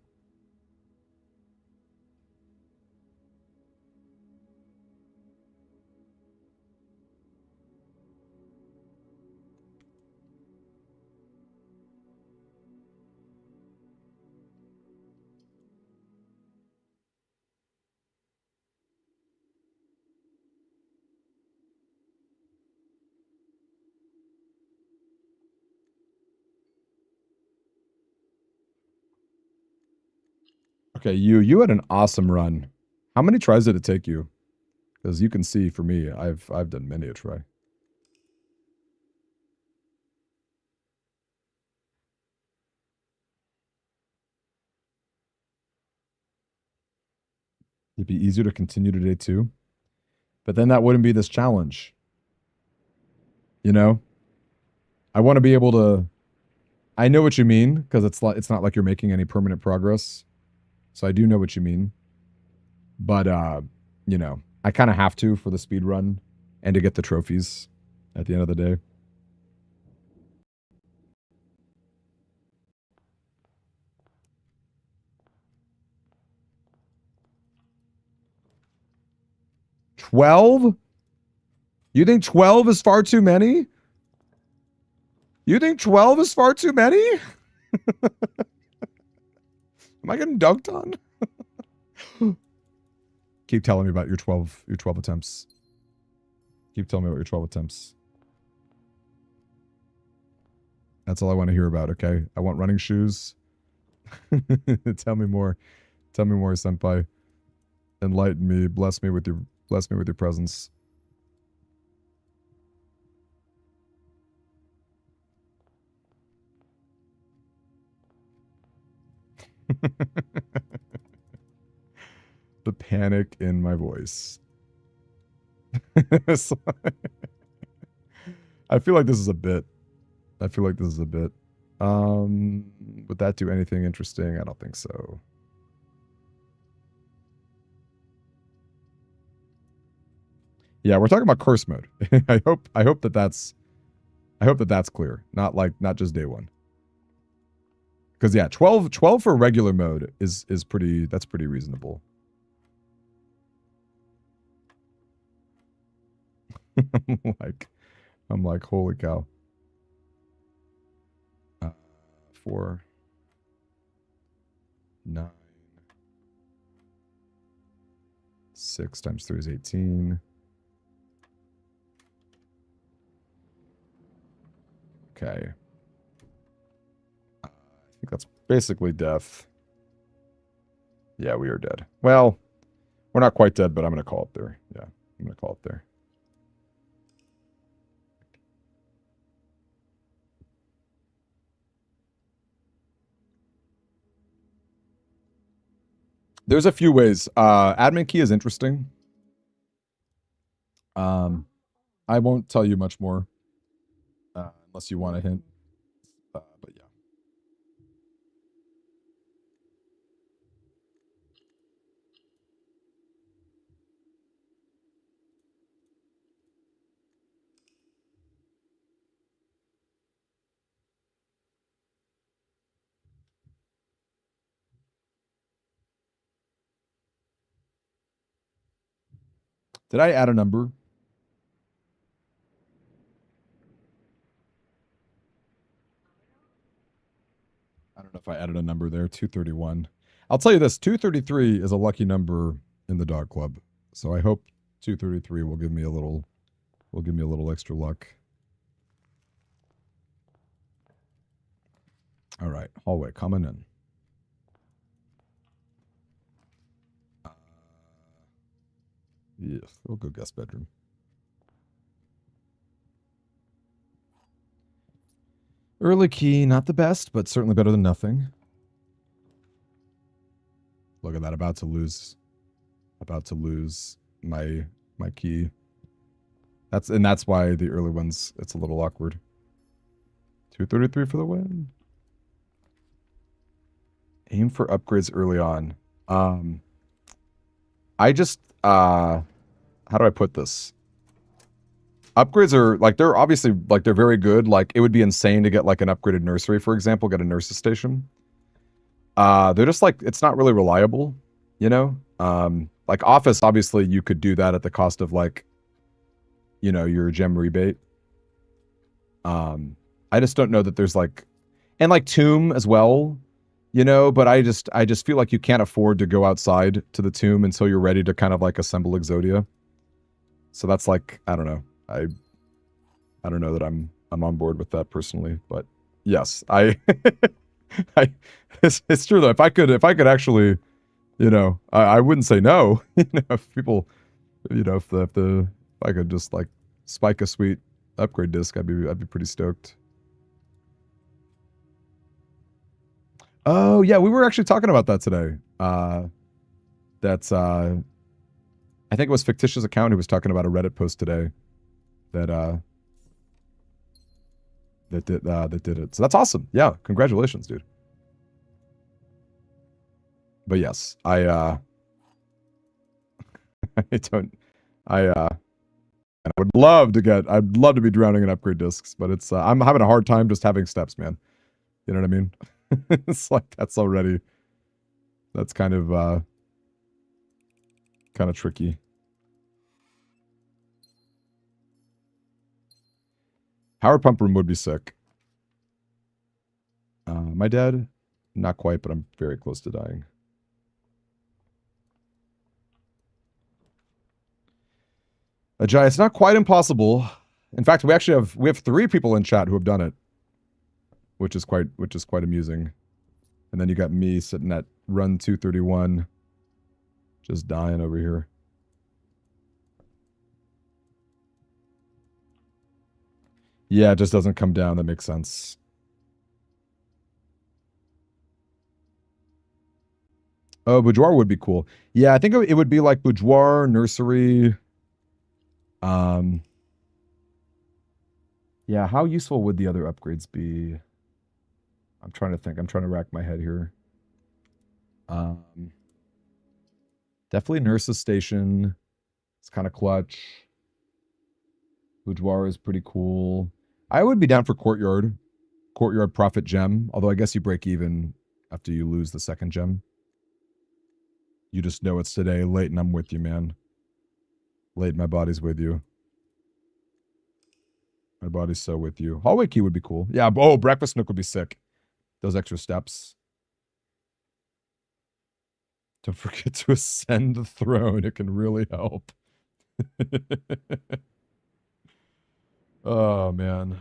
Okay, you had an awesome run. How many tries did it take you? Because you can see for me, I've done many a try. It'd be easier to continue to day 2. But then that wouldn't be this challenge. You know? I want to be able to... I know what you mean, because it's not like you're making any permanent progress. So I do know what you mean. But, you know, I kind of have to for the speed run and to get the trophies at the end of the day. $12? You think 12 is far too many? You think 12 is far too many? Am I getting dunked on? Keep telling me about your 12 attempts. Keep telling me about your 12 attempts. That's all I want to hear about, okay? I want running shoes. Tell me more. Tell me more, senpai. Enlighten me. Bless me with your presence. The panic in my voice. I feel like this is a bit. Would that do anything interesting? I don't think so. Yeah, we're talking about curse mode. I hope that that's clear. Not just day 1. Because yeah, 12 for regular mode is pretty reasonable. I'm like, holy cow. 4, 9, 6 times 3 is 18. Okay. I think that's basically death. Yeah, we are dead. Well, we're not quite dead, but I'm going to call it there. Yeah, I'm going to call it there. There's a few ways. Admin key is interesting. I won't tell you much more unless you want a hint. But yeah. Did I add a number? I don't know if I added a number there. 231. I'll tell you this, 233 is a lucky number in the dog club. So I hope 233 will give me a little extra luck. All right, hallway coming in. Yeah, we'll go guest bedroom. Early key, not the best, but certainly better than nothing. Look at that, about to lose my key. That's why the early ones, it's a little awkward. 233 for the win. Aim for upgrades early on. I just how do I put this? Upgrades are like, they're obviously like, they're very good. Like, it would be insane to get like an upgraded nursery, for example, get a nurse's station. They're just like, it's not really reliable, you know? Like office, obviously you could do that at the cost of like, you know, your gem rebate. I just don't know that there's like, and like tomb as well, you know, but I just feel like you can't afford to go outside to the tomb until you're ready to kind of like assemble Exodia. So that's like, I don't know. I don't know that I'm on board with that personally, but yes, it's true though. If I could actually, you know, I wouldn't say no. You know, if people, you know, if I could just like spike a sweet upgrade disc, I'd be pretty stoked. Oh yeah, we were actually talking about that today. That's I think it was Fictitious Account who was talking about a Reddit post today that did it. So that's awesome. Yeah, congratulations, dude. But yes, I would love to I'd love to be drowning in upgrade discs, but it's I'm having a hard time just having steps, man. You know what I mean? It's like that's kind of tricky. Howard Pump Room would be sick. My dad, not quite, but I'm very close to dying. Ajay, it's not quite impossible. In fact, we have 3 people in chat who have done it, which is quite amusing. And then you got me sitting at run 231, just dying over here. Yeah, it just doesn't come down. That makes sense. Oh, boudoir would be cool. Yeah, I think it would be like boudoir, nursery. Yeah, how useful would the other upgrades be? I'm trying to think. I'm trying to rack my head here. Definitely nurse's station. It's kind of clutch. Boudoir is pretty cool. I would be down for courtyard. Courtyard profit gem. Although I guess you break even after you lose the second gem. You just know it's today. Late and I'm with you, man. Late, my body's with you. My body's so with you. Hallway key would be cool. Yeah, oh, breakfast nook would be sick. Those extra steps. Don't forget to ascend the throne. It can really help. Oh, man.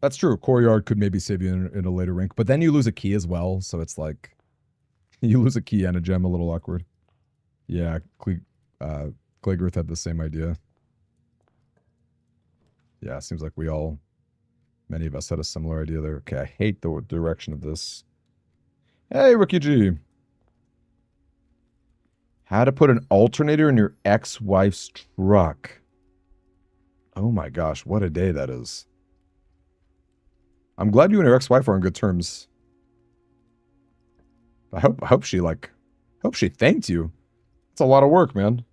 That's true. Courtyard could maybe save you in a later rank, but then you lose a key as well, so it's like you lose a key and a gem, a little awkward. Yeah, Clegirth had the same idea. Yeah, seems like many of us had a similar idea there. Okay, I hate the direction of this. Hey, Rookie G. How to put an alternator in your ex-wife's truck. Oh my gosh, what a day that is. I'm glad you and your ex-wife are on good terms. I hope she thanked you. It's a lot of work, man.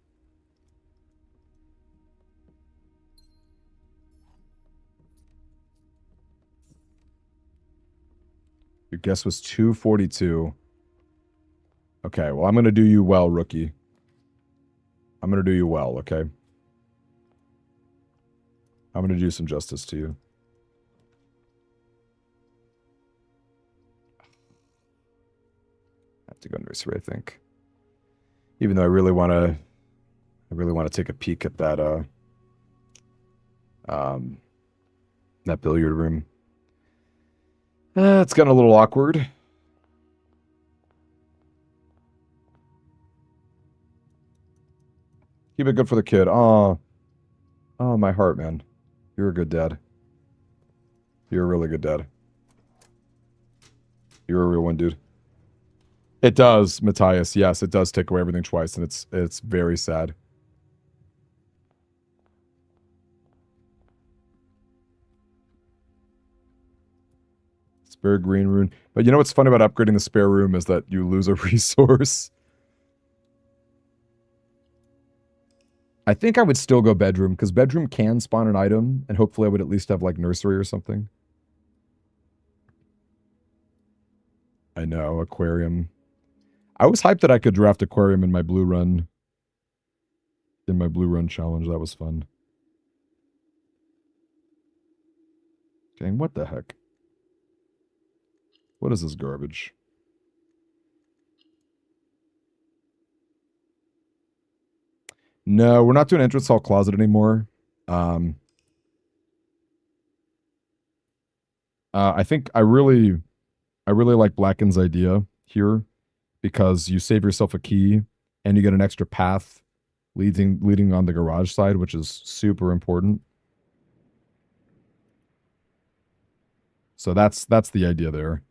Your guess was 242. Okay, well, I'm going to do you well, rookie. I'm going to do you well, okay? I'm going to do some justice to you. I have to go nursery, I think. Even though I really want to take a peek at that billiard room. It's gotten a little awkward. Keep it good for the kid. Oh, my heart, man. You're a good dad. You're a really good dad. You're a real one, dude. It does, Matthias. Yes, it does take away everything twice, and it's very sad. Spare green rune. But you know what's fun about upgrading the spare room is that you lose a resource. I think I would still go bedroom, because bedroom can spawn an item, and hopefully I would at least have, like, nursery or something. I know, aquarium. I was hyped that I could draft aquarium in my blue run. In my blue run challenge. That was fun. Dang, what the heck? What is this garbage? No, we're not doing entrance hall closet anymore. I think I really like Blacken's idea here, because you save yourself a key and you get an extra path leading on the garage side, which is super important. So that's the idea there.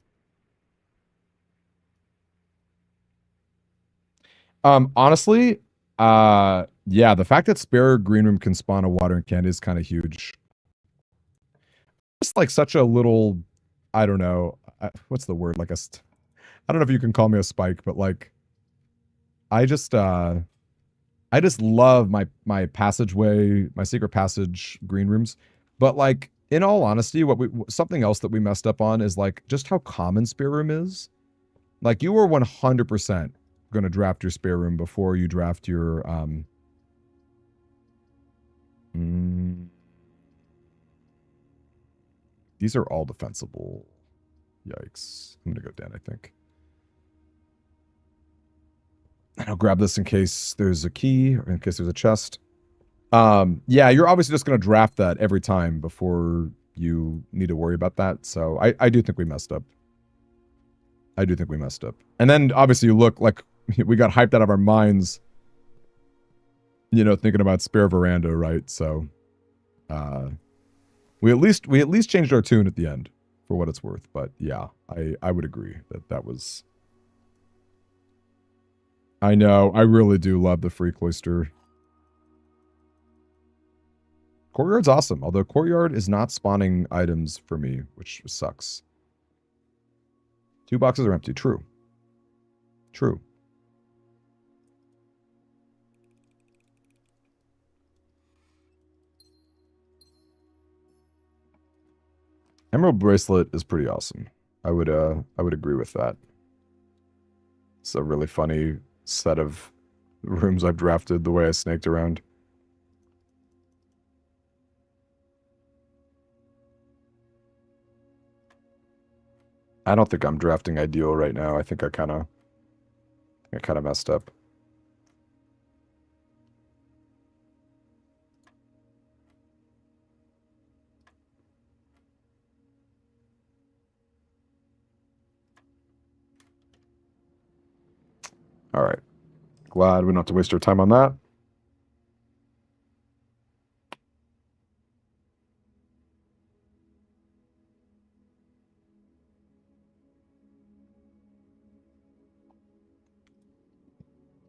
Honestly, yeah, the fact that spare green room can spawn a water and candy is kind of huge. Just like such a little, I don't know, what's the word? Like I don't know if you can call me a spike, but like, I just love my passageway, my secret passage green rooms. But like, in all honesty, something else that we messed up on is like just how common spare room is. Like, you were 100% going to draft your spare room before you draft your these are all defensible. Yikes. I'm gonna go down, I think. And I'll grab this in case there's a key or in case there's a chest. Yeah, you're obviously just gonna draft that every time before you need to worry about that. So I do think we messed up. I do think we messed up. And then obviously you look like we got hyped out of our minds, you know, thinking about spare veranda, right? So we at least changed our tune at the end for what it's worth. But yeah, I would agree that was. I know, I really do love the free cloister. Courtyard's awesome, although Courtyard is not spawning items for me, which sucks. 2 boxes are empty. True. True. Emerald bracelet is pretty awesome. I would agree with that. It's a really funny set of rooms I've drafted, the way I snaked around. I don't think I'm drafting ideal right now. I think I kind of messed up. All right. Glad we don't have to waste our time on that.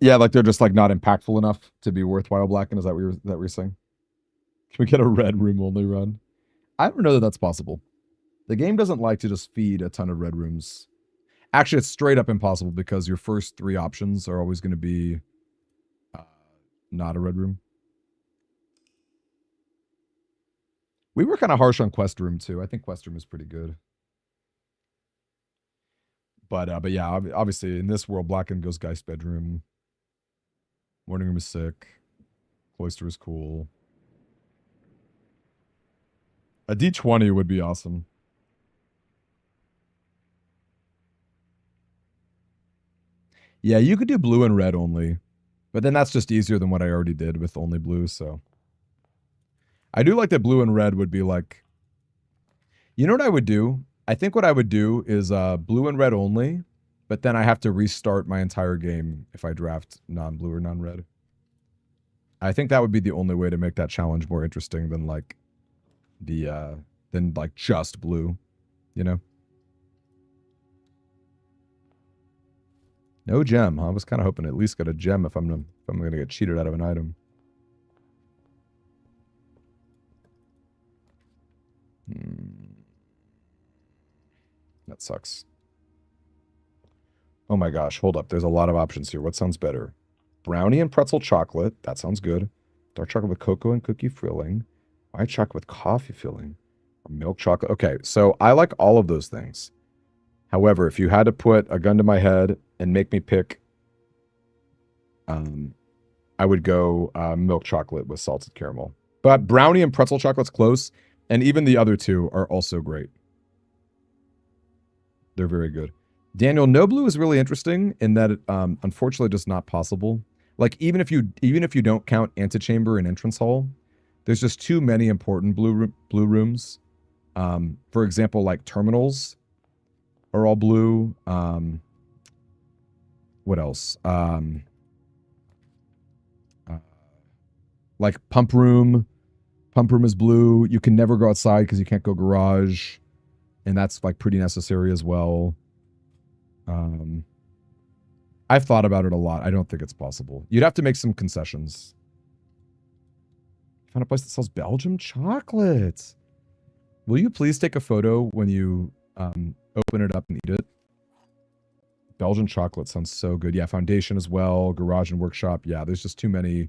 Yeah, like they're just like not impactful enough to be worthwhile. Blacken, is that what you're saying? Can we get a red room only run? I don't know that that's possible. The game doesn't like to just feed a ton of red rooms. Actually, it's straight up impossible because your first 3 options are always going to be not a red room. We were kind of harsh on Quest Room too. I think Quest Room is pretty good. But yeah, obviously in this world, Blacken goes Geist bedroom. Morning room is sick. Cloister is cool. A D20 would be awesome. Yeah, you could do blue and red only. But then that's just easier than what I already did with only blue, so. I do like that blue and red would be like... You know what I would do? I think what I would do is blue and red only, but then I have to restart my entire game if I draft non-blue or non-red. I think that would be the only way to make that challenge more interesting than like just blue, you know? No gem, huh? I was kind of hoping to at least get a gem if I'm gonna get cheated out of an item. That sucks. Oh my gosh, hold up. There's a lot of options here. What sounds better? Brownie and pretzel chocolate. That sounds good. Dark chocolate with cocoa and cookie filling. White chocolate with coffee filling. Or milk chocolate. Okay, so I like all of those things. However, if you had to put a gun to my head and make me pick, I would go milk chocolate with salted caramel. But brownie and pretzel chocolate's close, and even the other two are also great. They're very good. Daniel, no blue is really interesting in that it, unfortunately, just not possible. Like even if you don't count antechamber and entrance hall, there's just too many important blue rooms. For example, like terminals are all blue. What else? Like pump room. Pump room is blue. You can never go outside because you can't go garage, and that's like pretty necessary as well. I've thought about it a lot. I don't think it's possible. You'd have to make some concessions. Found a place that sells Belgian chocolate. Will you please take a photo when you open it up and eat it? Belgian chocolate sounds so good. Yeah, foundation as well. Garage and workshop. Yeah, there's just too many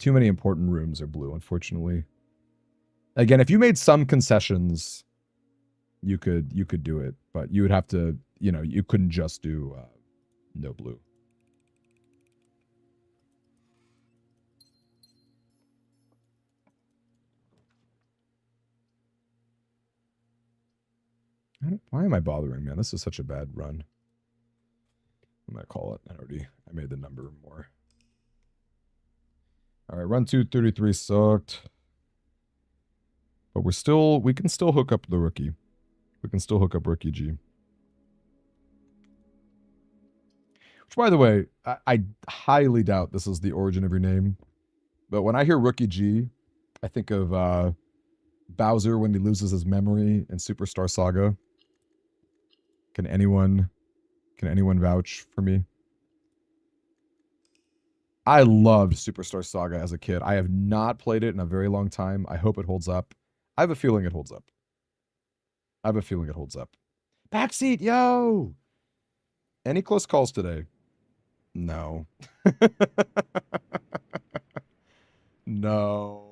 important rooms are blue, unfortunately. Again, if you made some concessions, you could do it, but you would have to, you couldn't just do no blue. Why am I bothering, man? This is such a bad run. I'm gonna call it. I made the number more. All right, run 233 sucked. But we can still hook up the rookie. We can still hook up rookie G. Which, by the way, I highly doubt this is the origin of your name. But when I hear rookie G, I think of Bowser when he loses his memory in Superstar Saga. Can anyone vouch for me? I loved Superstar Saga as a kid. I have not played it in a very long time. I hope it holds up. I have a feeling it holds up. Backseat, yo! Any close calls today? No. No.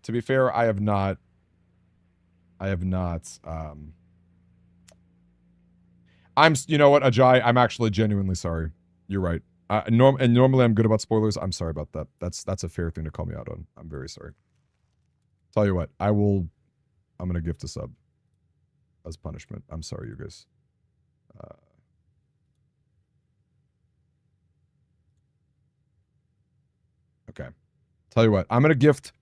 To be fair, I have not, you know what, Ajay, I'm actually genuinely sorry. You're right. And normally I'm good about spoilers. I'm sorry about that. That's a fair thing to call me out on. I'm very sorry. Tell you what, I'm gonna gift a sub as punishment. I'm sorry, you guys. Okay. Tell you what, I'm gonna gift.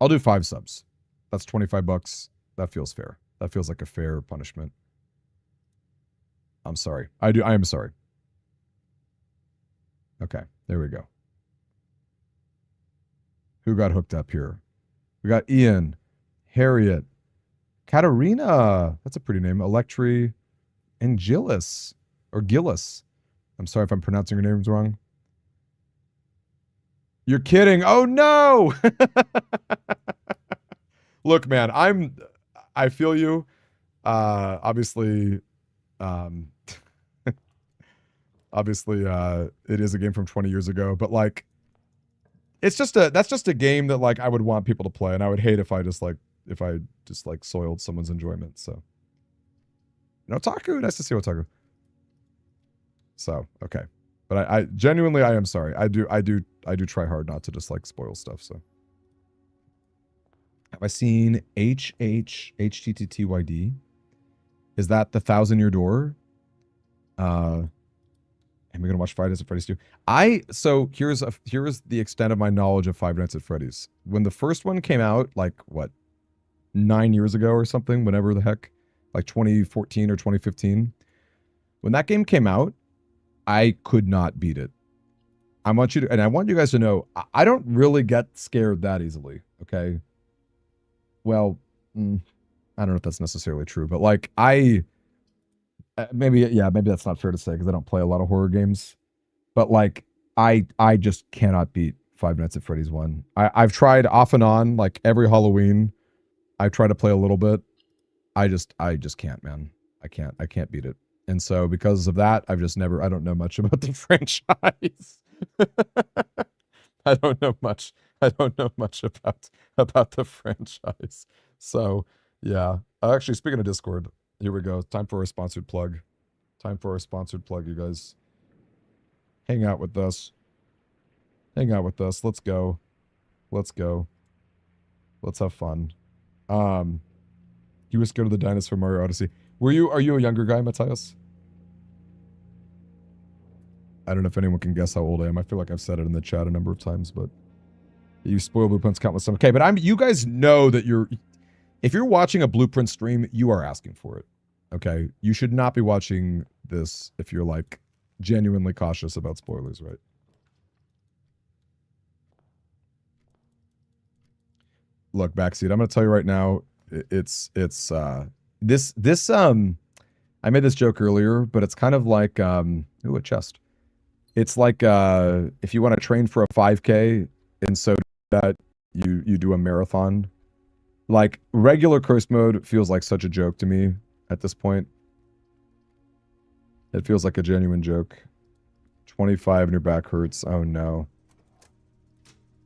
I'll do 5 subs. That's $25. That feels fair. That feels like a fair punishment. I'm sorry. I am sorry. Okay, there we go. Who got hooked up here? We got Ian, Harriet, Katarina. That's a pretty name. Electri, and Gillis. Or Gillis. I'm sorry if I'm pronouncing your names wrong. You're kidding. Oh no! Look, man, I feel you. Obviously, it is a game from 20 years ago, but like, that's just a game that like I would want people to play, and I would hate if I just soiled someone's enjoyment. So, Otaku, nice to see Otaku. So, okay, but I genuinely I am sorry. I do try hard not to just like spoil stuff. So, Have I seen HHHTTTYD? Is that the 1,000-Year Door? And we're gonna watch Five Nights at Freddy's 2. So here's the extent of my knowledge of Five Nights at Freddy's. When the first one came out, like what, 9 years ago or something, whenever the heck, like 2014 or 2015. When that game came out, I could not beat it. I want you guys to know, I don't really get scared that easily, okay? Well, I don't know if that's necessarily true, but like maybe that's not fair to say because I don't play a lot of horror games. But like I just cannot beat Five Nights at Freddy's 1. I've tried off and on, like every Halloween. I've tried to play a little bit. I just can't, man. I can't beat it. And so because of that, I don't know much about the franchise. I don't know much about the franchise. So yeah. Actually, speaking of Discord, here we go. Time for our sponsored plug. You guys. Hang out with us. Let's go. Let's have fun. You were scared of the dinosaur Mario Odyssey. Are you a younger guy, Matthias? I don't know if anyone can guess how old I am. I feel like I've said it in the chat a number of times, but you spoil Blueprints countless times. Okay, but you guys know that if you're watching a Blueprint stream, you are asking for it. Okay? You should not be watching this if you're like genuinely cautious about spoilers, right? Look, Backseat, I'm going to tell you right now, I made this joke earlier, but it's kind of like, ooh, a chest. It's like, if you want to train for a 5K, and so that you do a marathon, like regular curse mode feels like such a joke to me at this point. It feels like a genuine joke. 25 and your back hurts. Oh no.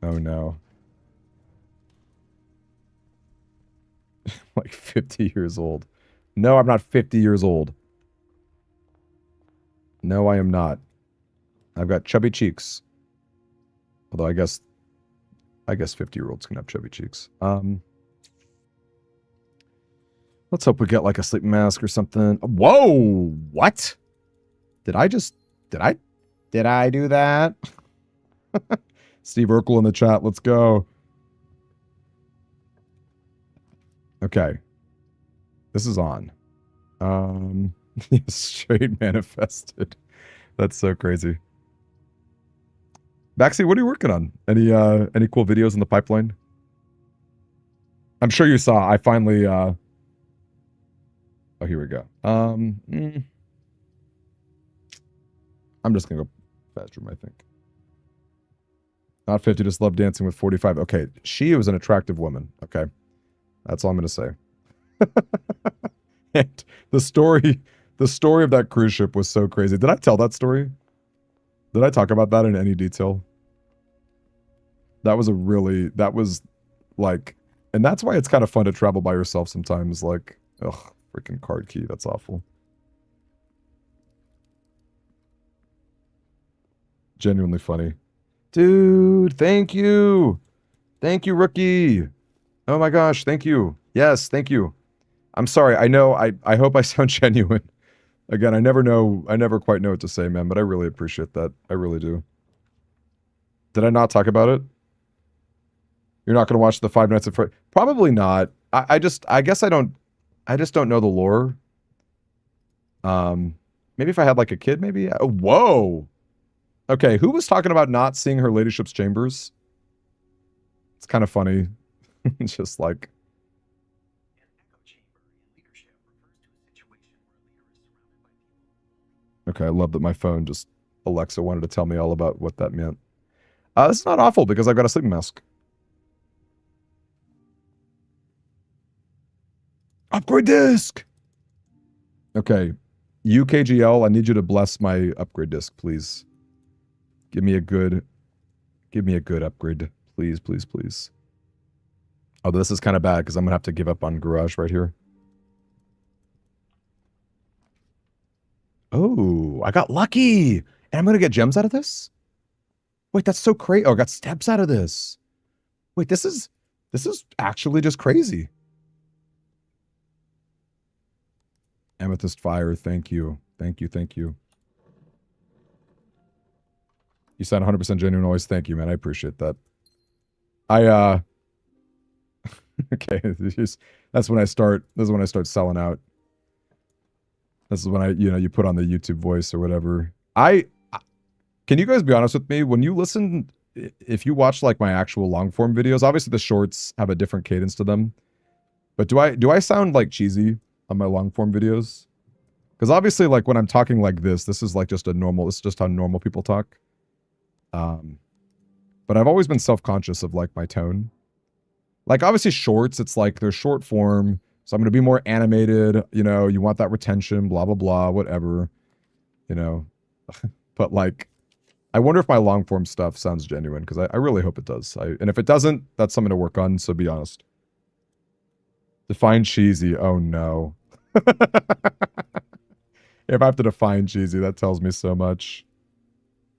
Oh no. Like 50 years old. No, I'm not 50 years old. No, I am not. I've got chubby cheeks. Although I guess 50-year-olds can have chubby cheeks. Let's hope we get like a sleep mask or something. Whoa! What? Did I do that? Steve Urkel in the chat. Let's go. Okay. This is on. Straight manifested. That's so crazy. Baxi, what are you working on? Any cool videos in the pipeline? I'm sure you saw. I finally oh, here we go. I'm just gonna go bedroom, I think. Not 50, just love dancing with 45. Okay, she was an attractive woman. Okay, that's all I'm gonna say. And the story of that cruise ship was so crazy. Did I tell that story? Did I talk about that in any detail? That was like, and that's why it's kind of fun to travel by yourself sometimes. Like, ugh, freaking card key. That's awful. Genuinely funny. Dude, thank you. Thank you, rookie. Oh my gosh, thank you. Yes, thank you. I'm sorry. I know, I hope I sound genuine. Again, I never quite know what to say, man, but I really appreciate that. I really do. Did I not talk about it? You're not going to watch the Five Nights at Freddy's? Probably not. I just don't know the lore. Maybe if I had like a kid, maybe. Oh, whoa. Okay, who was talking about not seeing her ladyship's chambers? It's kind of funny. It's just like. Okay, I love that my phone just, Alexa wanted to tell me all about what that meant. This is not awful because I've got a sleeping mask. Upgrade disk! Okay, UKGL, I need you to bless my upgrade disk, please. Give me a good upgrade. Please, please, please. Oh, this is kind of bad because I'm going to have to give up on Garage right here. Oh, I got lucky! And I'm going to get gems out of this? Wait, that's so crazy. Oh, I got steps out of this. Wait, this is This is actually just crazy. Amethyst Fire, thank you. Thank you, thank you. You sound 100% genuine always. Thank you, man. I appreciate that. Okay, that's when I start selling out. This is when you put on the YouTube voice or whatever. Can you guys be honest with me? When you listen, if you watch like my actual long form videos, obviously the shorts have a different cadence to them. But do I sound like cheesy on my long form videos? Because obviously, like when I'm talking like this is like just this is just how normal people talk. But I've always been self-conscious of like my tone. Like obviously shorts, it's like they're short form. So I'm going to be more animated, you want that retention, blah, blah, blah, whatever, but like, I wonder if my long form stuff sounds genuine because I really hope it does. And if it doesn't, that's something to work on. So be honest. Define cheesy. Oh no. If I have to define cheesy, that tells me so much.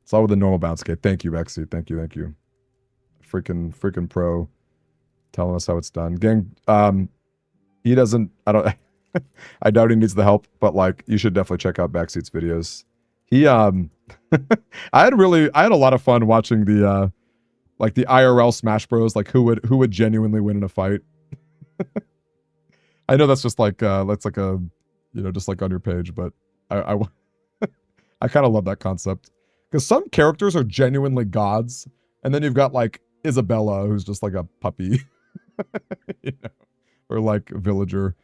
It's all with the normal bounce. Okay, thank you, Rexy. Thank you, thank you. Freaking pro telling us how it's done. Gang, he doesn't, I doubt he needs the help, but like, you should definitely check out Backseat's videos. He, I had a lot of fun watching the, like the IRL Smash Bros, like who would genuinely win in a fight. I know that's just like, that's like a, just like on your page, but I kind of love that concept. Because some characters are genuinely gods, and then you've got like Isabella, who's just like a puppy, or like a villager.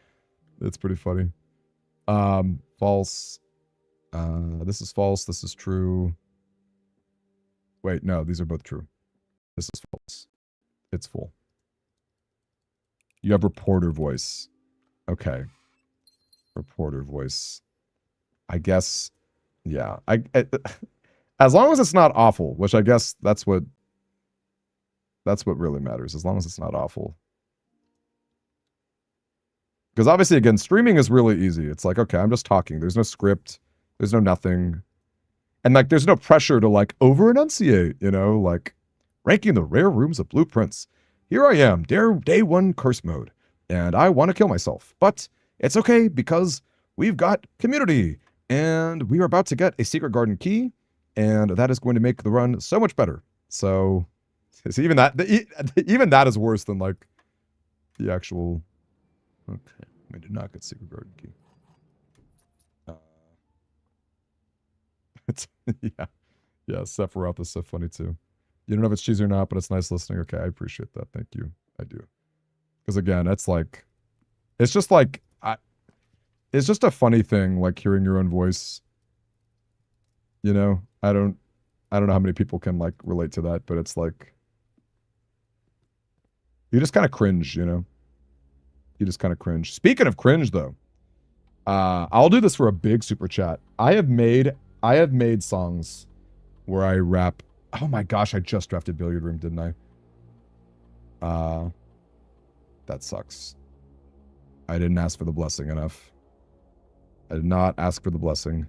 It's pretty funny. False. This is false. This is true. Wait, no, these are both true. This is false. It's full. You have reporter voice. Okay. Reporter voice. I guess, yeah. As long as it's not awful, which I guess that's what really matters. As long as it's not awful. Because obviously, again, streaming is really easy. It's like, okay, I'm just talking. There's no script. There's no nothing. And like, there's no pressure to like over-enunciate, like ranking the rare rooms of blueprints. Here I am, day one curse mode, and I want to kill myself. But it's okay because we've got community, and we are about to get a secret garden key, and that is going to make the run so much better. So even that is worse than like the actual. Okay, I did not get secret garden key. Yeah, Sephiroth is so funny too. You don't know if it's cheesy or not, but it's nice listening. Okay, I appreciate that. Thank you. I do. Because again, it's like, it's just like, it's just a funny thing, like hearing your own voice. I don't know how many people can like relate to that, but it's like, you just kind of cringe, You just kind of cringe. Speaking of cringe though, I'll do this for a big super chat. I have made songs where I rap. Oh my gosh, I just drafted Billiard Room, didn't I? That sucks. I didn't ask for the blessing enough. I did not ask for the blessing.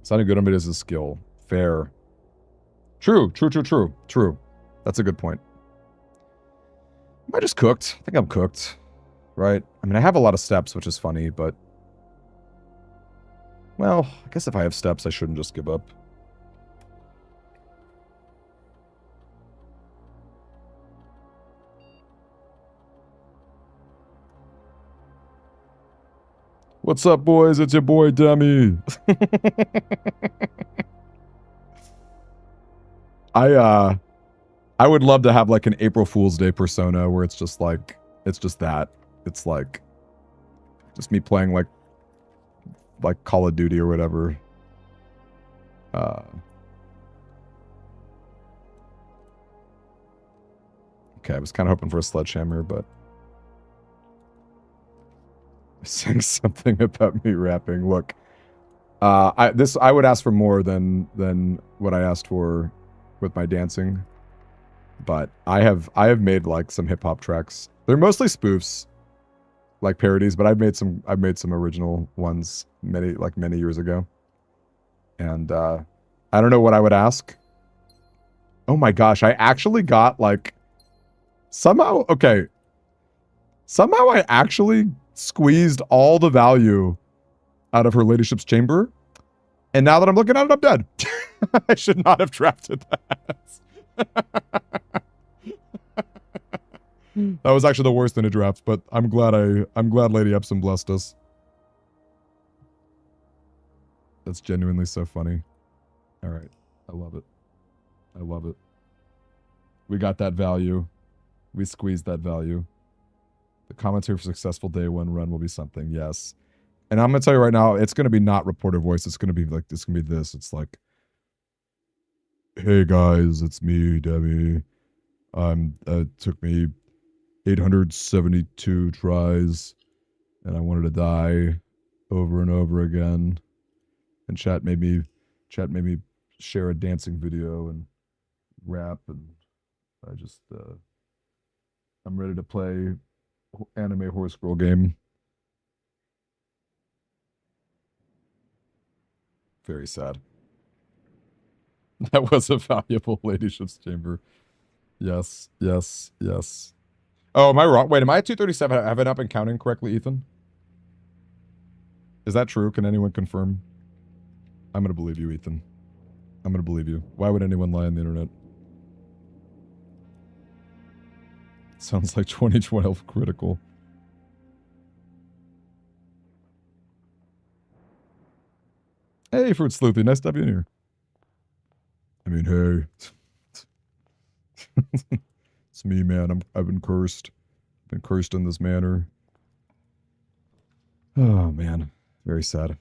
Sounding good on it is a skill. Fair. True. That's a good point. Am I just cooked? I think I'm cooked. Right? I mean, I have a lot of steps, which is funny, but... Well, I guess if I have steps, I shouldn't just give up. What's up, boys? It's your boy, Demi. I would love to have like an April Fool's Day persona where it's just like, it's just that. It's like, just me playing like Call of Duty or whatever. Okay, I was kind of hoping for a sledgehammer, but saying something about me rapping. Look, I would ask for more than what I asked for with my dancing, but I have made like some hip hop tracks. They're mostly spoofs, like parodies, but I've made some original ones many years ago. And I don't know what I would ask, Oh my gosh, I actually got like somehow okay. Somehow I actually squeezed all the value out of her ladyship's chamber. And now that I'm looking at it, I'm dead. I should not have drafted that. That was actually the worst in a draft, but I'm glad Lady Epsom blessed us. That's genuinely so funny. All right. I love it. I love it. We got that value. We squeezed that value. The commentary for successful day one run will be something. Yes. And I'm going to tell you right now, it's going to be not reporter voice. It's going to be like, it's going to be this. It's like, hey guys, it's me, Demi. It took me 872 tries and I wanted to die over and over again. And chat made me share a dancing video and rap, and I just I'm ready to play anime horse girl game. Very sad. That was a valuable ladyship's chamber. Yes, yes, yes. Oh, am I wrong? Wait, am I at 237? Have I not been counting correctly, Ethan? Is that true? Can anyone confirm? I'm going to believe you, Ethan. I'm going to believe you. Why would anyone lie on the internet? Sounds like 2012 critical. Hey, Fruit Sleuthy. Nice to have you in here. I mean, hey. It's me, man. I've been cursed. I've been cursed in this manner. Oh, man. Very sad.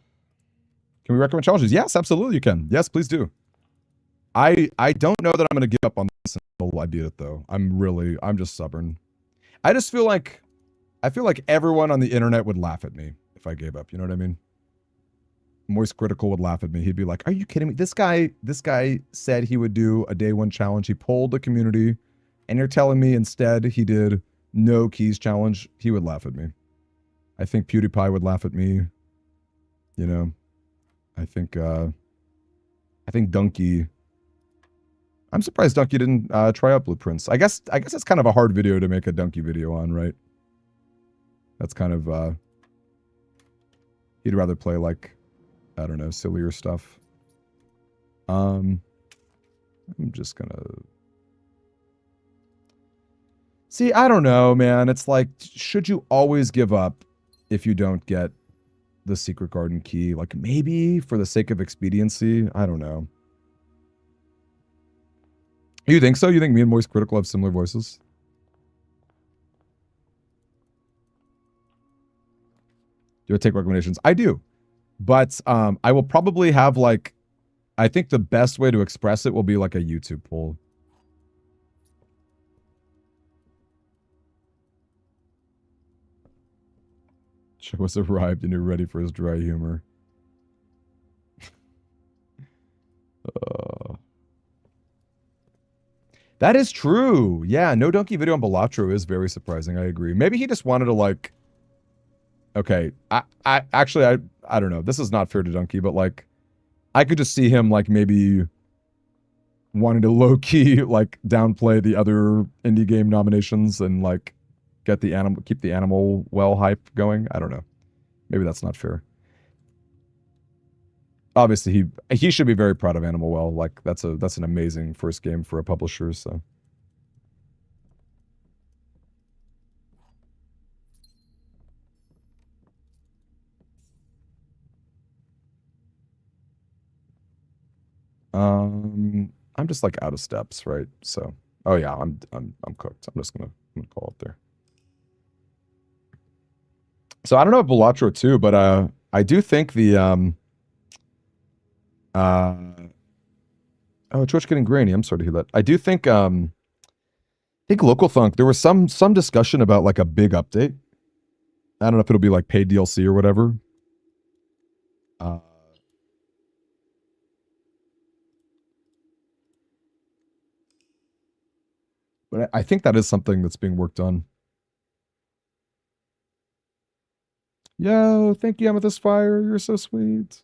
Can we recommend challenges? Yes, absolutely you can. Yes, please do. I don't know that I'm going to give up on this until I beat it, though. I'm just stubborn. I feel like everyone on the internet would laugh at me if I gave up. You know what I mean? Moist Critical would laugh at me. He'd be like, are you kidding me? This guy said he would do a day one challenge. He polled the community, and you're telling me instead he did no keys challenge. He would laugh at me. I think PewDiePie would laugh at me. You know, I think Donkey. I'm surprised Donkey didn't try out Blueprints. I guess it's kind of a hard video to make a Donkey video on, right? That's kind of he'd rather play like, I don't know, sillier stuff. I'm just gonna see. I don't know, man. It's like, should you always give up if you don't get the secret garden key? Like maybe for the sake of expediency. I don't know. You think so? You think me and Moist Critical have similar voices? Do I take recommendations? I do. But I will probably have like, I think the best way to express it will be like a YouTube poll. Joe has arrived and you're ready for his dry humor. That is true. Yeah, no donkey video on Balatro is very surprising. I agree. Maybe he just wanted to like, okay, I don't know. This is not fair to Donkey, but like, I could just see him like maybe wanting to low key like downplay the other indie game nominations and like keep the animal well hype going. I don't know. Maybe that's not fair. Obviously, he should be very proud of Animal Well. Like that's an amazing first game for a publisher. So. I'm just like out of steps, right? So, oh yeah, I'm cooked. I'm gonna call it there. So I don't know about Balatro too, but I do think the oh, Twitch getting grainy. I'm sorry to hear that. I do think Local Thunk, there was some discussion about like a big update. I don't know if it'll be like paid DLC or whatever. But I think that is something that's being worked on. Yo, thank you, Amethyst Fire. You're so sweet.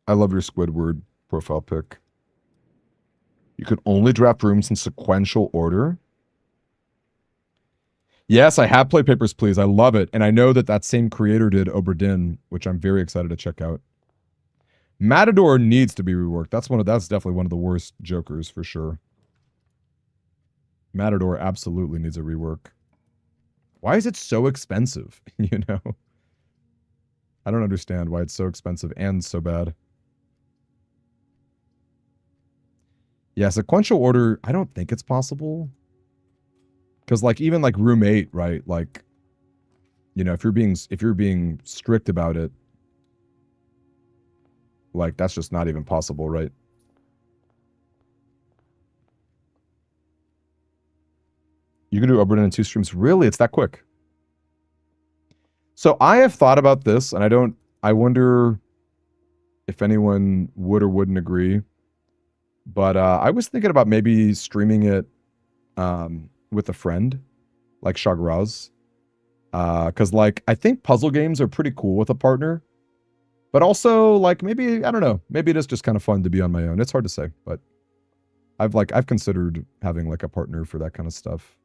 I love your Squidward profile pic. You can only draft rooms in sequential order. Yes, I have played Papers, Please. I love it. And I know that that same creator did Obra Dinn, which I'm very excited to check out. Matador needs to be reworked. That's definitely one of the worst Jokers for sure. Matador absolutely needs a rework. Why is it so expensive? You know? I don't understand why it's so expensive and so bad. Yeah, sequential order, I don't think it's possible. Because like even like room 8, right? Like, you know, if you're being strict about it, like that's just not even possible, right? You can do Obra Dinn in 2 streams. Really? It's that quick? So I have thought about this, and I wonder if anyone would or wouldn't agree. But I was thinking about maybe streaming it with a friend, like Shagraz. Because like I think puzzle games are pretty cool with a partner. But also like maybe, I don't know, maybe it is just kind of fun to be on my own. It's hard to say, but I've considered having like a partner for that kind of stuff.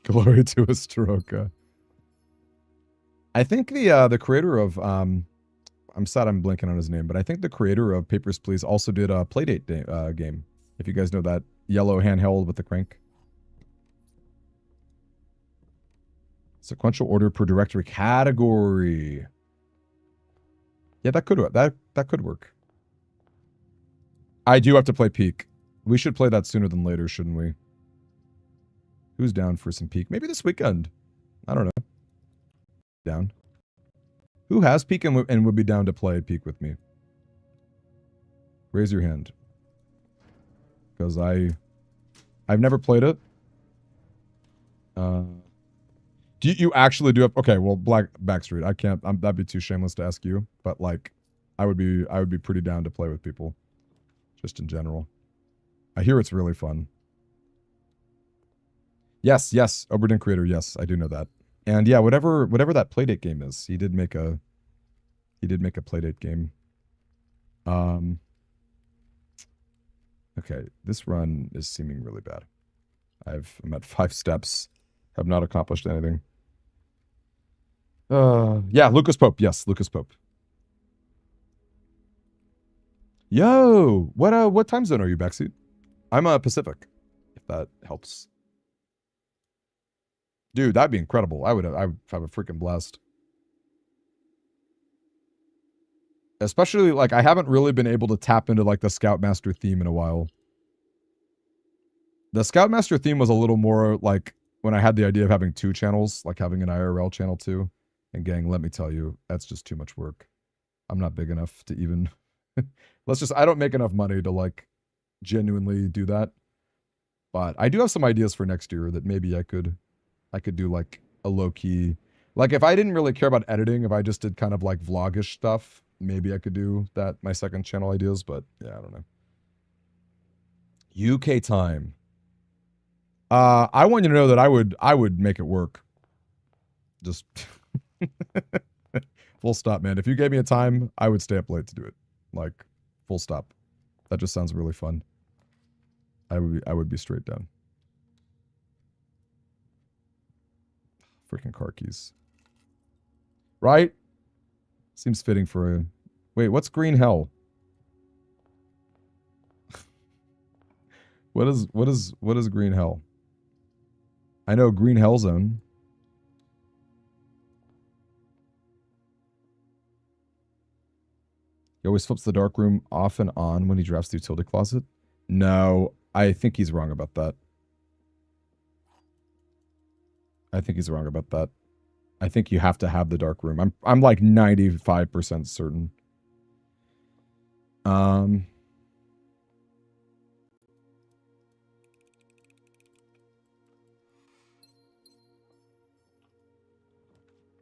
Glory to Astroka. I think the creator of I'm sad I'm blanking on his name, but I think the creator of Papers, Please also did a Playdate game. If you guys know that yellow handheld with the crank. Sequential order per directory category. Yeah, that could work. I do have to play Peak. We should play that sooner than later, shouldn't we? Who's down for some Peak? Maybe this weekend. I don't know. Down. Who has Peak and would be down to play Peak with me? Raise your hand. Because I've never played it. Do you actually do it? Okay, well, Backstreet. I can't. That'd be too shameless to ask you. But like, I would be pretty down to play with people, just in general. I hear it's really fun. Yes, Obra Dinn creator. Yes, I do know that. And yeah, whatever that Playdate game is, he did make a Playdate game. Okay, this run is seeming really bad. I'm at 5 steps. Have not accomplished anything. Yeah, Lucas Pope. Yes, Lucas Pope. Yo, what time zone are you, Backseat? I'm Pacific, if that helps. Dude, that'd be incredible. I would have a freaking blast. Especially like I haven't really been able to tap into like the Scoutmaster theme in a while. The Scoutmaster theme was a little more like when I had the idea of having 2 channels, like having an IRL channel too. And gang, let me tell you, that's just too much work. I'm not big enough to even I don't make enough money to like genuinely do that. But I do have some ideas for next year that maybe I could do like a low key, like if I didn't really care about editing, if I just did kind of like vlogish stuff, maybe I could do that, my second channel ideas, but yeah, I don't know. UK time. I want you to know that I would make it work. Just full stop, man. If you gave me a time, I would stay up late to do it. Like, full stop. That just sounds really fun. I would be straight down. Freaking car keys. Right? Seems fitting for a... Wait, what's green hell? What is green hell? I know green hell zone. He always flips the dark room off and on when he drafts the utility closet. No, I think he's wrong about that. I think he's wrong about that. I think you have to have the dark room. I'm like 95% certain.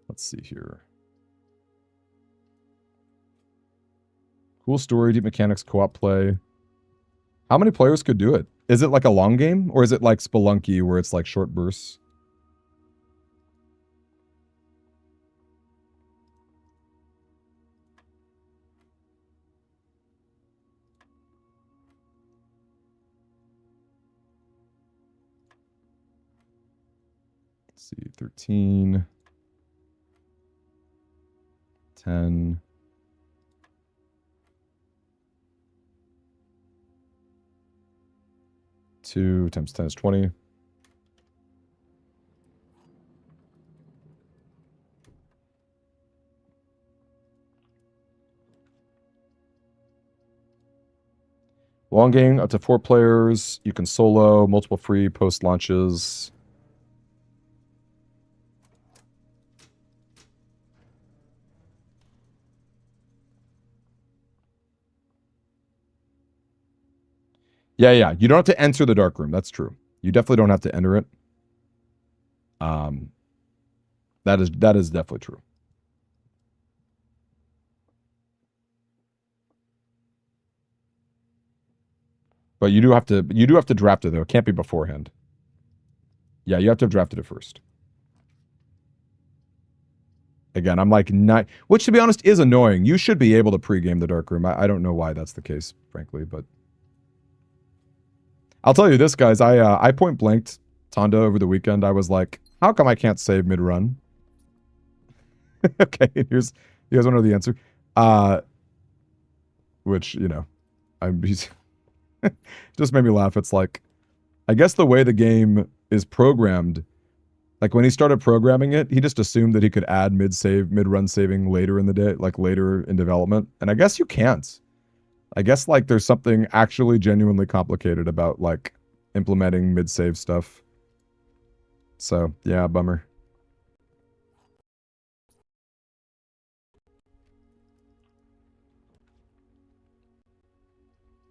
Let's see here. Cool story, deep mechanics, co-op play. How many players could do it? Is it like a long game? Or is it like Spelunky where it's like short bursts? Let's see, 13, 10. Two times 10 is 20. Long game, up to 4 players. You can solo, multiple free post launches. Yeah. You don't have to enter the dark room. That's true. You definitely don't have to enter it. That is definitely true. But you do have to draft it though. It can't be beforehand. Yeah, you have to have drafted it first. Again, I'm like not, which to be honest is annoying. You should be able to pregame the dark room. I don't know why that's the case, frankly, but I'll tell you this, guys. I point blanked Tonda over the weekend. I was like, how come I can't save mid run? Okay, you guys want to know the answer? Which, you know, just made me laugh. It's like, I guess the way the game is programmed, like when he started programming it, he just assumed that he could add mid-run saving later in the day, like later in development. And I guess you can't. I guess like there's something actually genuinely complicated about like implementing mid-save stuff. So yeah, bummer.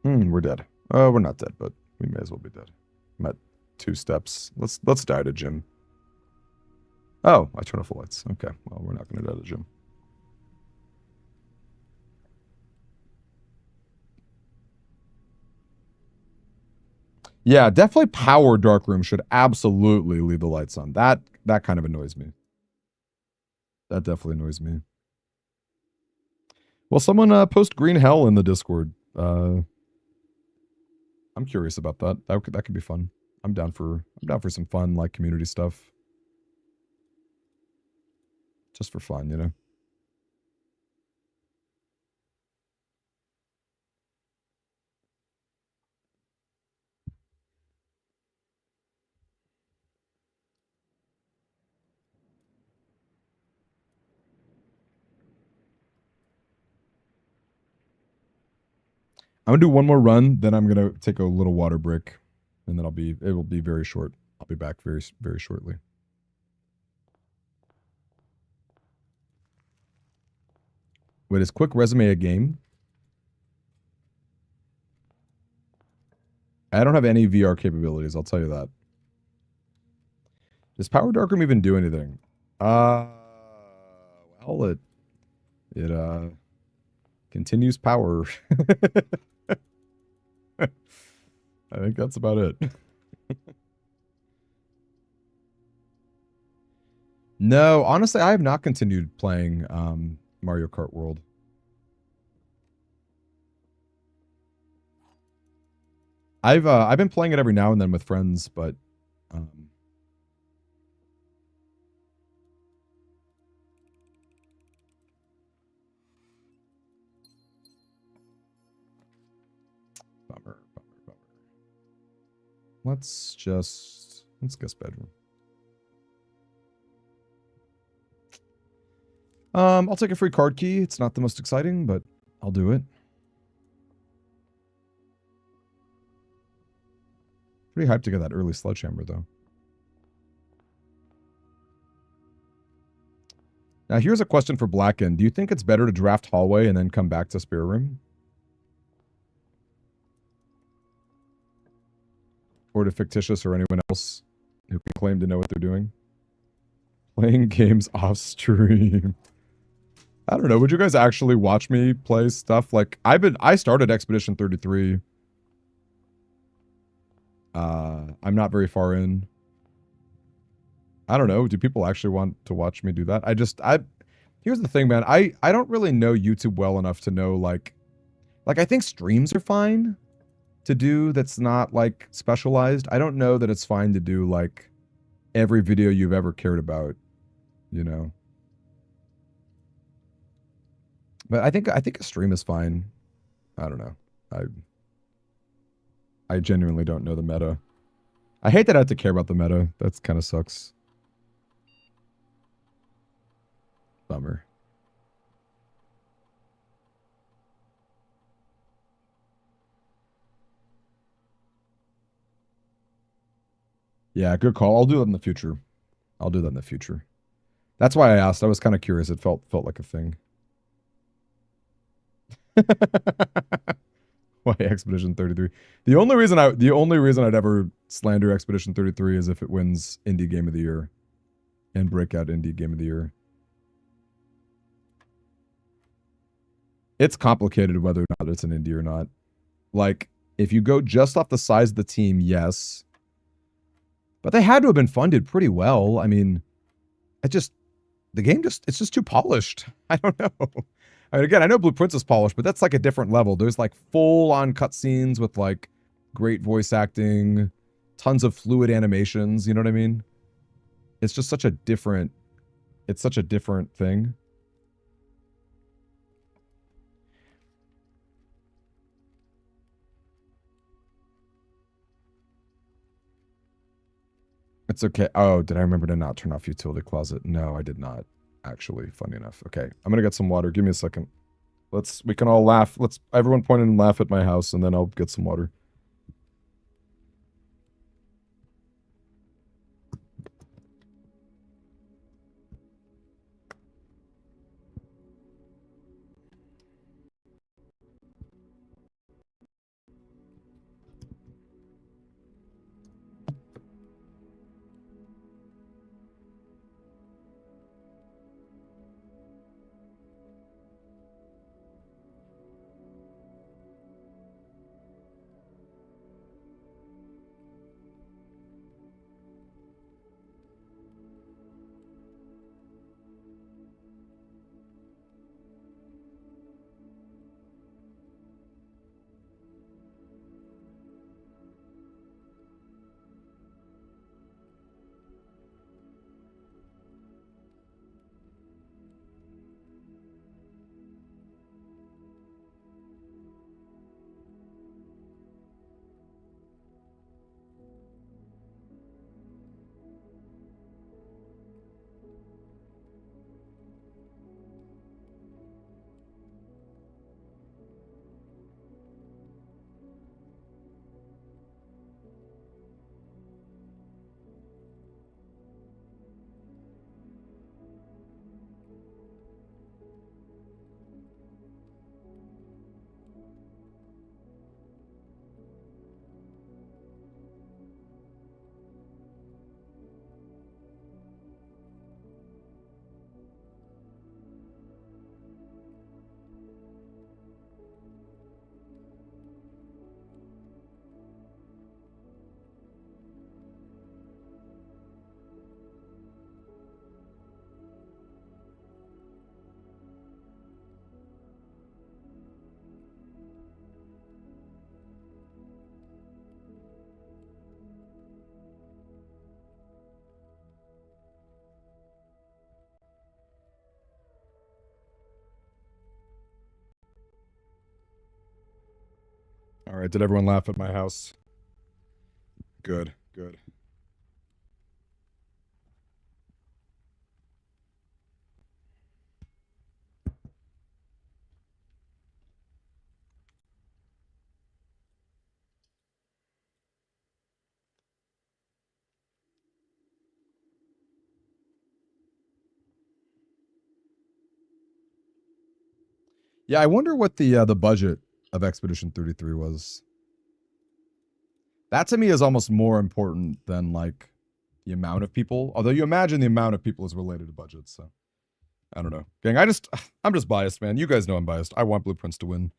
We're dead. Oh, we're not dead, but we may as well be dead. I'm at 2 steps. Let's die to Jim. Oh, I turn off the lights. Okay, well, we're not going to die to Jim. Yeah, definitely power darkroom should absolutely leave the lights on. That kind of annoys me. That definitely annoys me. Well, someone post green hell in the Discord. I'm curious about that. That could be fun. I'm down for some fun like community stuff. Just for fun, you know. I'm gonna do one more run, then I'm gonna take a little water break, and then it will be very short. I'll be back very, very shortly. Wait, is quick resume a game? I don't have any VR capabilities, I'll tell you that. Does Power Darkroom even do anything? Well, it continues power. I think that's about it. No, honestly, I have not continued playing Mario Kart World. I've been playing it every now and then with friends, but bummer. Let's guess bedroom. I'll take a free card key. It's not the most exciting, but I'll do it. Pretty hyped to get that early sledgehammer, though. Now, here's a question for Blacken. Do you think it's better to draft hallway and then come back to spare room? Or to Fictitious or anyone else who can claim to know what they're doing? Playing games off stream. I don't know. Would you guys actually watch me play stuff? Like, I started Expedition 33. I'm not very far in. I don't know. Do people actually want to watch me do that? Here's the thing, man. I don't really know YouTube well enough to know, like I think streams are fine to do that's not, like, specialized. I don't know that it's fine to do, like, every video you've ever cared about, you know. But I think a stream is fine. I don't know. I genuinely don't know the meta. I hate that I have to care about the meta. That's kind of sucks. Bummer. Yeah, good call. I'll do that in the future. I'll do that in the future. That's why I asked. I was kind of curious. It felt like a thing. Why Expedition 33? The only reason I'd ever slander Expedition 33 is if it wins Indie Game of the Year and Breakout Indie Game of the Year. It's complicated whether or not it's an indie or not. Like, if you go just off the size of the team, yes. But they had to have been funded pretty well. I mean, the game it's just too polished. I don't know. I mean, again, I know Blueprints is polished, but that's like a different level. There's like full-on cutscenes with like great voice acting, tons of fluid animations. You know what I mean? It's just such a different thing. It's okay. Oh, did I remember to not turn off utility closet? No, I did not. Actually, funny enough. Okay, I'm gonna get some water. Give me a second. We can all laugh. Let's everyone point and laugh at my house, and then I'll get some water. All right, did everyone laugh at my house? Good, good. Yeah, I wonder what the budget of Expedition 33 was. That to me is almost more important than like the amount of people. Although you imagine the amount of people is related to budgets, so I don't know. Gang, I'm just biased, man. You guys know I'm biased. I want Blueprints to win.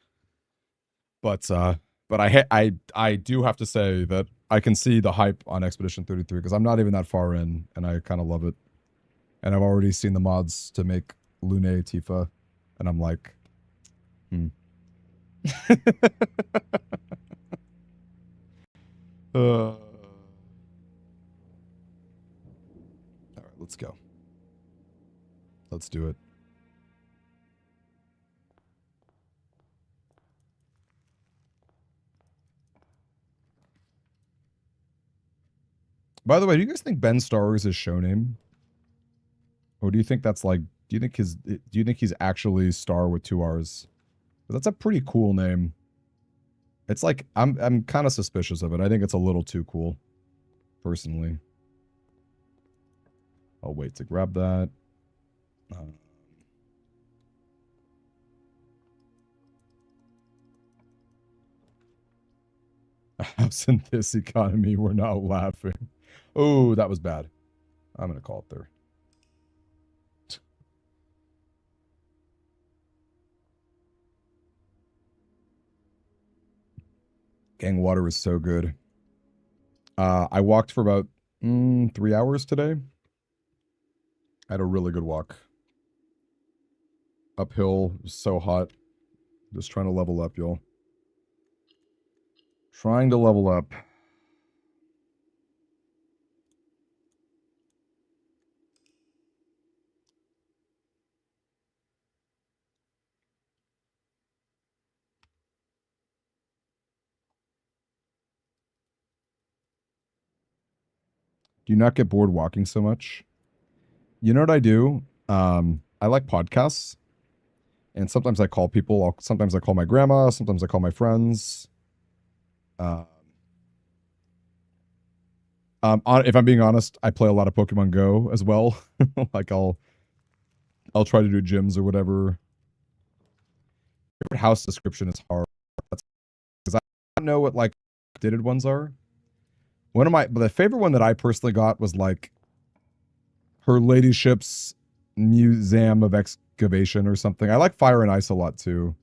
But I do have to say that I can see the hype on Expedition 33 because I'm not even that far in and I kind of love it. And I've already seen the mods to make Lune Tifa and I'm like, uh, Let's go. Let's do it. By the way, do you guys think Ben Starr is his show name? Or do you think that's like, do you think he's actually Star with 2 R's? But that's a pretty cool name. It's like, I'm kind of suspicious of it. I think it's a little too cool, personally. I'll wait to grab that. House in this economy, we're not laughing. Oh, that was bad. I'm going to call it there. Gang, water is so good. I walked for about 3 hours today. I had a really good walk. Uphill, so hot. Just trying to level up, y'all. Trying to level up. Do you not get bored walking so much? You know what I do? I like podcasts. And sometimes I call people. Sometimes I call my grandma. Sometimes I call my friends. If I'm being honest, I play a lot of Pokemon Go as well. Like I'll try to do gyms or whatever. Favorite house description is hard. That's because I don't know what like updated ones are. The favorite one that I personally got was like Her Ladyship's Museum of Excavation or something. I like Fire and Ice a lot too.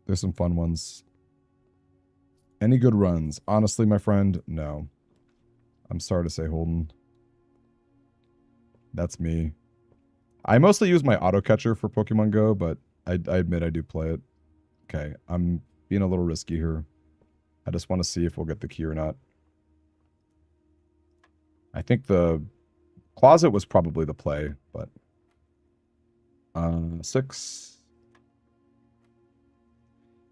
There's some fun ones. Any good runs? Honestly, my friend, no. I'm sorry to say, Holden. That's me. I mostly use my auto catcher for Pokemon Go, but I admit I do play it. Okay, I'm being a little risky here. I just want to see if we'll get the key or not. I think the closet was probably the play, but 6.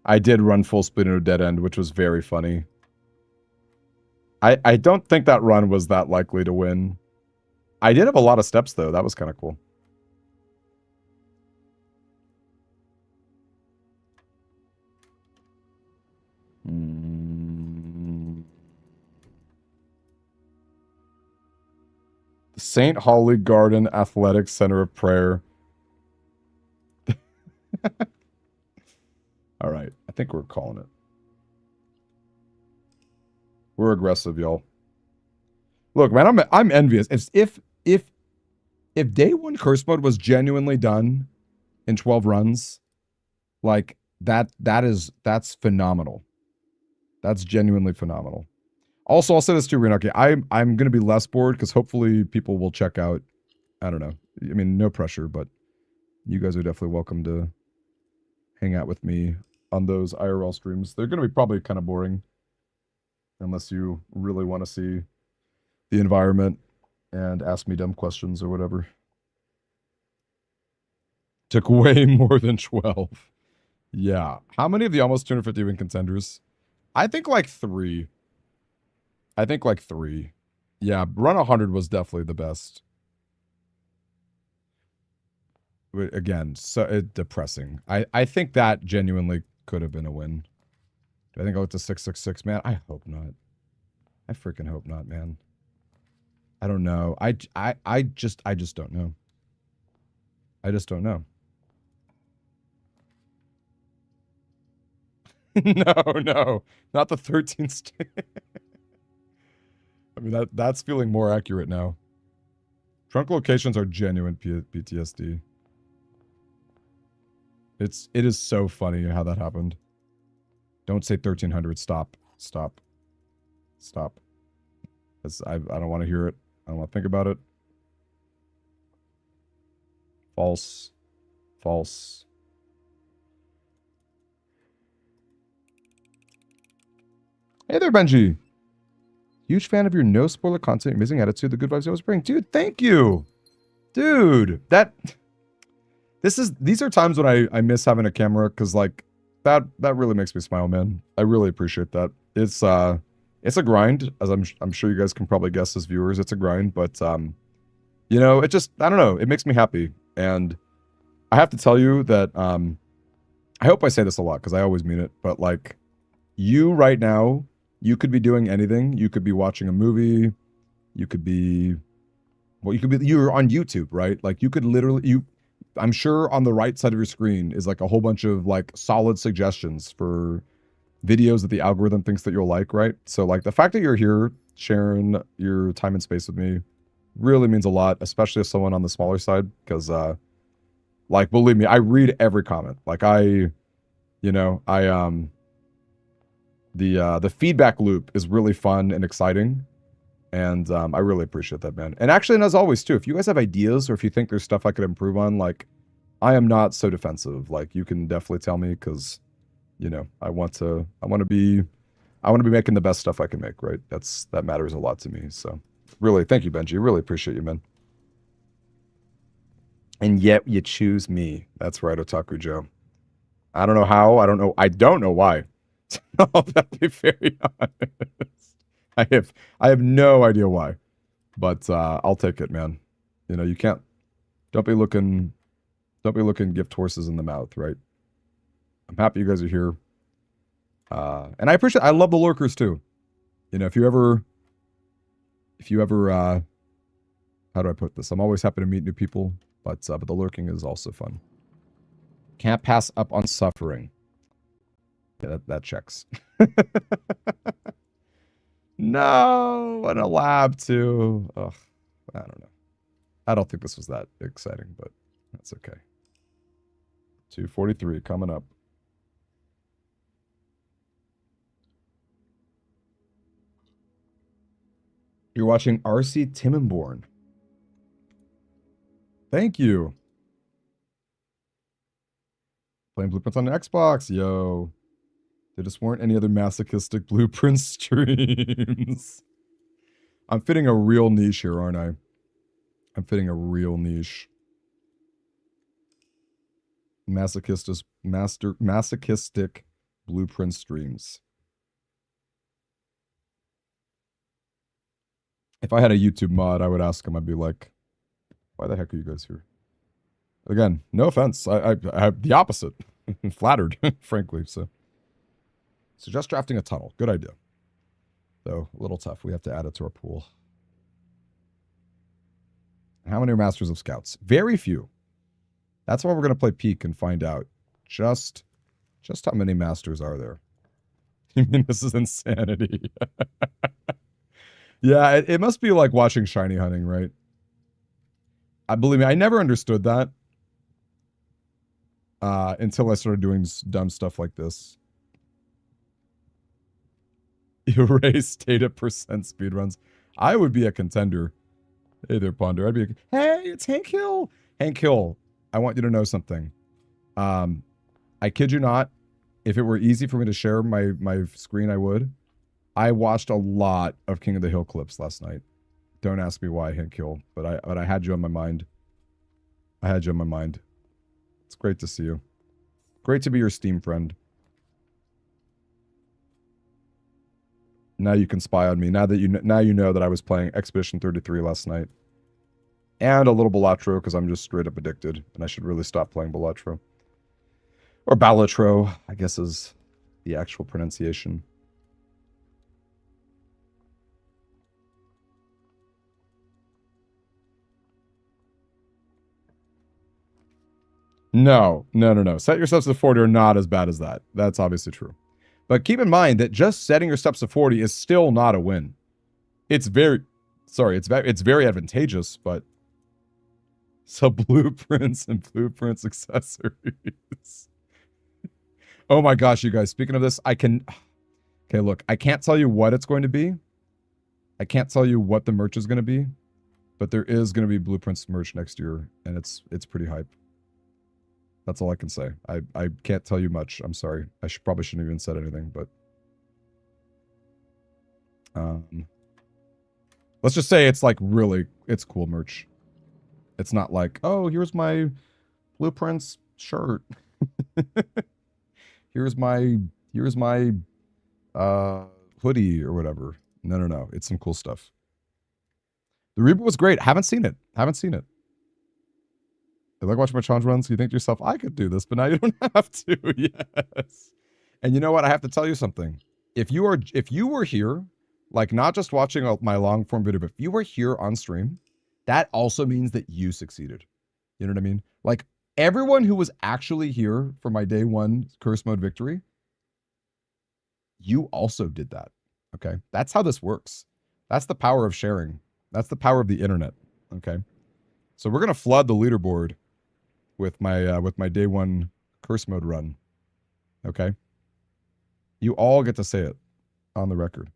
I did run full speed into a dead end, which was very funny. I don't think that run was that likely to win. I did have a lot of steps, though. That was kind of cool. St. Holly Garden Athletic Center of Prayer. All right. I think we're calling it. We're aggressive, y'all. Look, man, I'm envious. If day 1 curse mode was genuinely done in 12 runs, like that's phenomenal. That's genuinely phenomenal. Also, I'll say this too, Renaki. I'm gonna be less bored because hopefully people will check out. I don't know. I mean, no pressure, but you guys are definitely welcome to hang out with me on those IRL streams. They're gonna be probably kind of boring, unless you really want to see the environment and ask me dumb questions or whatever. Took way more than 12. Yeah. How many of the almost 250 win contenders? I think like 3. Yeah, run 100 was definitely the best. But again, so depressing. I think that genuinely could have been a win. Do I think I'll get to 666, man? I hope not. I freaking hope not, man. I don't know. I just don't know. I just don't know. No. Not the 13th. I mean, that's feeling more accurate now. Trunk locations are genuine PTSD. It is so funny how that happened. Don't say 1300. Stop. I don't want to hear it. I don't want to think about it. False. Hey there, Benji. Huge fan of your no spoiler content, amazing attitude, the good vibes you always bring. Dude, thank you. Dude, these are times when I miss having a camera because like that really makes me smile, man. I really appreciate that. It's a grind, as I'm sure you guys can probably guess as viewers. It's a grind, but you know, it just, I don't know, it makes me happy. And I have to tell you that I hope I say this a lot because I always mean it, but like you right now, you could be doing anything. You could be watching a movie. You could be, well, you're on YouTube, right? Like you could literally, I'm sure on the right side of your screen is like a whole bunch of like solid suggestions for videos that the algorithm thinks that you'll like, right? So like the fact that you're here sharing your time and space with me really means a lot, especially as someone on the smaller side, because like believe me, I read every comment. Like the feedback loop is really fun and exciting. And I really appreciate that, man. And actually, and as always, too, if you guys have ideas or if you think there's stuff I could improve on, like, I am not so defensive. Like, you can definitely tell me because, you know, I want to be making the best stuff I can make, right? That matters a lot to me. So, really, thank you, Benji. Really appreciate you, man. And yet you choose me. That's right, Otaku Joe. I don't know how. I don't know why. I'll be very honest. I have no idea why, but I'll take it, man. You know, you can't. Don't be looking gift horses in the mouth, right? I'm happy you guys are here, and I love the lurkers too. You know, if you ever, how do I put this? I'm always happy to meet new people, but the lurking is also fun. Can't pass up on suffering. Yeah, that checks. No, and a lab too. Ugh, I don't know. I don't think this was that exciting, but that's okay. 243 coming up. You're watching RC Timmenborn. Thank you. Playing Blueprints on the Xbox, yo. There just weren't any other masochistic Blueprint streams. I'm fitting a real niche here, aren't I? I'm fitting a real niche. Masochistic Blueprint streams. If I had a YouTube mod, I would ask him, I'd be like, why the heck are you guys here? Again, no offense. I have the opposite. Flattered, frankly, so. Suggest drafting a tunnel. Good idea. Though, a little tough. We have to add it to our pool. How many are Masters of Scouts? Very few. That's why we're going to play Peak and find out just how many Masters are there. You mean this is insanity? Yeah, it must be like watching shiny hunting, right? Believe me, I never understood that until I started doing dumb stuff like this. Erase data percent speedruns. I would be a contender. Hey there, Ponder. I'd be hey, it's Hank Hill. Hank Hill, I want you to know something. I kid you not, if it were easy for me to share my screen, I would. I watched a lot of King of the Hill clips last night. Don't ask me why, Hank Hill, but I had you on my mind. I had you on my mind. It's great to see you. Great to be your Steam friend. Now you can spy on me. Now you know that I was playing Expedition 33 last night. And a little Balatro, because I'm just straight up addicted. And I should really stop playing Balatro. Or Balatro, I guess is the actual pronunciation. No. Set your steps to 40 are not as bad as that. That's obviously true. But keep in mind that just setting your steps to 40 is still not a win. It's very advantageous, but so blueprints and blueprints accessories. Oh my gosh, you guys, speaking of this, okay, look, I can't tell you what it's going to be. I can't tell you what the merch is going to be, but there is going to be blueprints merch next year, and it's pretty hype. That's all I can say. I can't tell you much. I'm sorry. I probably shouldn't have even said anything, but Let's just say it's like really, it's cool merch. It's not like, oh, here's my Blueprints shirt. here's my hoodie or whatever. No. It's some cool stuff. The reboot was great. Haven't seen it. I like watching my challenge runs. You think to yourself, I could do this, but now you don't have to. Yes. And you know what? I have to tell you something. If you were here, like not just watching my long form video, but if you were here on stream, that also means that you succeeded. You know what I mean? Like everyone who was actually here for my day one curse mode victory, you also did that. Okay. That's how this works. That's the power of sharing. That's the power of the internet. Okay. So we're going to flood the leaderboard with my day one curse mode run. Okay. You all get to say it on the record.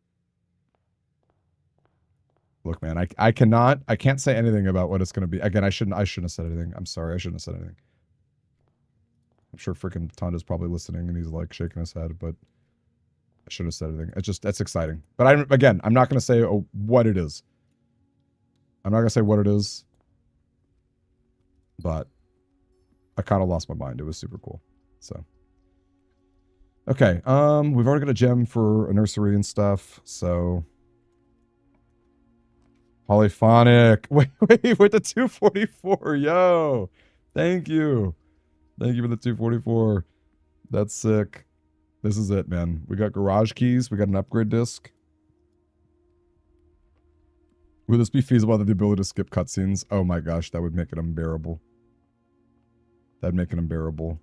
Look, man, I can't say anything about what it's going to be. Again, I shouldn't have said anything. I'm sorry. I shouldn't have said anything. I'm sure freaking Tonda's probably listening and he's like shaking his head, but I shouldn't have said anything. That's exciting. But I'm not going to say what it is. I'm not going to say what it is, but I kind of lost my mind. It was super cool. So, okay. We've already got a gem for a nursery and stuff. So polyphonic. Wait, with the 244. Yo, thank you for the 244. That's sick. This is it, man. We got garage keys. We got an upgrade disc. Would this be feasible with the ability to skip cutscenes? Oh my gosh, that would make it unbearable. That'd make it unbearable.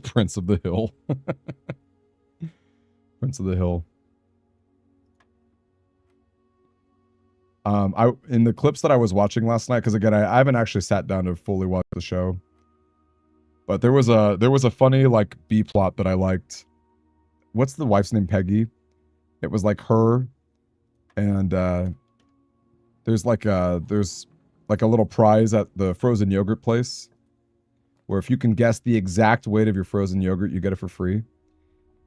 Prince of the Hill. Prince of the Hill. In the clips that I was watching last night, because again, I haven't actually sat down to fully watch the show. But there was a funny like B plot that I liked. What's the wife's name? Peggy. It was like her, and there's like a little prize at the frozen yogurt place, where if you can guess the exact weight of your frozen yogurt, you get it for free.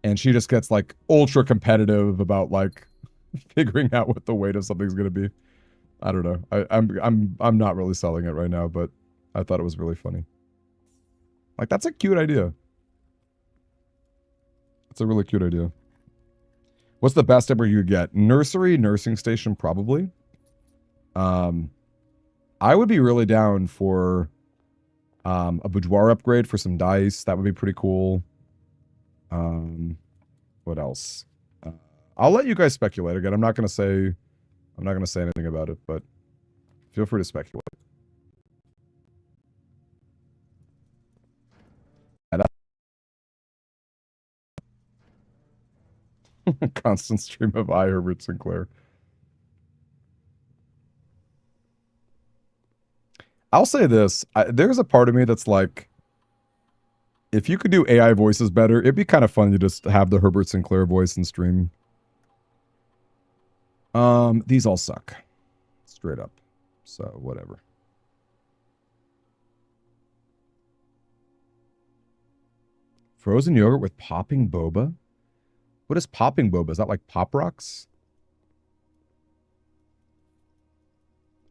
And she just gets like ultra competitive about like figuring out what the weight of something's gonna be. I don't know. I'm not really selling it right now, but I thought it was really funny. Like, that's a cute idea. It's a really cute idea. What's the best ever you get? Nursery, nursing station, probably. I would be really down for a boudoir upgrade for some dice. That would be pretty cool. What else? I'll let you guys speculate. Again, I'm not gonna say anything about it, but feel free to speculate. Constant stream of I, Herbert Sinclair. I'll say this. There's a part of me that's like, if you could do AI voices better, it'd be kind of fun to just have the Herbert Sinclair voice in stream. These all suck. Straight up. So, whatever. Frozen yogurt with popping boba? What is popping boba? Is that like Pop Rocks?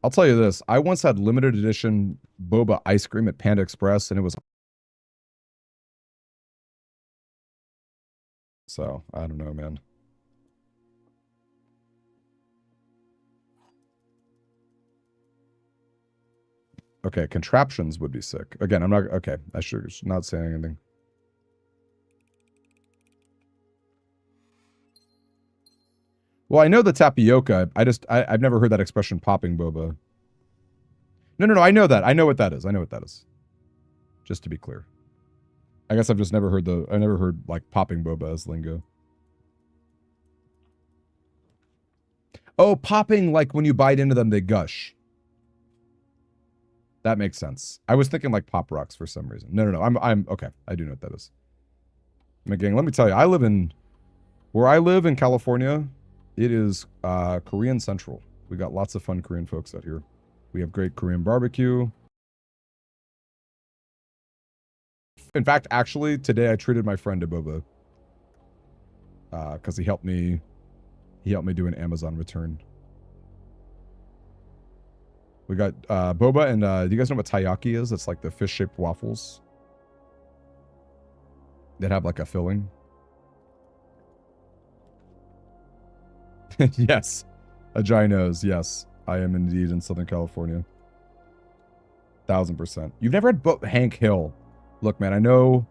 I'll tell you this. I once had limited edition boba ice cream at Panda Express, and it was... So, I don't know, man. Okay, contraptions would be sick. Again, I'm not... Okay, I should not say anything. Well, I know the tapioca. I've never heard that expression, popping boba. No. I know that. I know what that is. Just to be clear. I guess I've just never heard I never heard, like, popping boba as lingo. Oh, popping, like, when you bite into them, they gush. That makes sense. I was thinking, like, Pop Rocks for some reason. No. I'm okay. I do know what that is. Gang, let me tell you, where I live in California, it is Korean Central. We got lots of fun Korean folks out here. We have great Korean barbecue. In fact, actually, today I treated my friend to boba. Because he helped me do an Amazon return. We got boba and do you guys know what taiyaki is? It's like the fish-shaped waffles that have like a filling. Yes. Ajay knows. Yes. I am indeed in Southern California. 1000%. You've never had Hank Hill. Look, man, I know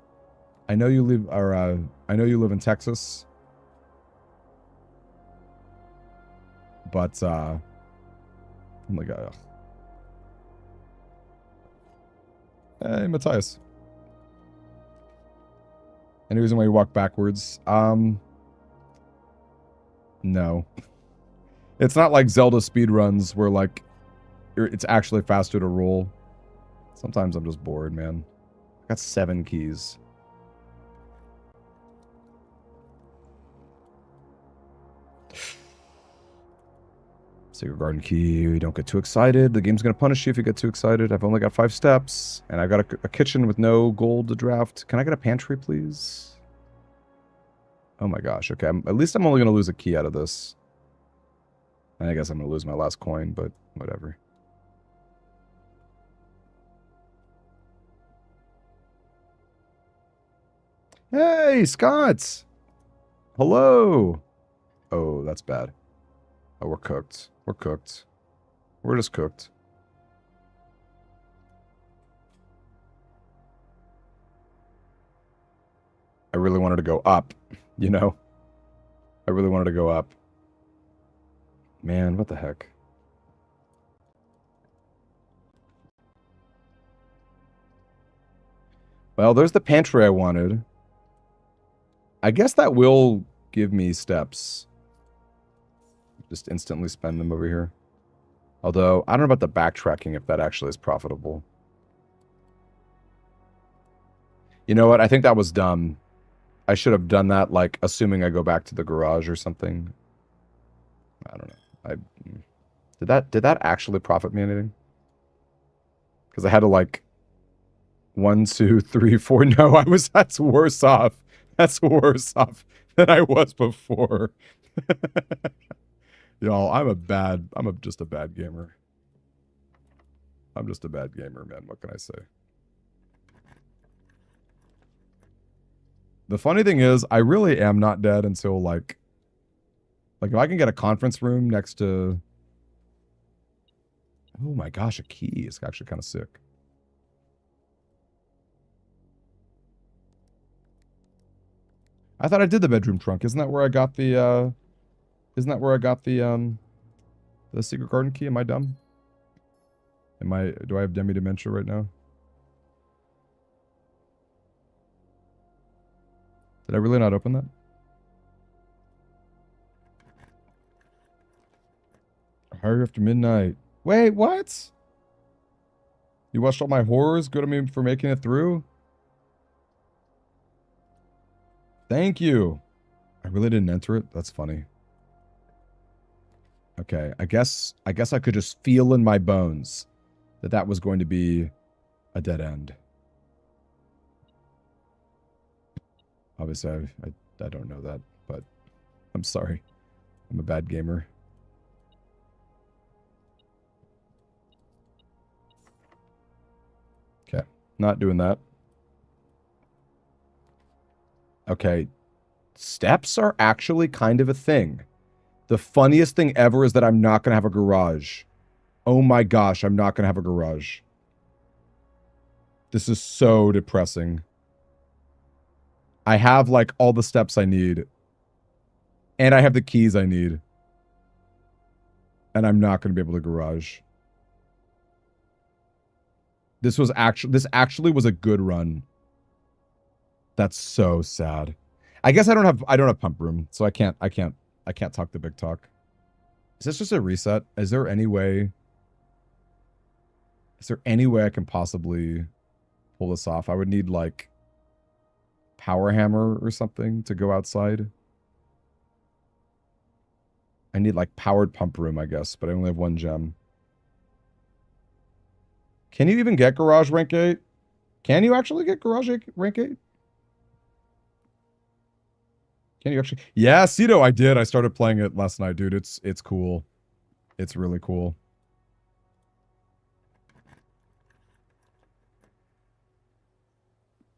you live I know you live in Texas. But oh my god. Hey, Matthias. Any reason why you walk backwards? No. It's not like Zelda speedruns where like it's actually faster to roll. Sometimes I'm just bored, man. I got 7 keys. Secret garden key. Don't get too excited. The game's gonna punish you if you get too excited. I've only got 5 steps, and I've got a kitchen with no gold to draft. Can I get a pantry, please? Oh my gosh. Okay. At least I'm only gonna lose a key out of this. And I guess I'm gonna lose my last coin, but whatever. Hey, Scott! Hello! Oh, that's bad. Oh, we're cooked. We're cooked. We're just cooked. I really wanted to go up, you know? I really wanted to go up. Man, what the heck? Well, there's the pantry I wanted. I guess that will give me steps. Just instantly spend them over here. Although, I don't know about the backtracking if that actually is profitable. You know what? I think that was dumb. I should have done that, like, assuming I go back to the garage or something. I don't know. Did that actually profit me anything? Because I had to, like, 1, 2, 3, 4. No, that's worse off. That's worse off than I was before. Y'all, I'm just a bad gamer. I'm just a bad gamer, man. What can I say? The funny thing is, I really am not dead until, like if I can get a conference room next to... Oh my gosh, a key is actually kind of sick. I thought I did the bedroom trunk. Isn't that where I got the, the secret garden key? Am I dumb? Do I have Demi dementia right now? Did I really not open that? Hurry after midnight. Wait, what? You watched all my horrors? Good on me for making it through? Thank you. I really didn't enter it? That's funny. Okay, I guess I could just feel in my bones that was going to be a dead end. Obviously, I don't know that, but I'm sorry. I'm a bad gamer. Okay, not doing that. Okay, steps are actually kind of a thing. The funniest thing ever is that I'm not going to have a garage. Oh my gosh, I'm not going to have a garage. This is so depressing. I have, like, all the steps I need. And I have the keys I need. And I'm not going to be able to garage. This actually was a good run. That's so sad. I guess I don't have pump room, so I can't talk the big talk. Is this just a reset? Is there any way I can possibly pull this off? I would need, like, power hammer or something to go outside. I need, like, powered pump room, I guess, but I only have 1 gem. Can you even get garage rank 8? Can you actually get garage rank 8? Can you actually? Yeah, Cedo, I did. I started playing it last night, dude. It's cool. It's really cool.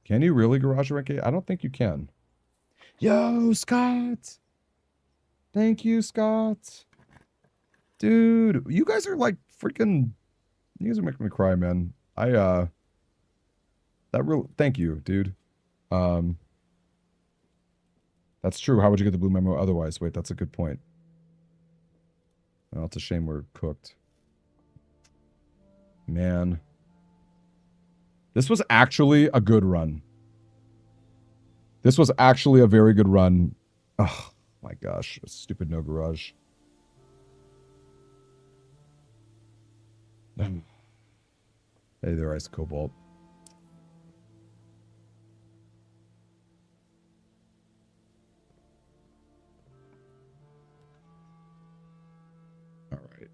Can you really garage rank 8? I don't think you can. Yo, Scott. Thank you, Scott. Dude, you guys are like freaking. You guys are making me cry, man. Thank you, dude. Um, that's true. How would you get the blue memo otherwise? Wait, that's a good point. Well, it's a shame we're cooked. Man. This was actually a good run. This was actually a very good run. Oh, my gosh. Stupid no garage. Hey there, Ice Cobalt. All right.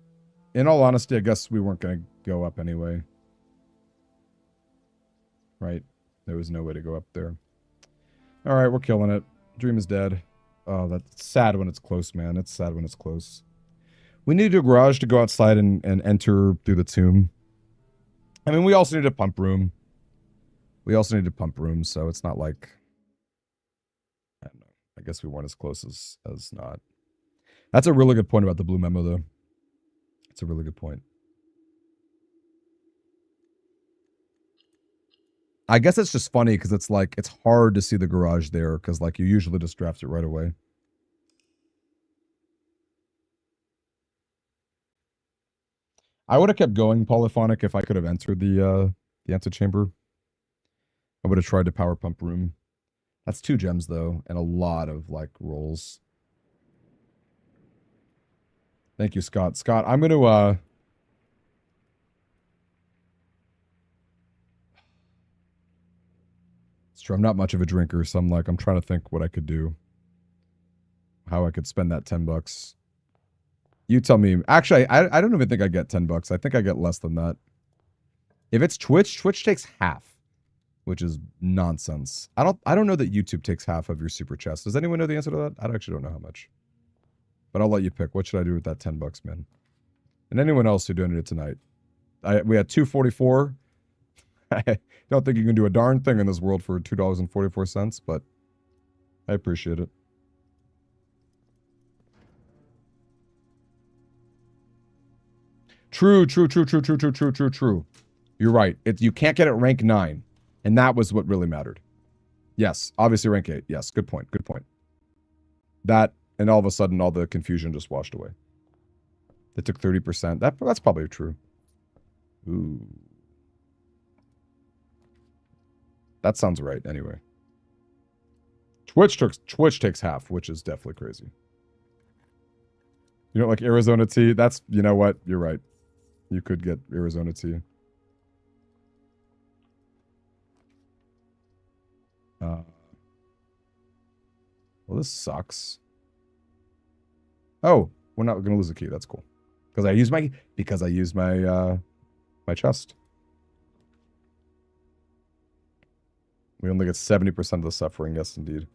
In all honesty, I guess we weren't going to go up anyway. Right? There was no way to go up there. All right, we're killing it. Dream is dead. Oh, that's sad when it's close, man. It's sad when it's close. We need a garage to go outside and enter through the tomb. I mean, we also need a pump room. We also need a pump room, so it's not like... I don't know. I guess we weren't as close as not. That's a really good point about the blue memo, though. It's a really good point. I guess it's just funny because it's like, it's hard to see the garage there because like you usually just draft it right away. I would have kept going polyphonic if I could have entered the antechamber. I would have tried to power pump room. That's 2 gems though, and a lot of like rolls. Thank you, Scott. Scott, I'm gonna it's true, I'm not much of a drinker, so I'm trying to think what I could do. How I could spend that $10. You tell me. Actually, I don't even think I get $10. I think I get less than that. If it's Twitch, Twitch takes half, which is nonsense. I don't know that YouTube takes half of your super chest. Does anyone know the answer to that? I actually don't know how much. But I'll let you pick. What should I do with that $10, man? And anyone else who donated tonight. We had 244. I don't think you can do a darn thing in this world for $2.44, but I appreciate it. True. You're right. You can't get it rank 9. And that was what really mattered. Yes, obviously rank 8. Yes, good point. That, and all of a sudden, all the confusion just washed away. They took 30%. That's probably true. Ooh. That sounds right, anyway. Twitch takes half, which is definitely crazy. You don't like Arizona tea? That's, you know what? You're right. You could get Arizona tea. Well, this sucks. Oh, we're not gonna lose a key. That's cool. Because I use my my chest. We only get 70% of the suffering. Yes, indeed.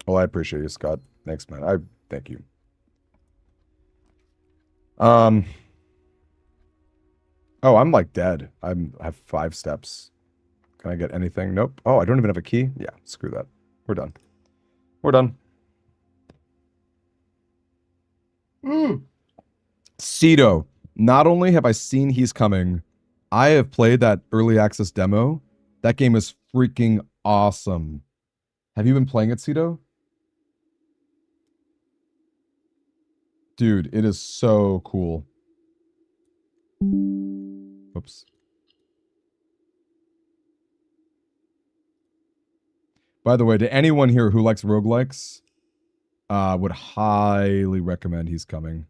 Well, I appreciate you, Scott. Thanks, man. I thank you. Oh, I'm like dead. I have 5 steps. Can I get anything? Nope. Oh, I don't even have a key? Yeah, screw that. We're done. We're done. Cedo. Not only have I seen he's coming, I have played that early access demo. That game is freaking awesome. Have you been playing it, Cedo? Dude, it is so cool. Oops. By the way, to anyone here who likes roguelikes, would highly recommend he's coming.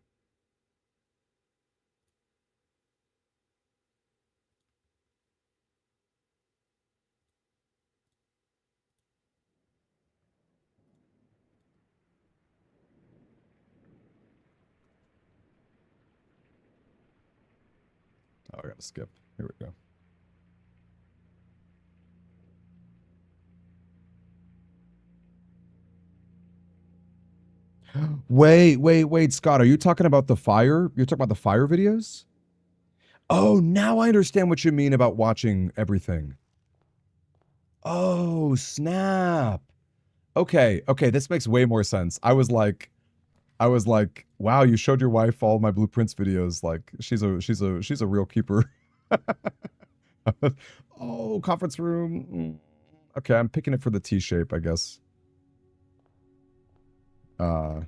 Oh, I gotta skip. Here we go. Wait, Scott, are you talking about the fire? You're talking about the fire videos? Oh, now I understand what you mean about watching everything. Oh, snap. Okay, this makes way more sense. I was like, wow, you showed your wife all my blueprints videos. Like, she's a real keeper. Oh, conference room. Okay, I'm picking it for the T shape, I guess. Uh,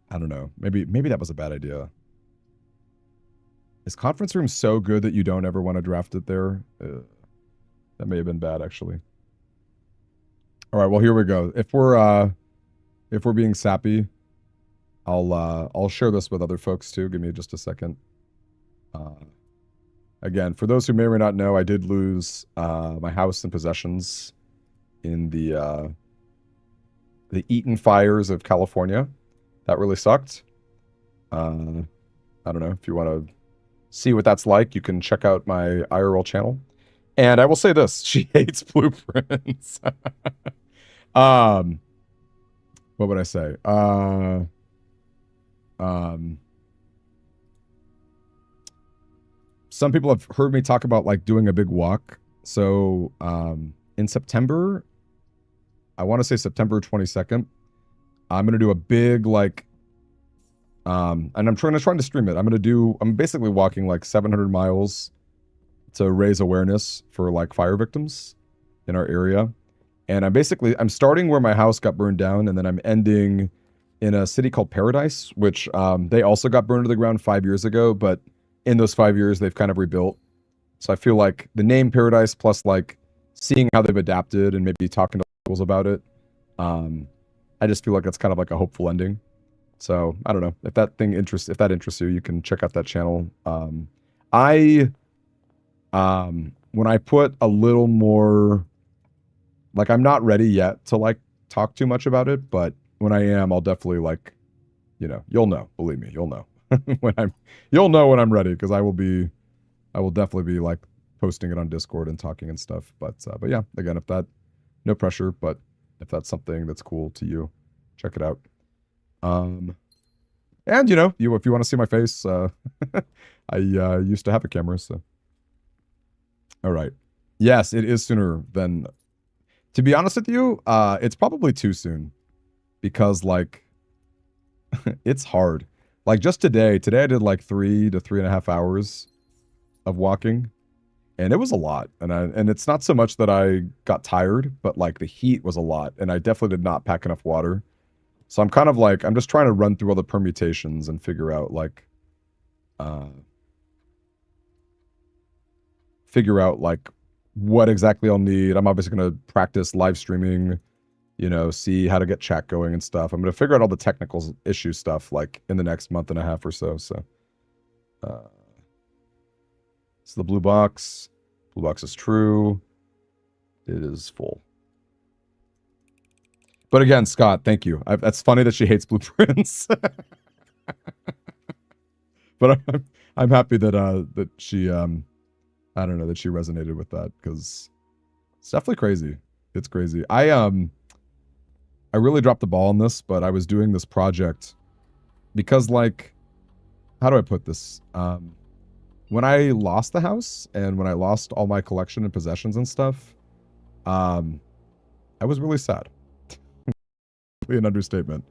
I don't know. Maybe that was a bad idea. Is conference room so good that you don't ever want to draft it there? That may have been bad, actually. All right, well, here we go. If we're being sappy, I'll share this with other folks too. Give me just a second. Again, for those who may or may not know, I did lose my house and possessions in the Eaton fires of California. That really sucked. I don't know if you want to see what that's like. You can check out my IRL channel. And I will say this: she hates blueprints. What would I say? Some people have heard me talk about like doing a big walk. So in September, I want to say September 22nd, I'm gonna do a big like and I'm trying to stream it. I'm basically walking like 700 miles to raise awareness for like fire victims in our area. And I'm starting where my house got burned down, and then I'm ending in a city called Paradise, which they also got burned to the ground 5 years ago, but in those 5 years they've kind of rebuilt. So I feel like the name Paradise plus like seeing how they've adapted and maybe talking to locals about it, I just feel like that's kind of like a hopeful ending. So I don't know if that interests you, you can check out that channel. When I put a little more, like, I'm not ready yet to like talk too much about it, but when I am, I'll definitely like, you'll know, believe me, you'll know you'll know when I'm ready, because I will definitely be like posting it on Discord and talking and stuff. But yeah, again, no pressure, but if that's something that's cool to you, check it out. And if you want to see my face, I used to have a camera, so. All right. Yes, it is sooner than, to be honest with you, it's probably too soon, because like it's hard. Like just today I did like 3 to 3.5 hours of walking, and it was a lot. And it's not so much that I got tired, but like the heat was a lot, and I definitely did not pack enough water. So I'm kind of like, I'm just trying to run through all the permutations and figure out like what exactly I'll need. I'm obviously going to practice live streaming, see how to get chat going and stuff. I'm going to figure out all the technical issue stuff like in the next month and a half or so. So it's the blue box. Blue box is true. It is full. But again, Scott, thank you. That's funny that she hates blueprints. But I'm happy that she I don't know, that she resonated with that, because it's definitely crazy. It's crazy. I really dropped the ball on this, but I was doing this project because, like, how do I put this? When I lost the house and when I lost all my collection and possessions and stuff, I was really sad. An understatement.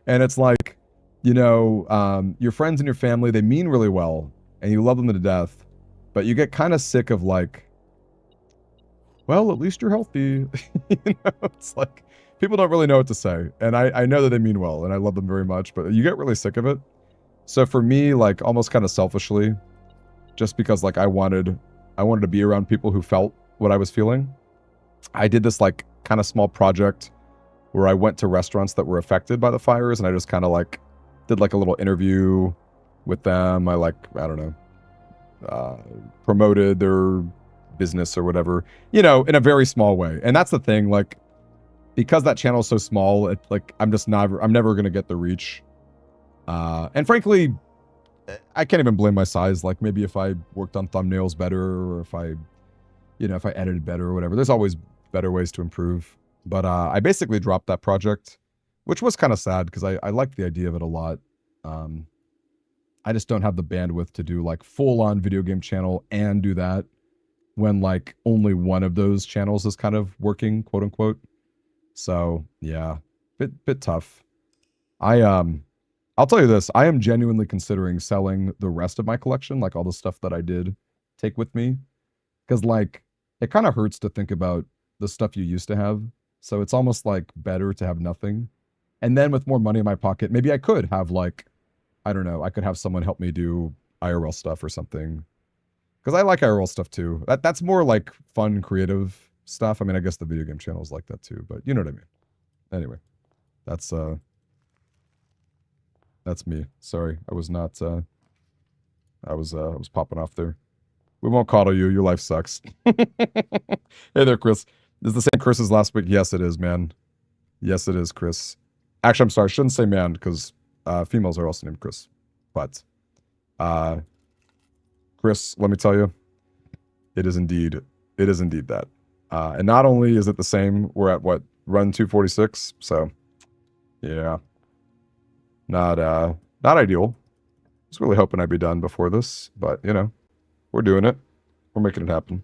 And it's like, your friends and your family, they mean really well and you love them to death, but you get kind of sick of like, well, at least you're healthy. It's like people don't really know what to say. And I know that they mean well and I love them very much, but you get really sick of it. So for me, like almost kind of selfishly, just because like I wanted to be around people who felt what I was feeling, I did this like kind of small project where I went to restaurants that were affected by the fires, and I just kind of like did like a little interview with them. I don't know, promoted their business or whatever, in a very small way. And that's the thing, like, because that channel is so small, it like I'm never gonna get the reach. And frankly, I can't even blame my size. Like maybe if I worked on thumbnails better, or if I edited better or whatever, there's always better ways to improve. But I basically dropped that project which was kind of sad because I liked the idea of it a lot. I just don't have the bandwidth to do like full on video game channel and do that when like only one of those channels is kind of working, quote unquote. So yeah, bit tough. I'll tell you this, I am genuinely considering selling the rest of my collection, like all the stuff that I did take with me. Because like it kind of hurts to think about the stuff you used to have. So it's almost like better to have nothing. And then with more money in my pocket, maybe I could have like, I don't know, I could have someone help me do IRL stuff or something. Because I like IRL stuff too. That's more like fun, creative stuff. I mean, I guess the video game channel is like that too, but you know what I mean. Anyway, that's me. Sorry, I was not. I was popping off there. We won't coddle you. Your life sucks. Hey there, Chris. Is the same Chris as last week? Yes, it is, man. Yes, it is, Chris. Actually, I'm sorry. I shouldn't say man because females are also named Chris. But Chris, let me tell you, it is indeed that. And not only is it the same, we're at what, run 246. So yeah, not ideal. I was really hoping I'd be done before this, but you know, we're doing it. We're making it happen.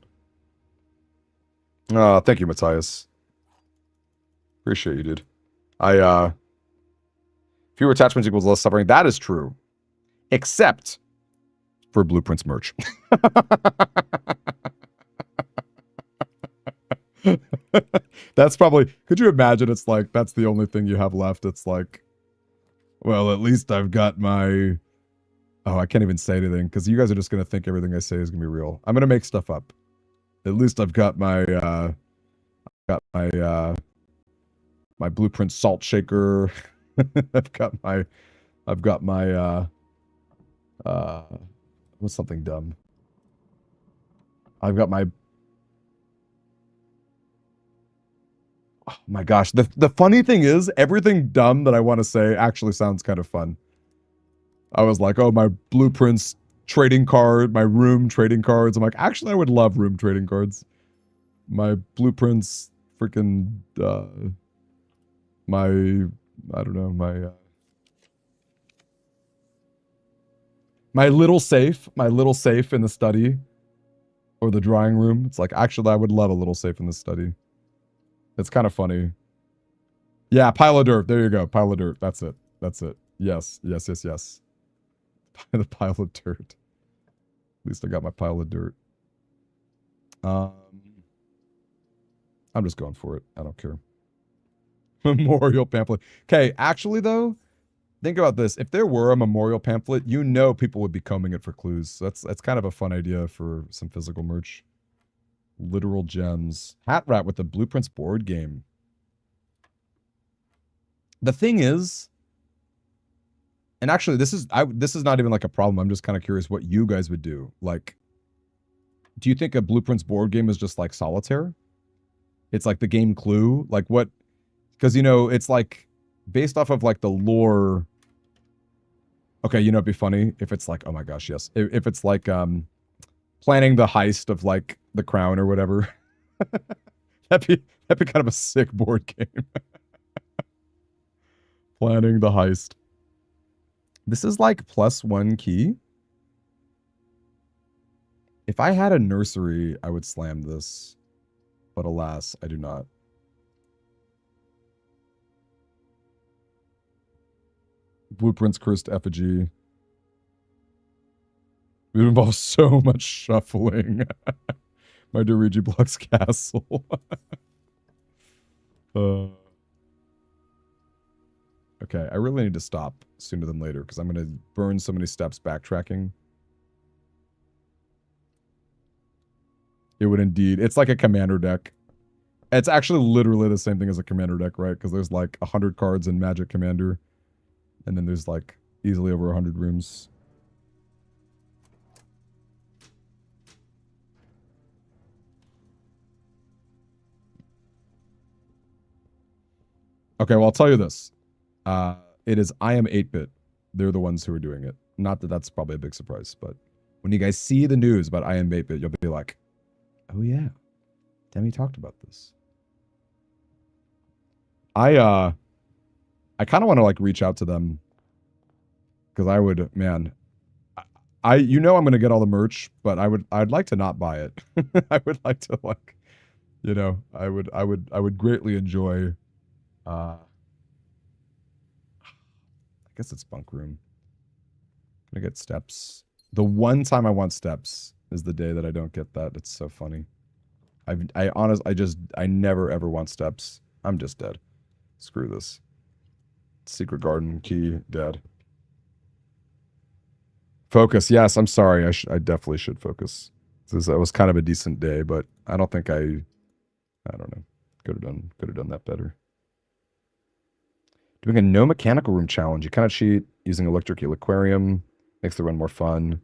Thank you, Matthias. Appreciate you, dude. Fewer attachments equals less suffering. That is true. Except for Blueprints merch. That's probably, could you imagine it's like, that's the only thing you have left. It's like, well, at least I've got my, oh, I can't even say anything because you guys are just going to think everything I say is going to be real. I'm going to make stuff up. At least I've got my, my Blueprint salt shaker. I've got my, what's something dumb? I've got my, oh my gosh. The funny thing is, everything dumb that I want to say actually sounds kind of fun. I was like, oh, my Blueprints trading card, my room trading cards. I'm like, actually, I would love room trading cards. My Blueprints freaking, my, I don't know, my little safe in the study or the drawing room. It's like, actually, I would love a little safe in the study. It's kind of funny. Yeah, pile of dirt. There you go. Pile of dirt. That's it. That's it. Yes. Yes, yes, yes. The pile of dirt. At least I got my pile of dirt. I'm just going for it. I don't care. Memorial pamphlet. Okay, actually, though, think about this. If there were a memorial pamphlet, you know people would be combing it for clues. So that's kind of a fun idea for some physical merch. Literal gems. Hat Rat with the Blueprints board game. The thing is, and actually this is not even like a problem. I'm just kind of curious what you guys would do. Like, do you think a Blueprints board game is just like solitaire? It's like the game Clue? Like what? Because, you know, it's like based off of like the lore. Okay, you know, it'd be funny if it's like, oh my gosh, yes. If it's like planning the heist of like the crown or whatever. that'd be kind of a sick board game. Planning the heist. This is like +1 key. If I had a nursery, I would slam this. But alas, I do not. Blueprints cursed effigy. It involves so much shuffling. My Dorigi Blocks castle. Okay, I really need to stop sooner than later because I'm going to burn so many steps backtracking. It would indeed. It's like a commander deck. It's actually literally the same thing as a commander deck, right? Because there's like 100 cards in Magic Commander. And then there's like easily over 100 rooms. Okay, well, I'll tell you this. It is I Am 8-Bit. They're the ones who are doing it. Not that that's probably a big surprise, but when you guys see the news about I Am 8-Bit, you'll be like, oh yeah, Demi talked about this. I I kind of want to like reach out to them because I would, man, you know I'm going to get all the merch, but I'd like to not buy it. I would like to like, you know, I would greatly enjoy, I guess it's bunk room. Can I get steps? The one time I want steps is the day that I don't get that. It's so funny. I never ever want steps. I'm just dead. Screw this. Secret garden key, dead. Focus, yes, I'm sorry. I definitely should focus. That was kind of a decent day, but I don't think I don't know. Could have done that better. Doing a no mechanical room challenge. You kind of cheat using electric eel aquarium. Makes the run more fun.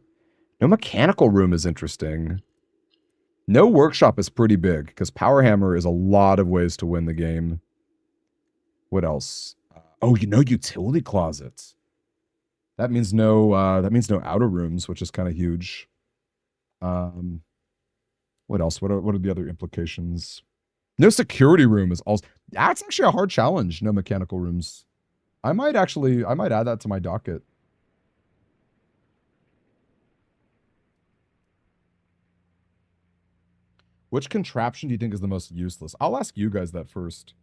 No mechanical room is interesting. No workshop is pretty big because Power Hammer is a lot of ways to win the game. What else? Oh, you know, utility closets. That means no outer rooms, which is kind of huge. What else? What are the other implications? No security room is also, that's actually a hard challenge. No mechanical rooms. I might add that to my docket. Which contraption do you think is the most useless? I'll ask you guys that first.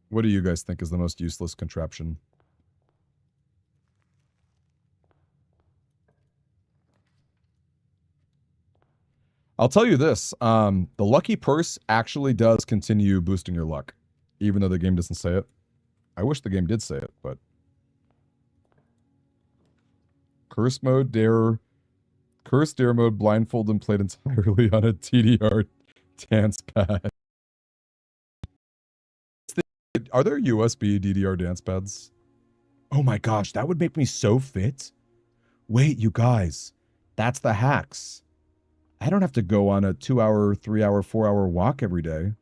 What do you guys think is the most useless contraption? I'll tell you this. The lucky purse actually does continue boosting your luck, even though the game doesn't say it. I wish the game did say it, but curse dare mode, blindfold and played entirely on a TDR dance pad. Are there USB DDR dance pads? Oh my gosh, that would make me so fit. Wait, you guys, that's the hacks. I don't have to go on a 2-hour, 3-hour, 4-hour walk every day.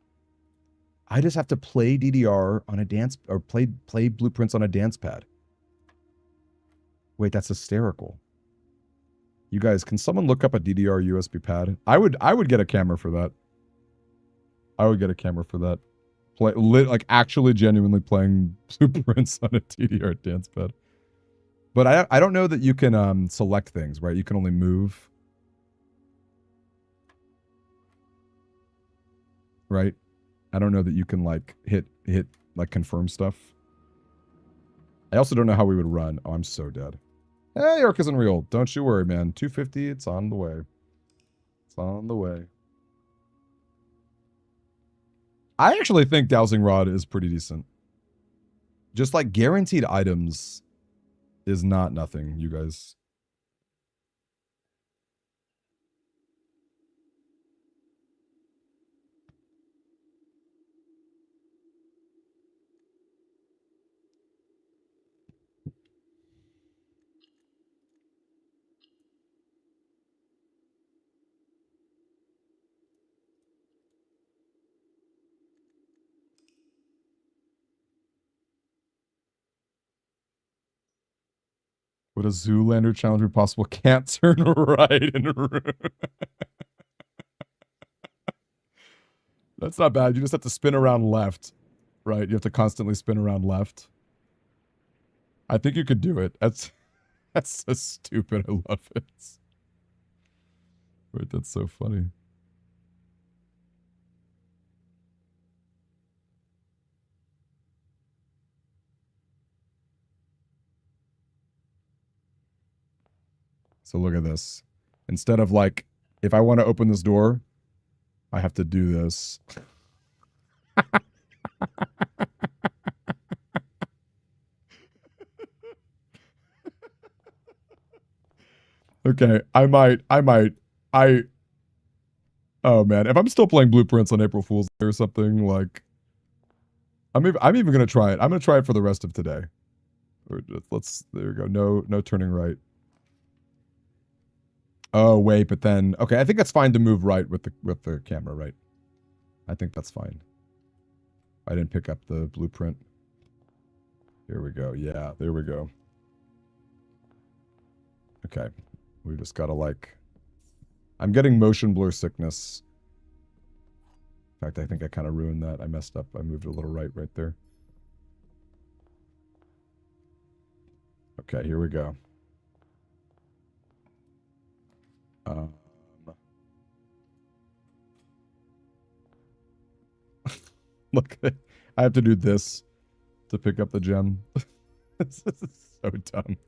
I just have to play DDR on a dance, or play blueprints on a dance pad. Wait, that's hysterical. You guys, can someone look up a DDR USB pad? I would get a camera for that. I would get a camera for that. Like actually genuinely playing blueprints on a DDR dance pad. But I don't know that you can select things, right? You can only move. Right? I don't know that you can like hit like confirm stuff. I also don't know how we would run. Oh, I'm so dead. Hey, Arc isn't real. Don't you worry, man. 250, it's on the way. It's on the way. I actually think Dowsing Rod is pretty decent. Just like guaranteed items is not nothing, you guys. Would a Zoolander challenge be possible? Can't turn right in a room. That's not bad. You just have to spin around left, right? You have to constantly spin around left. I think you could do it. That's so stupid. I love it. Wait, that's so funny. So look at this. Instead of like, if I want to open this door, I have to do this. Okay, oh man, if I'm still playing Blueprints on April Fool's Day or something, like, I'm even gonna try it. I'm gonna try it for the rest of today. There we go. No turning right. Oh wait, but then, okay, I think that's fine to move right with the camera, right? I think that's fine. I didn't pick up the blueprint. Here we go. Yeah, there we go. Okay. We just gotta like, I'm getting motion blur sickness. In fact, I think I kind of ruined that. I messed up. I moved a little right there. Okay, here we go. Look, I have to do this to pick up the gem. This is so dumb.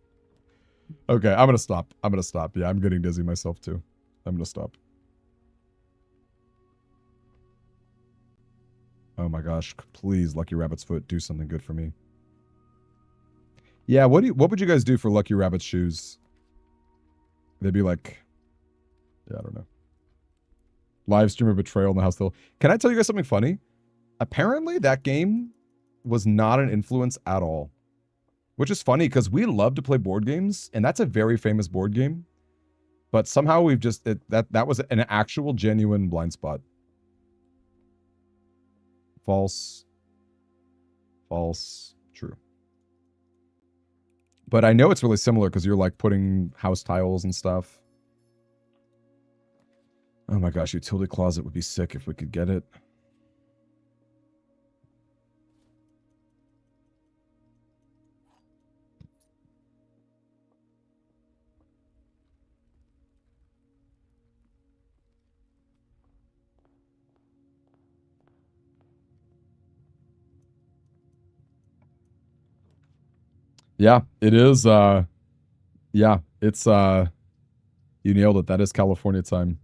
Okay, I'm gonna stop. I'm gonna stop. Yeah, I'm getting dizzy myself too. I'm gonna stop. Oh my gosh, please, Lucky Rabbit's foot, do something good for me. Yeah, what would you guys do for Lucky Rabbit's shoes? They'd be like, yeah, I don't know. Live streamer betrayal in the house still. Can I tell you guys something funny? Apparently that game was not an influence at all. Which is funny because we love to play board games, and that's a very famous board game. But somehow we've just that was an actual genuine blind spot. False. False. True. But I know it's really similar because you're like putting house tiles and stuff. Oh my gosh, utility closet would be sick if we could get it. Yeah, it is. Yeah, it's you nailed it. That is California time.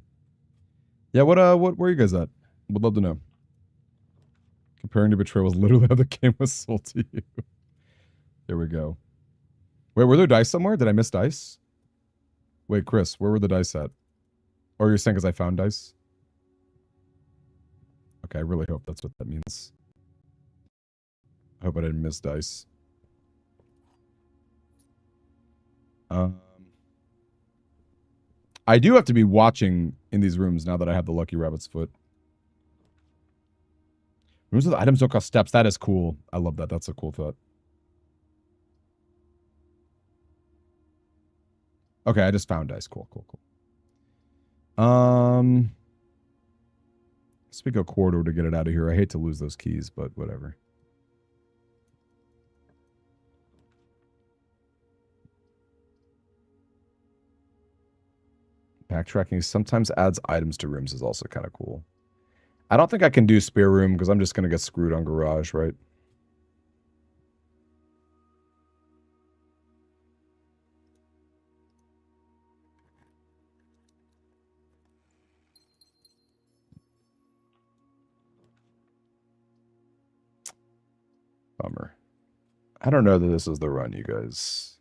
Yeah, what where are you guys at? Would love to know. Comparing to Betrayal was literally how the game was sold to you. There we go. Wait, were there dice somewhere? Did I miss dice? Wait, Chris, where were the dice at? Or you're saying because I found dice? Okay, I really hope that's what that means. I hope I didn't miss dice. I do have to be watching in these rooms now that I have the Lucky Rabbit's foot. Rooms with items don't cost steps. That is cool. I love that. That's a cool thought. Okay, I just found dice. Cool, cool, cool. Speak a corridor to get it out of here. I hate to lose those keys, but whatever. Backtracking sometimes adds items to rooms is also kind of cool. I don't think I can do spare room because I'm just going to get screwed on garage, right? Bummer. I don't know that this is the run, you guys.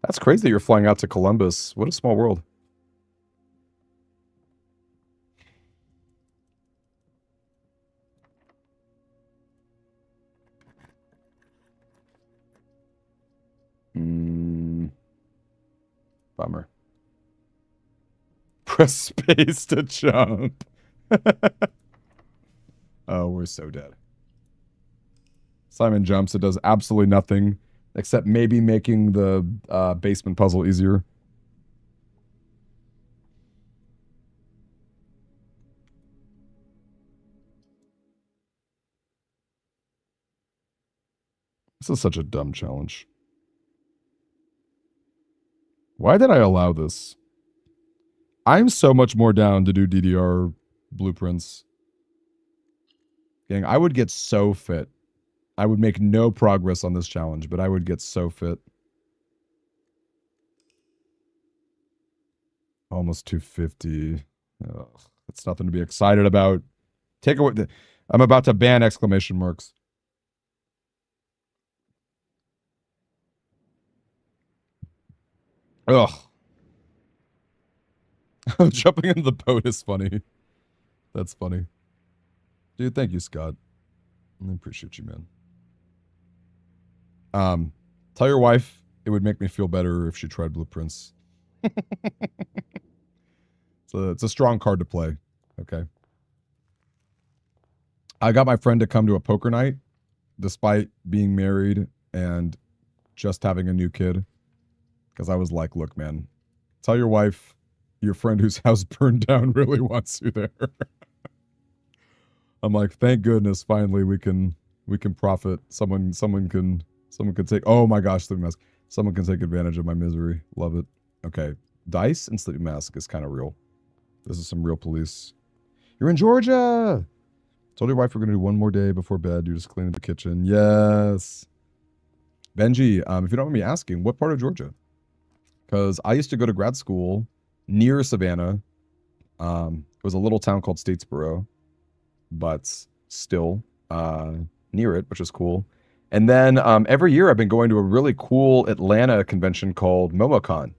That's crazy that you're flying out to Columbus. What a small world. Bummer. Press space to jump. Oh, we're so dead. Simon jumps. It does absolutely nothing except maybe making the basement puzzle easier. This is such a dumb challenge. Why did I allow this? I'm so much more down to do DDR blueprints. Gang, I would get so fit. I would make no progress on this challenge, but I would get so fit. Almost 250. Ugh, that's nothing to be excited about. Take away the... I'm about to ban exclamation marks. Ugh. Jumping into the boat is funny. That's funny. Dude, thank you, Scott. I appreciate you, man. Tell your wife it would make me feel better if she tried blueprints. So it's a strong card to play. Okay. I got my friend to come to a poker night despite being married and just having a new kid. Because I was like, look, man, tell your wife your friend whose house burned down really wants you there. I'm like, thank goodness, finally we can profit. Someone can take. Oh my gosh, Sleeping Mask. Someone can take advantage of my misery. Love it. Okay, Dice and Sleeping Mask is kind of real. This is some real police. You're in Georgia. Told your wife we're gonna do one more day before bed. You just cleaning the kitchen. Yes. Benji, if you don't mind me asking, what part of Georgia? Because I used to go to grad school near Savannah. It was a little town called Statesboro, but still near it, which is cool. And then every year I've been going to a really cool Atlanta convention called MomoCon.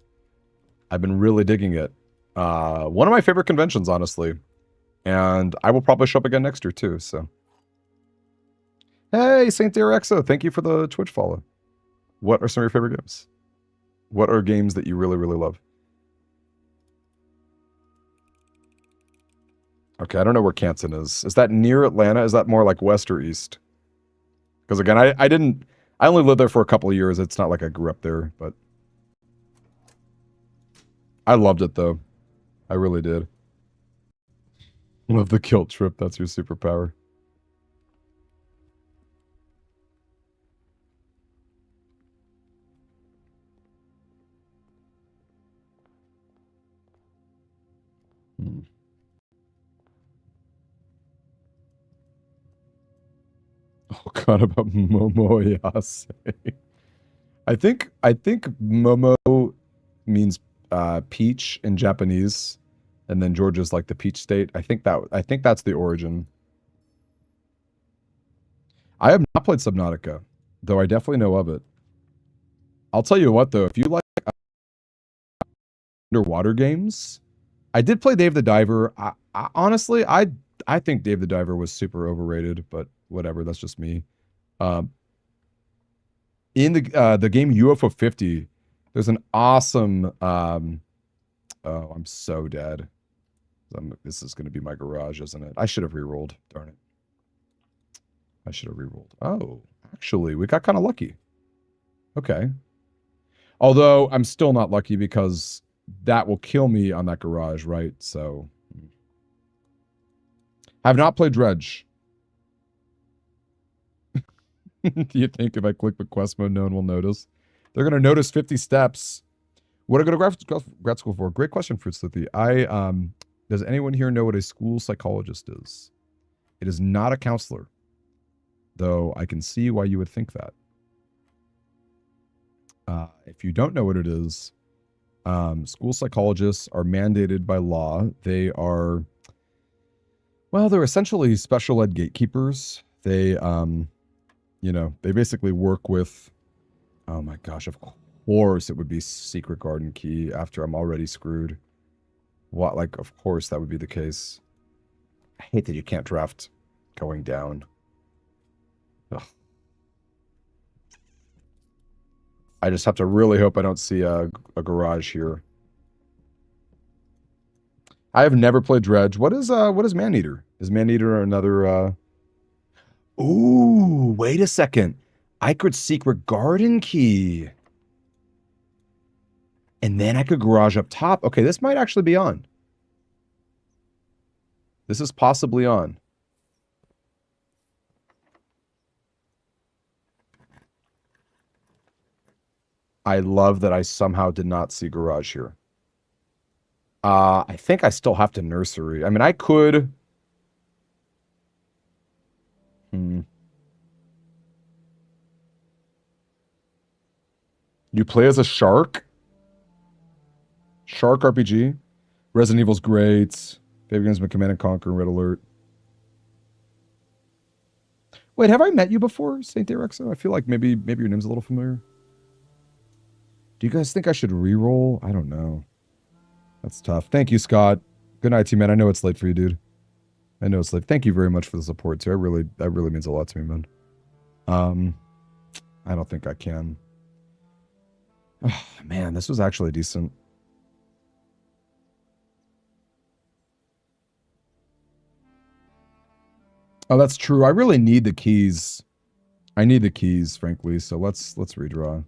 I've been really digging it. One of my favorite conventions, honestly. And I will probably show up again next year too, so. Hey, Saint Derexo, thank you for the Twitch follow. What are some of your favorite games? What are games that you really, really love? Okay, I don't know where Canton is. Is that near Atlanta? Is that more like west or east? Because again, I only lived there for a couple of years. It's not like I grew up there, but I loved it though. I really did. Love the guilt trip. That's your superpower. Oh god, about Momoyase. I think Momo means peach in Japanese, and then Georgia's like the peach state. I think that's the origin. I have not played Subnautica, though I definitely know of it. I'll tell you what though, if you like underwater games, I did play Dave the Diver. Honestly, I think Dave the Diver was super overrated, but whatever, that's just me. In the game UFO 50, there's an awesome oh, I'm so dead. This is going to be my garage, isn't it? I should have rerolled. Darn it. I should have rerolled. Oh, actually, we got kind of lucky. Okay. Although I'm still not lucky because that will kill me on that garage, right? So, have not played Dredge. Do you think if I click the quest mode, no one will notice? They're going to notice 50 steps. What do I go to grad school for? Great question, Fruit Slithy. Does anyone here know what a school psychologist is? It is not a counselor, though I can see why you would think that. If you don't know what it is, school psychologists are mandated by law. They are, well, they're essentially special ed gatekeepers. They, you know, they basically work with, oh my gosh, of course it would be Secret Garden Key after I'm already screwed. What, like, of course that would be the case. I hate that you can't draft going down. Ugh. I just have to really hope I don't see a garage here. I have never played Dredge. What is Maneater? Is Maneater another Ooh, wait a second. I could Secret Garden Key. And then I could garage up top. Okay, this might actually be on. This is possibly on. I love that I somehow did not see garage here. I think I still have to nursery. I mean, I could... You play as a shark? Shark RPG? Resident Evil's great. Favorite games been Command & Conquer and Red Alert. Wait, have I met you before, Saint Derexo? I feel like maybe your name's a little familiar. Do you guys think I should re-roll? I don't know. That's tough. Thank you, Scott. Good night, man. I know it's late for you, dude. I know it's late. Thank you very much for the support, too. That really means a lot to me, man. I don't think I can. Oh, man, this was actually decent. Oh, that's true. I really need the keys. I need the keys, frankly. So let's redraw.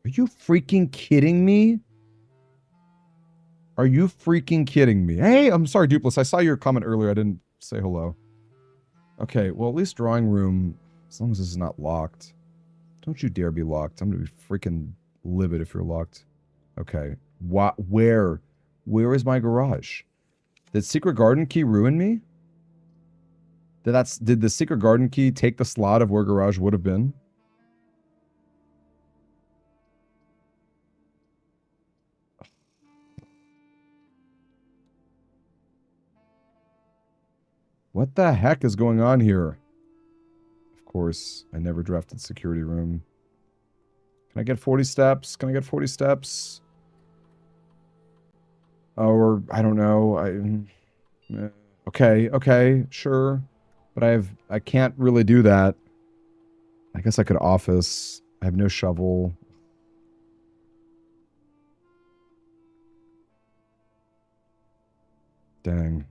Are you freaking kidding me? Are you freaking kidding me? Hey, I'm sorry, Dupless. I saw your comment earlier. I didn't say hello. Okay, well, at least drawing room, as long as this is not locked. Don't you dare be locked. I'm going to be freaking livid if you're locked. Okay. Where? Where is my garage? Did Secret Garden Key ruin me? Did the Secret Garden Key take the slot of where garage would have been? What the heck is going on here? Of course, I never drafted security room. Can I get 40 steps? Can I get 40 steps? Or, I don't know. Okay, sure. But I can't really do that. I guess I could office. I have no shovel. Dang.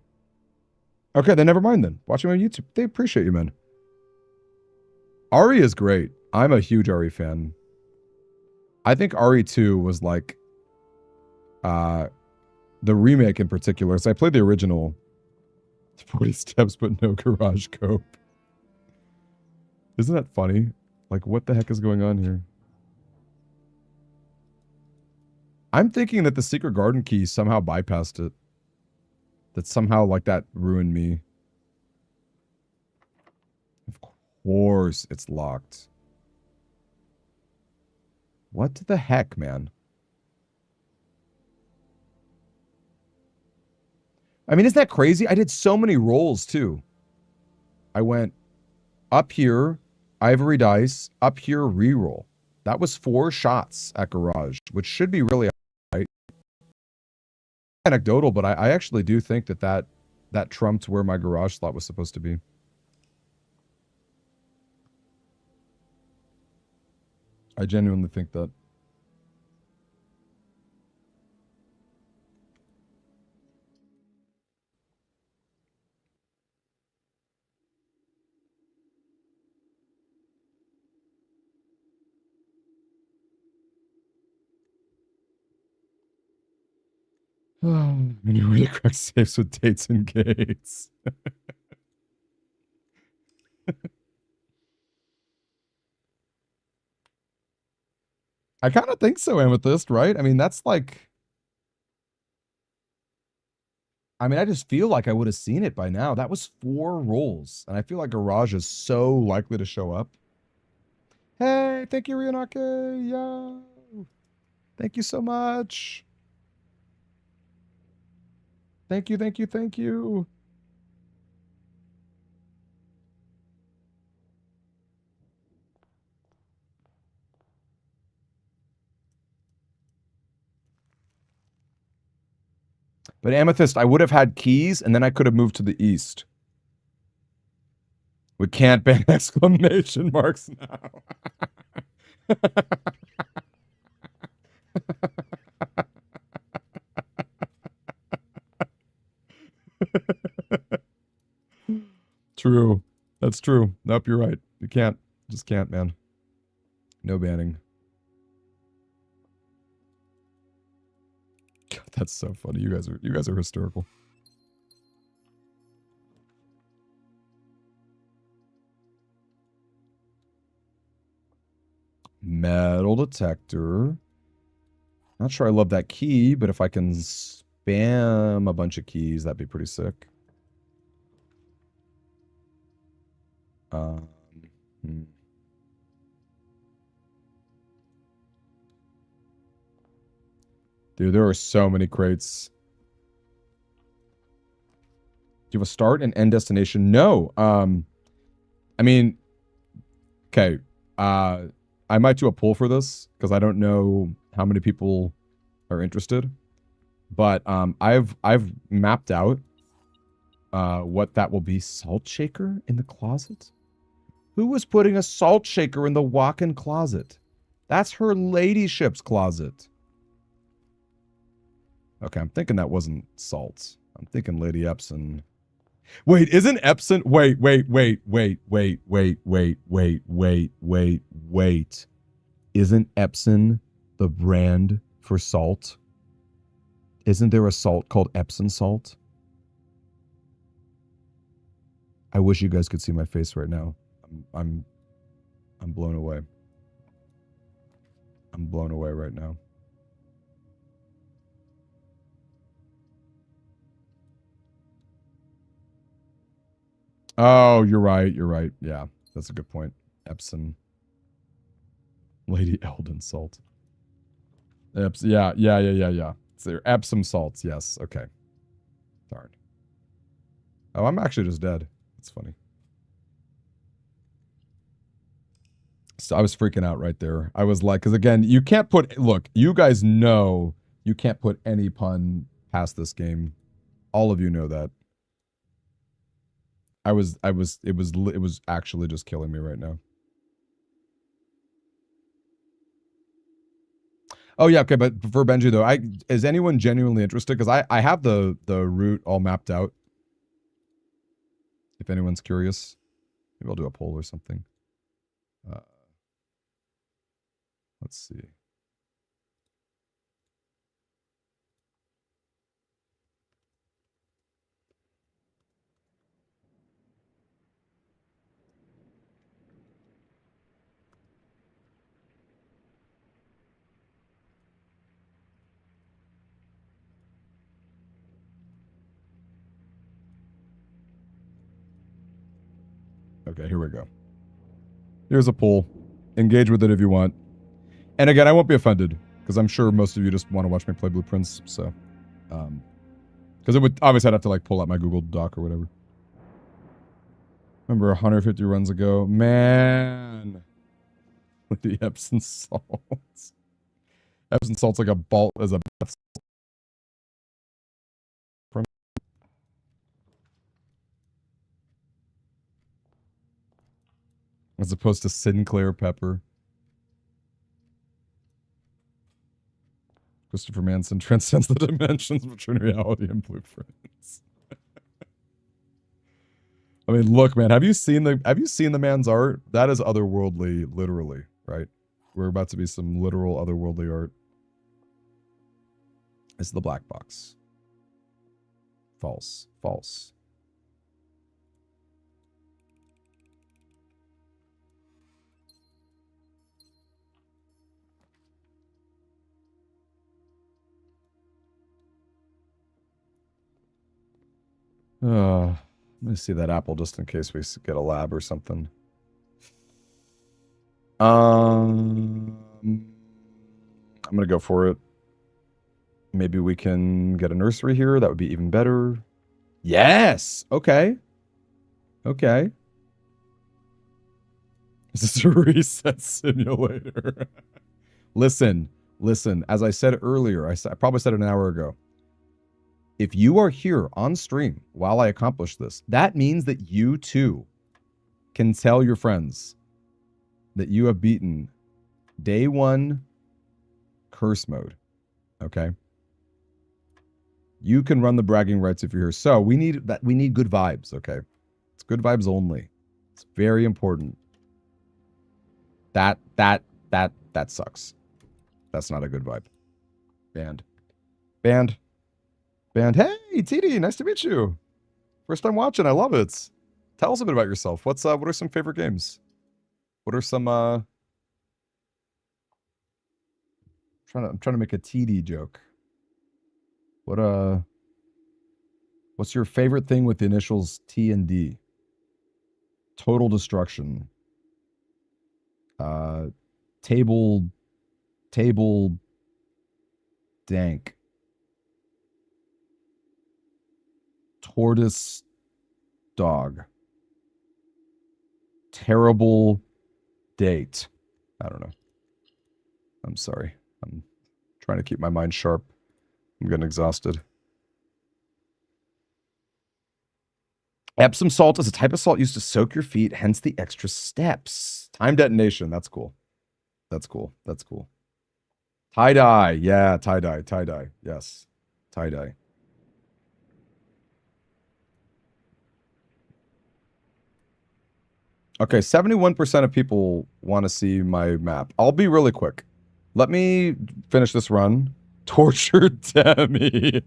Okay, then never mind then. Watching on YouTube. They appreciate you, man. Ari is great. I'm a huge Ari fan. I think Ari 2 was like the remake in particular. So I played the original 40 steps but no garage cope. Isn't that funny? Like, what the heck is going on here? I'm thinking that the Secret Garden Key somehow bypassed it. That somehow, like, that ruined me. Of course it's locked. What the heck, man? I mean, isn't that crazy? I did so many rolls, too. I went up here, ivory dice, up here, reroll. That was 4 shots at garage, which should be really high. Anecdotal, but I actually do think that trumped where my garage slot was supposed to be. I genuinely think that. Anyway, to crack safes with dates and gates. I kind of think so, Amethyst, right? I mean, that's like... I mean, I just feel like I would have seen it by now. That was 4 rolls. And I feel like Garage is so likely to show up. Hey, thank you, Ryonake. Yo. Thank you so much. Thank you, thank you, thank you. But Amethyst, I would have had keys, and then I could have moved to the east. We can't ban exclamation marks now. True. That's true. Nope, you're right. You can't. Just can't, man. No banning. God, that's so funny. You guys are hysterical. Metal detector. Not sure I love that key, but if I can spam a bunch of keys, that'd be pretty sick. Dude, there are so many crates. Do you have a start and end destination? No. I mean, okay. I might do a poll for this because I don't know how many people are interested. But I've mapped out what that will be. Salt shaker in the closet? Who was putting a salt shaker in the walk-in closet? That's her ladyship's closet. Okay, I'm thinking that wasn't salt. I'm thinking Lady Epson. Wait, isn't Epson... Wait. Isn't Epson the brand for salt? Isn't there a salt called Epsom salt? I wish you guys could see my face right now. I'm blown away. I'm blown away right now. Oh, you're right. You're right. Yeah, that's a good point. Epsom. Lady Eldon salt. Yeah. So Epsom salts. Yes. Okay. Darn. Oh, I'm actually just dead. That's funny. So I was freaking out right there. I was like, because again, you can't put, look, you guys know you can't put any pun past this game. All of you know that. It was actually just killing me right now. Oh yeah, okay, but for Benji though, is anyone genuinely interested? Because I have the route all mapped out. If anyone's curious, maybe I'll do a poll or something. Let's see. Okay, here we go. Here's a poll. Engage with it if you want. And again, I won't be offended because I'm sure most of you just want to watch me play Blueprints. So, because it would obviously I'd have to like pull out my Google Doc or whatever. Remember 150 runs ago, man. With the Epsom salts. Epsom salt's like a ball as a as opposed to Sinclair pepper. Christopher Manson transcends the dimensions between reality and Blueprints. I mean, look, man, have you seen the man's art? That is otherworldly, literally, right? We're about to be some literal otherworldly art. It's the black box. False. False. Let me see that apple just in case we get a lab or something. I'm gonna go for it. Maybe we can get a nursery here. That would be even better. Yes. Okay. Okay. Is this a reset simulator? Listen. As I said earlier, I probably said it an hour ago. If you are here on stream while I accomplish this, that means that you too can tell your friends that you have beaten day 1 curse mode. Okay? You can run the bragging rights if you're here. So we need good vibes, okay? It's good vibes only. It's very important. That sucks. That's not a good vibe. Banned. Hey, TD, nice to meet you. First time watching, I love it. Tell us a bit about yourself. What are some favorite games? What are some I'm trying to make a TD joke. What's your favorite thing with the initials T and D? Total destruction. Table dank. Tortoise dog. Terrible date. I don't know. I'm sorry. I'm trying to keep my mind sharp. I'm getting exhausted. Epsom salt is a type of salt used to soak your feet, hence the extra steps. Time detonation. That's cool. That's cool. Tie-dye. Yeah, tie-dye. Yes. Tie-dye. Okay, 71% of people want to see my map. I'll be really quick. Let me finish this run. Tortured Demi.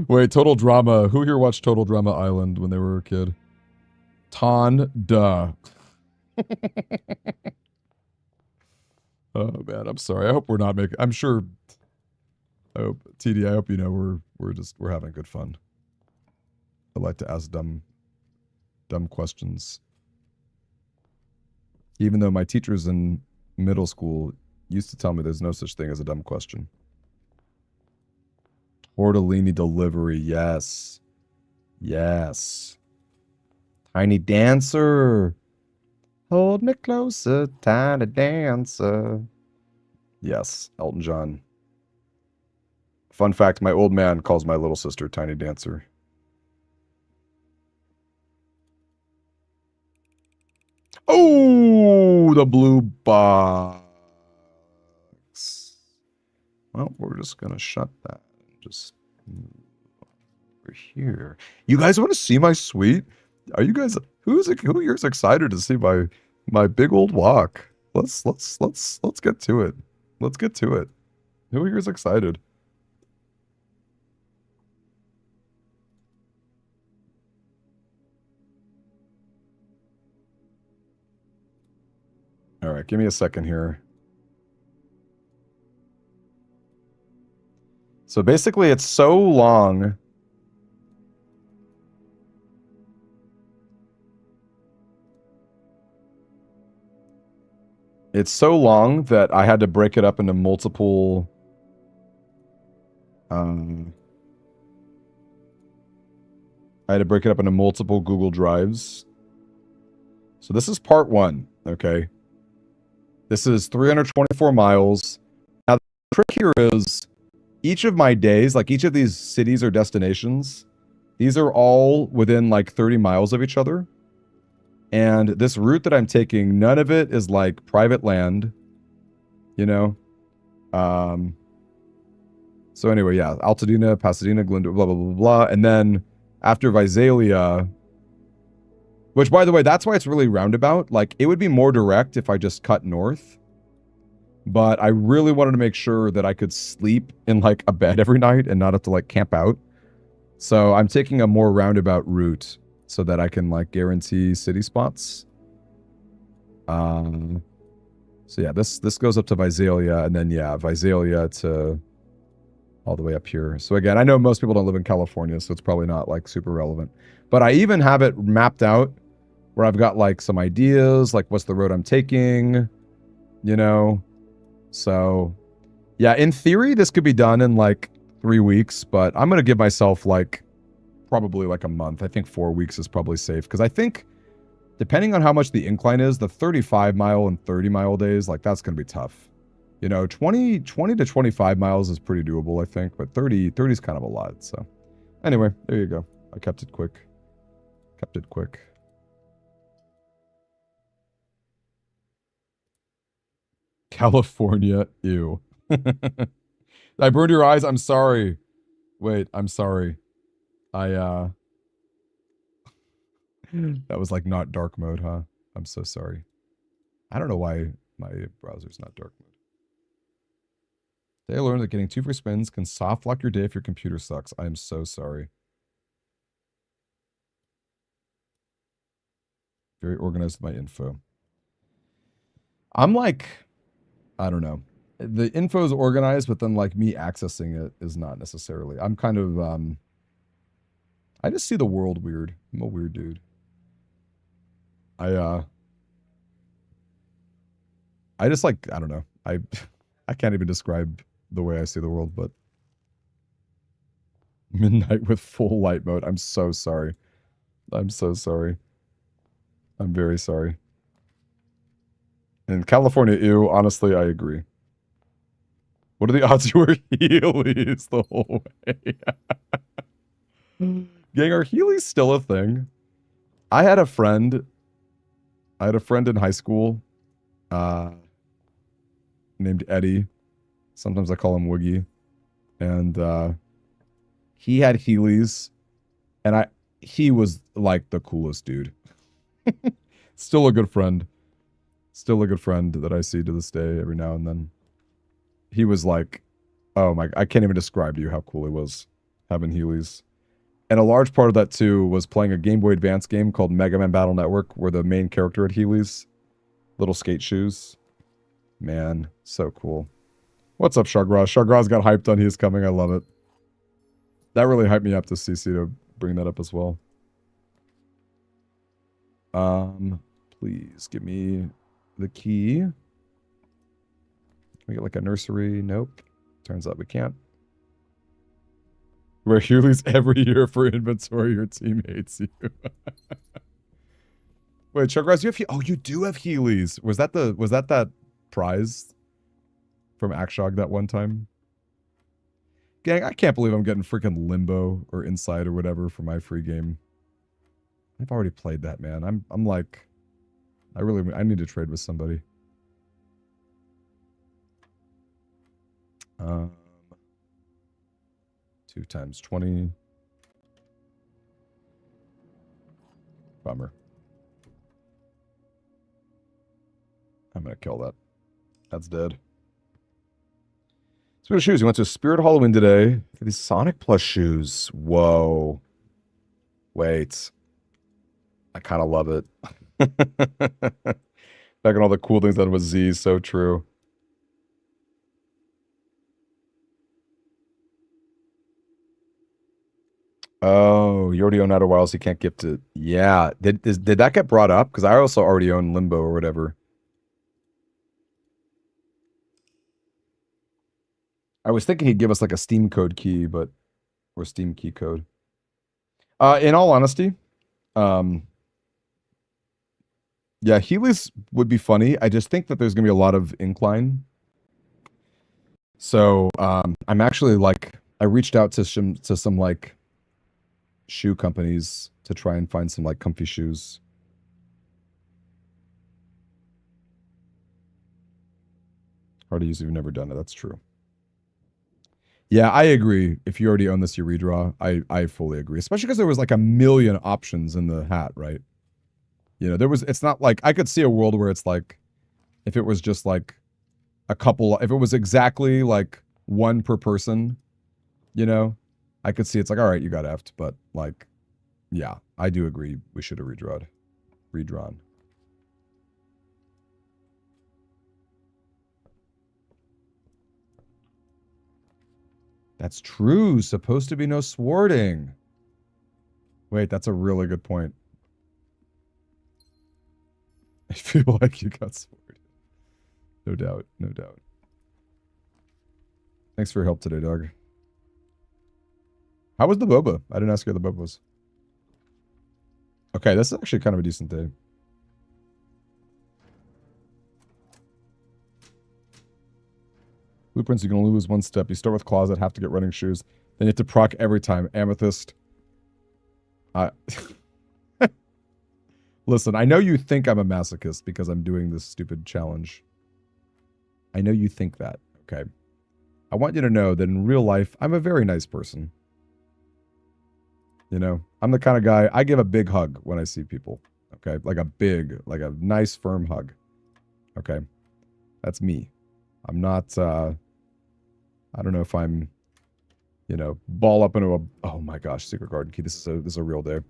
Wait, Total Drama. Who here watched Total Drama Island when they were a kid? Ton duh. Oh man, I'm sorry. I hope we're not making. I'm sure. I hope TD. I hope you know we're having good fun. I like to ask dumb questions. Even though my teachers in middle school used to tell me there's no such thing as a dumb question. Tortellini delivery, yes. Yes. Tiny Dancer. Hold me closer, tiny dancer. Yes, Elton John. Fun fact, my old man calls my little sister Tiny Dancer. Oh, the blue box. Well, we're just going to shut that. Just over here. You guys want to see my suite? Are you guys who here's excited to see my big old walk? Let's get to it. Let's get to it. Who here's excited? All right, give me a second here. So basically it's so long. It's so long that I had to break it up into multiple I had to break it up into multiple Google Drives. So this is part 1, okay? This is 324 miles. Now the trick here is each of my days, like each of these cities or destinations, these are all within like 30 miles of each other. And this route that I'm taking, none of it is like private land, you know? So anyway, yeah, Altadena, Pasadena, Glendale, blah, blah, blah, blah. And then after Visalia, which by the way, that's why it's really roundabout. Like it would be more direct if I just cut north. But I really wanted to make sure that I could sleep in like a bed every night and not have to like camp out. So I'm taking a more roundabout route so that I can like guarantee city spots. So yeah, this goes up to Visalia and then yeah, Visalia to all the way up here. So again, I know most people don't live in California, so it's probably not like super relevant. But I even have it mapped out where I've got like some ideas, like what's the road I'm taking, you know? So yeah, in theory, this could be done in like 3 weeks, but I'm going to give myself like probably like a month. I think 4 weeks is probably safe because I think depending on how much the incline is, the 35 mile and 30 mile days, like that's going to be tough. You know, 20 to 25 miles is pretty doable, I think, but 30 is kind of a lot. So anyway, there you go. I kept it quick. Kept it quick. California, ew. I burned your eyes. I'm sorry. Wait, I'm sorry. That was like not dark mode, huh? I'm so sorry. I don't know why my browser's not dark mode. Today I learned that getting 2 free spins can soft lock your day if your computer sucks. I am so sorry. Very organized with my info. I'm like, I don't know. The info is organized, but then like me accessing it is not necessarily. I'm kind of, I just see the world weird. I'm a weird dude. I just like, I don't know. I can't even describe the way I see the world, but midnight with full light mode. I'm so sorry. I'm so sorry. I'm very sorry. In California, ew, honestly, I agree. What are the odds you wear Heelys the whole way? Gang, are Heelys still a thing? I had a friend in high school named Eddie. Sometimes I call him Woogie. And he had Heelys. And he was like the coolest dude. Still a good friend. Still a good friend that I see to this day every now and then. he was like, oh my, I can't even describe to you how cool he was having Heelys. And a large part of that too was playing a Game Boy Advance game called Mega Man Battle Network, where the main character had Heelys, little skate shoes. Man, so cool. What's up, Shargraz? Shargraz got hyped on He Is Coming. I love it. That really hyped me up to CC to bring that up as well. Please give me the key. Can we get like a nursery? Nope. Turns out we can't. Wear Heelys every year for inventory. Your team hates you. Wait, Shargraz, you have oh, you do have Heelys. Was that prize from Akshog that one time? Gang, I can't believe I'm getting freaking Limbo or Inside or whatever for my free game. I've already played that, man. I'm like, I need to trade with somebody. 2 times 20. Bummer. I'm gonna kill that. That's dead. Spirit of shoes. You went to Spirit Halloween today. For these Sonic Plus shoes. Whoa. Wait. I kind of love it. Back on all the cool things that was Z. So true. Oh, you already own Outer Wilds, so you can't gift it. Yeah. Did that get brought up? Because I also already own Limbo or whatever. I was thinking he'd give us like a Steam code key, but or Steam key code. In all honesty, yeah, Heelys would be funny. I just think that there's gonna be a lot of incline. So I'm actually like I reached out to some like shoe companies to try and find some like comfy shoes. Hard to use if you've never done it. That's true. Yeah, I agree. If you already own this, you redraw. I fully agree. Especially because there was like a million options in the hat, right? You know, it's not like, I could see a world where it's like, if it was just like a couple, if it was exactly like one per person, you know, I could see it's like, all right, you got effed. But like, yeah, I do agree. We should have redrawn. That's true. Supposed to be no swording. Wait, that's a really good point. I feel like you got sworded. No doubt. No doubt. Thanks for your help today, dog. How was the boba? I didn't ask you how the boba was. Okay, this is actually kind of a decent day. Blueprints, you can only lose one step. You start with closet, have to get running shoes. Then you have to proc every time. Amethyst. Listen, I know you think I'm a masochist because I'm doing this stupid challenge. I know you think that, okay? I want you to know that in real life, I'm a very nice person. You know, I'm the kind of guy, I give a big hug when I see people, okay? Like a nice, firm hug, okay? That's me. I'm not, I don't know if I'm, you know, ball up into a, oh my gosh, secret garden key. This is a real day.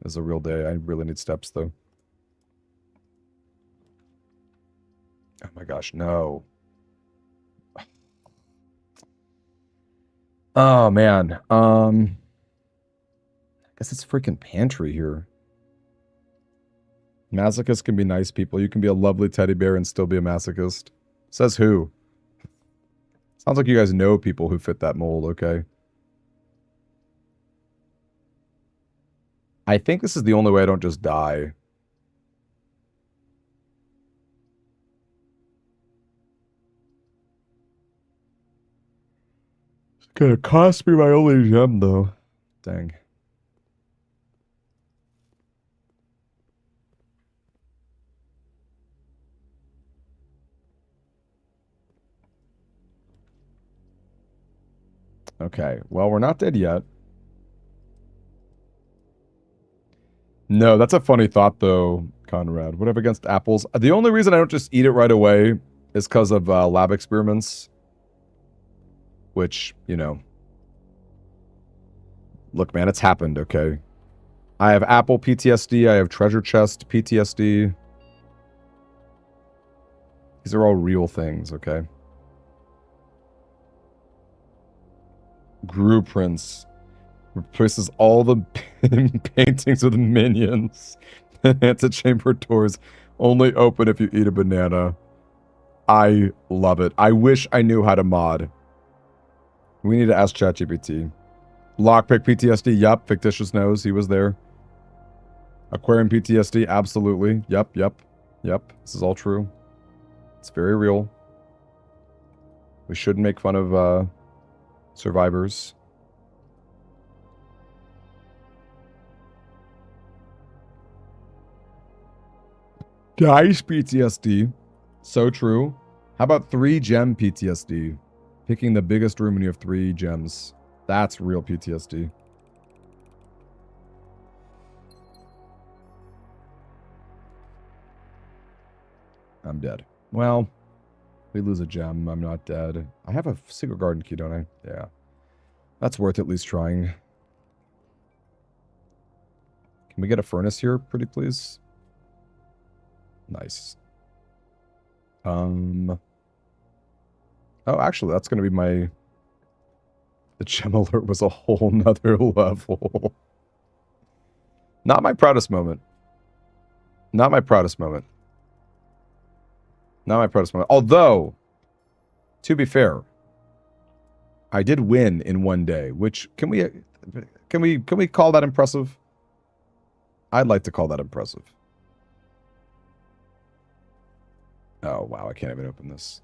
This is a real day. I really need steps though. Oh my gosh, no. Oh man. I guess it's freaking pantry here. Masochists can be nice people. You can be a lovely teddy bear and still be a masochist. Says who? Sounds like you guys know people who fit that mold, okay? I think this is the only way I don't just die. It's gonna cost me my only gem, though. Dang. Okay, well, we're not dead yet. No, that's a funny thought, though, Conrad. What if against apples? The only reason I don't just eat it right away is because of lab experiments. which, you know, look, man, it's happened, okay? I have Apple PTSD, I have Treasure Chest PTSD. These are all real things, okay? Gru Prince replaces all the paintings with minions. Antechamber doors only open if you eat a banana. I love it. I wish I knew how to mod. We need to ask ChatGPT. Lockpick PTSD, yup. Fictitious knows he was there. Aquarium PTSD, absolutely. Yup. This is all true. It's very real. We shouldn't make fun of survivors. Guys PTSD. So true. How about 3 gem PTSD? Picking the biggest room when you have 3 gems. That's real PTSD. I'm dead. Well, we lose a gem. I'm not dead. I have a secret garden key, don't I? Yeah. That's worth at least trying. Can we get a furnace here, pretty please? Nice. Oh, actually, that's going to be my... The gem alert was a whole nother level. Not my proudest moment. Not my proudest moment. Not my proudest moment. Although, to be fair, I did win in one day, which can we call that impressive? I'd like to call that impressive. Oh wow, I can't even open this.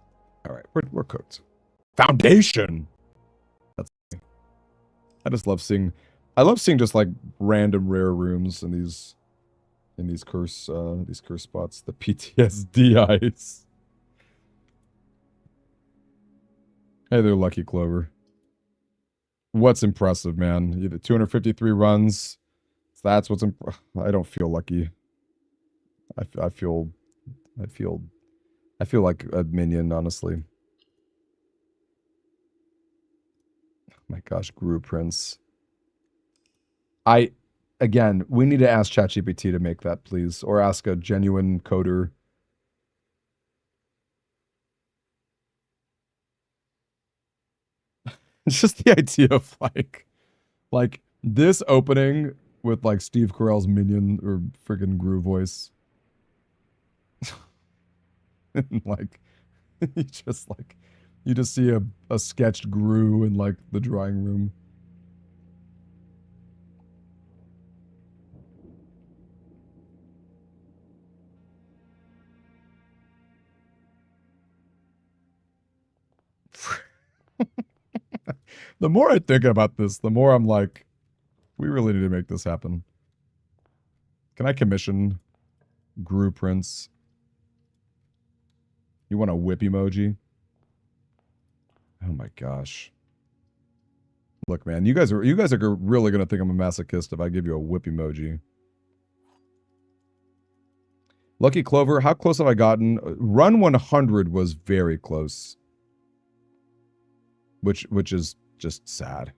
All right, we're cooked. Foundation. That's. I just love seeing. I love seeing just like random rare rooms in these curse spots. The PTSD eyes. Hey there, Lucky Clover. What's impressive, man? You have 253 runs. That's what's I don't feel lucky. I feel like a minion, honestly. Oh my gosh, Guru Prince. Again, we need to ask ChatGPT to make that, please, or ask a genuine coder. It's just the idea of like this opening with like Steve Carell's minion or freaking Gru voice. And like you just see a sketched Gru in like the drawing room. The more I think about this, the more I'm like, we really need to make this happen. Can I commission Gru Prince? You want a whip emoji? Oh my gosh. Look, man, you guys are really gonna think I'm a masochist if I give you a whip emoji. Lucky Clover, how close have I gotten? Run 100 was very close. Which is just sad.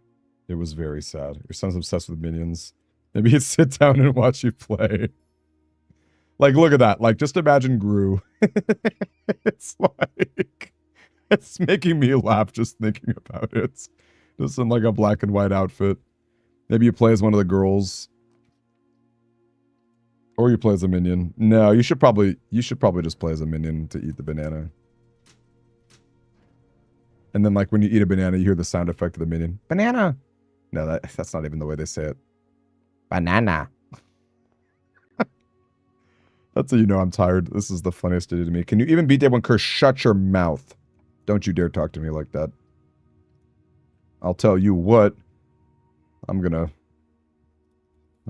It was very sad. Your son's obsessed with minions. Maybe he'd sit down and watch you play. Like, look at that. Like, just imagine Gru. It's like... It's making me laugh just thinking about it. Just in like a black and white outfit. Maybe you play as one of the girls. Or you play as a minion. No, you should probably just play as a minion to eat the banana. And then like when you eat a banana, you hear the sound effect of the minion. Banana! No, that's not even the way they say it. Banana. That's how you know I'm tired. This is the funniest it did to me. Can you even beat Day One Curse? Shut your mouth. Don't you dare talk to me like that. I'll tell you what. I'm gonna...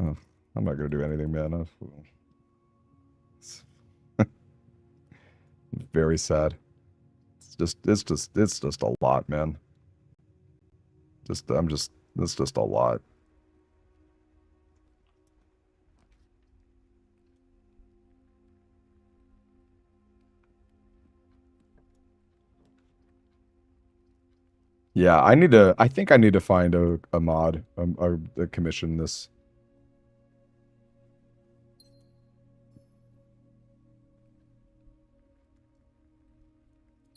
Oh, I'm not gonna do anything, man. Very sad. It's just a lot, man. It's just a lot. Yeah, I think I need to find a mod, a commission this.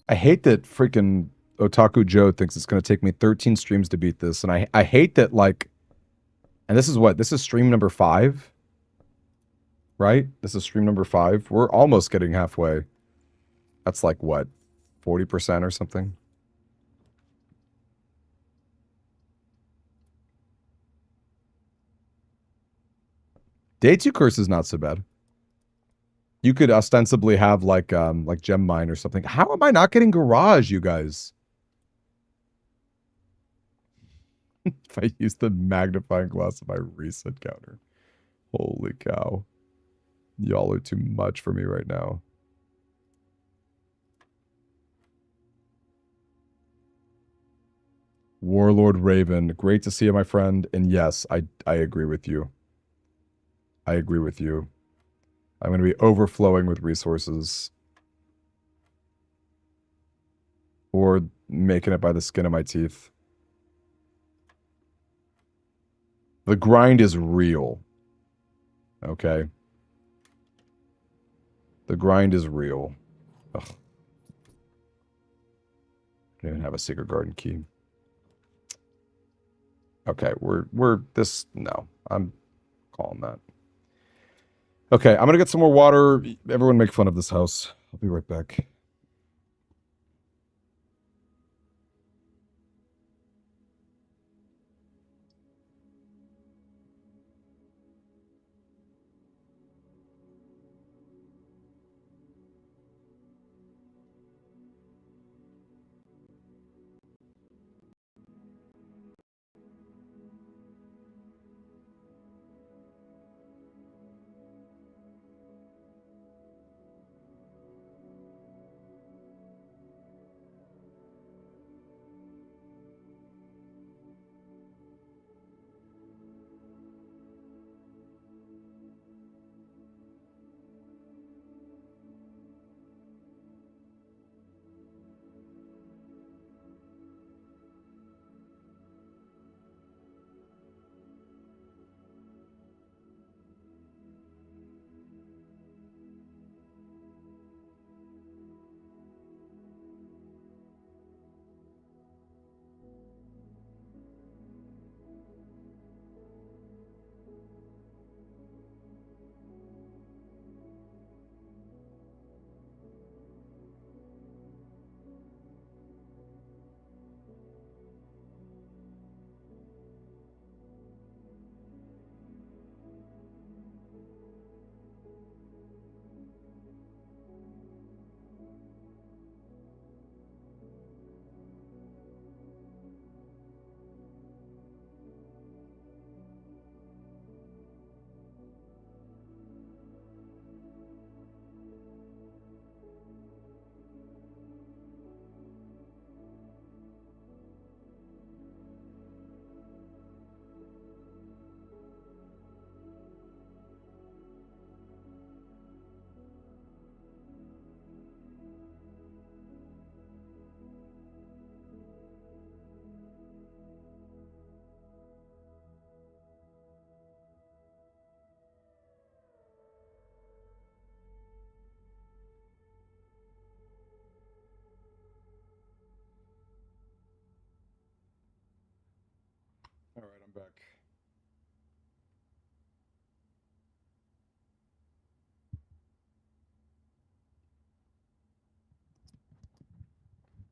I hate that freaking Otaku Joe thinks it's going to take me 13 streams to beat this. And I hate that, like, and this is what? This is stream number 5, right? This is stream number 5. We're almost getting halfway. That's like what? 40% or something? Day 2 curse is not so bad. You could ostensibly have like gem mine or something. How am I not getting garage, you guys? If I use the magnifying glass of my reset counter. Holy cow. Y'all are too much for me right now. Warlord Raven, great to see you, my friend. And yes, I agree with you. I agree with you. I'm going to be overflowing with resources. Or making it by the skin of my teeth. The grind is real. Okay? The grind is real. Ugh. I don't even have a secret garden key. Okay, we're this, no. I'm calling that. Okay, I'm gonna get some more water. Everyone make fun of this house. I'll be right back. All right, I'm back.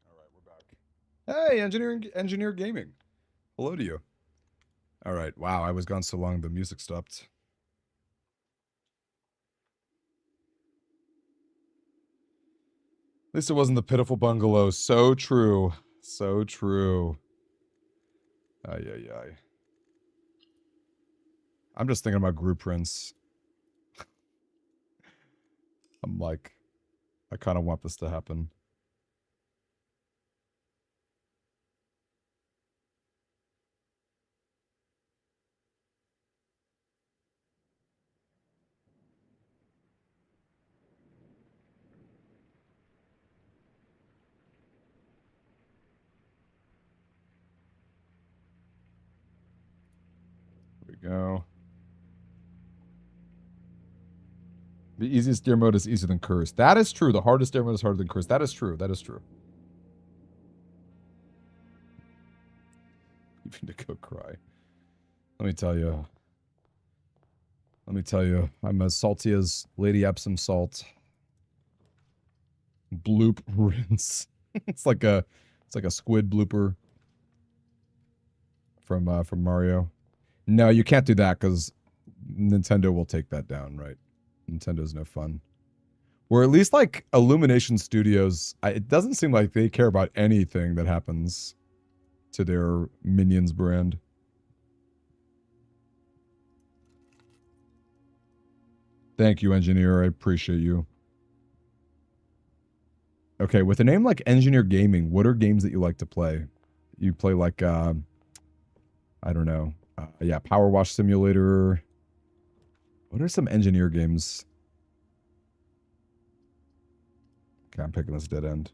All right, we're back. Hey, engineer gaming. Hello to you. All right. Wow, I was gone so long the music stopped. At least it wasn't the pitiful bungalow. So true. So true. Ay, ay, ay. I'm just thinking about group prints. I'm like, I kind of want this to happen. go. The easiest dare mode is easier than curse. That is true. The hardest dare mode is harder than curse. That is true. That is true. Even to go cry. Let me tell you. Let me tell you. I'm as salty as Lady Epsom salt. Bloop rinse. It's like a squid blooper from Mario. No, you can't do that because Nintendo will take that down, right? Nintendo's no fun. Or at least like Illumination Studios, it doesn't seem like they care about anything that happens to their Minions brand. Thank you, engineer. I appreciate you. Okay, with a name like Engineer Gaming, what are games that you like to play? You play like, I don't know. Yeah, Power Wash Simulator. What are some engineer games? Okay, I'm picking this dead end.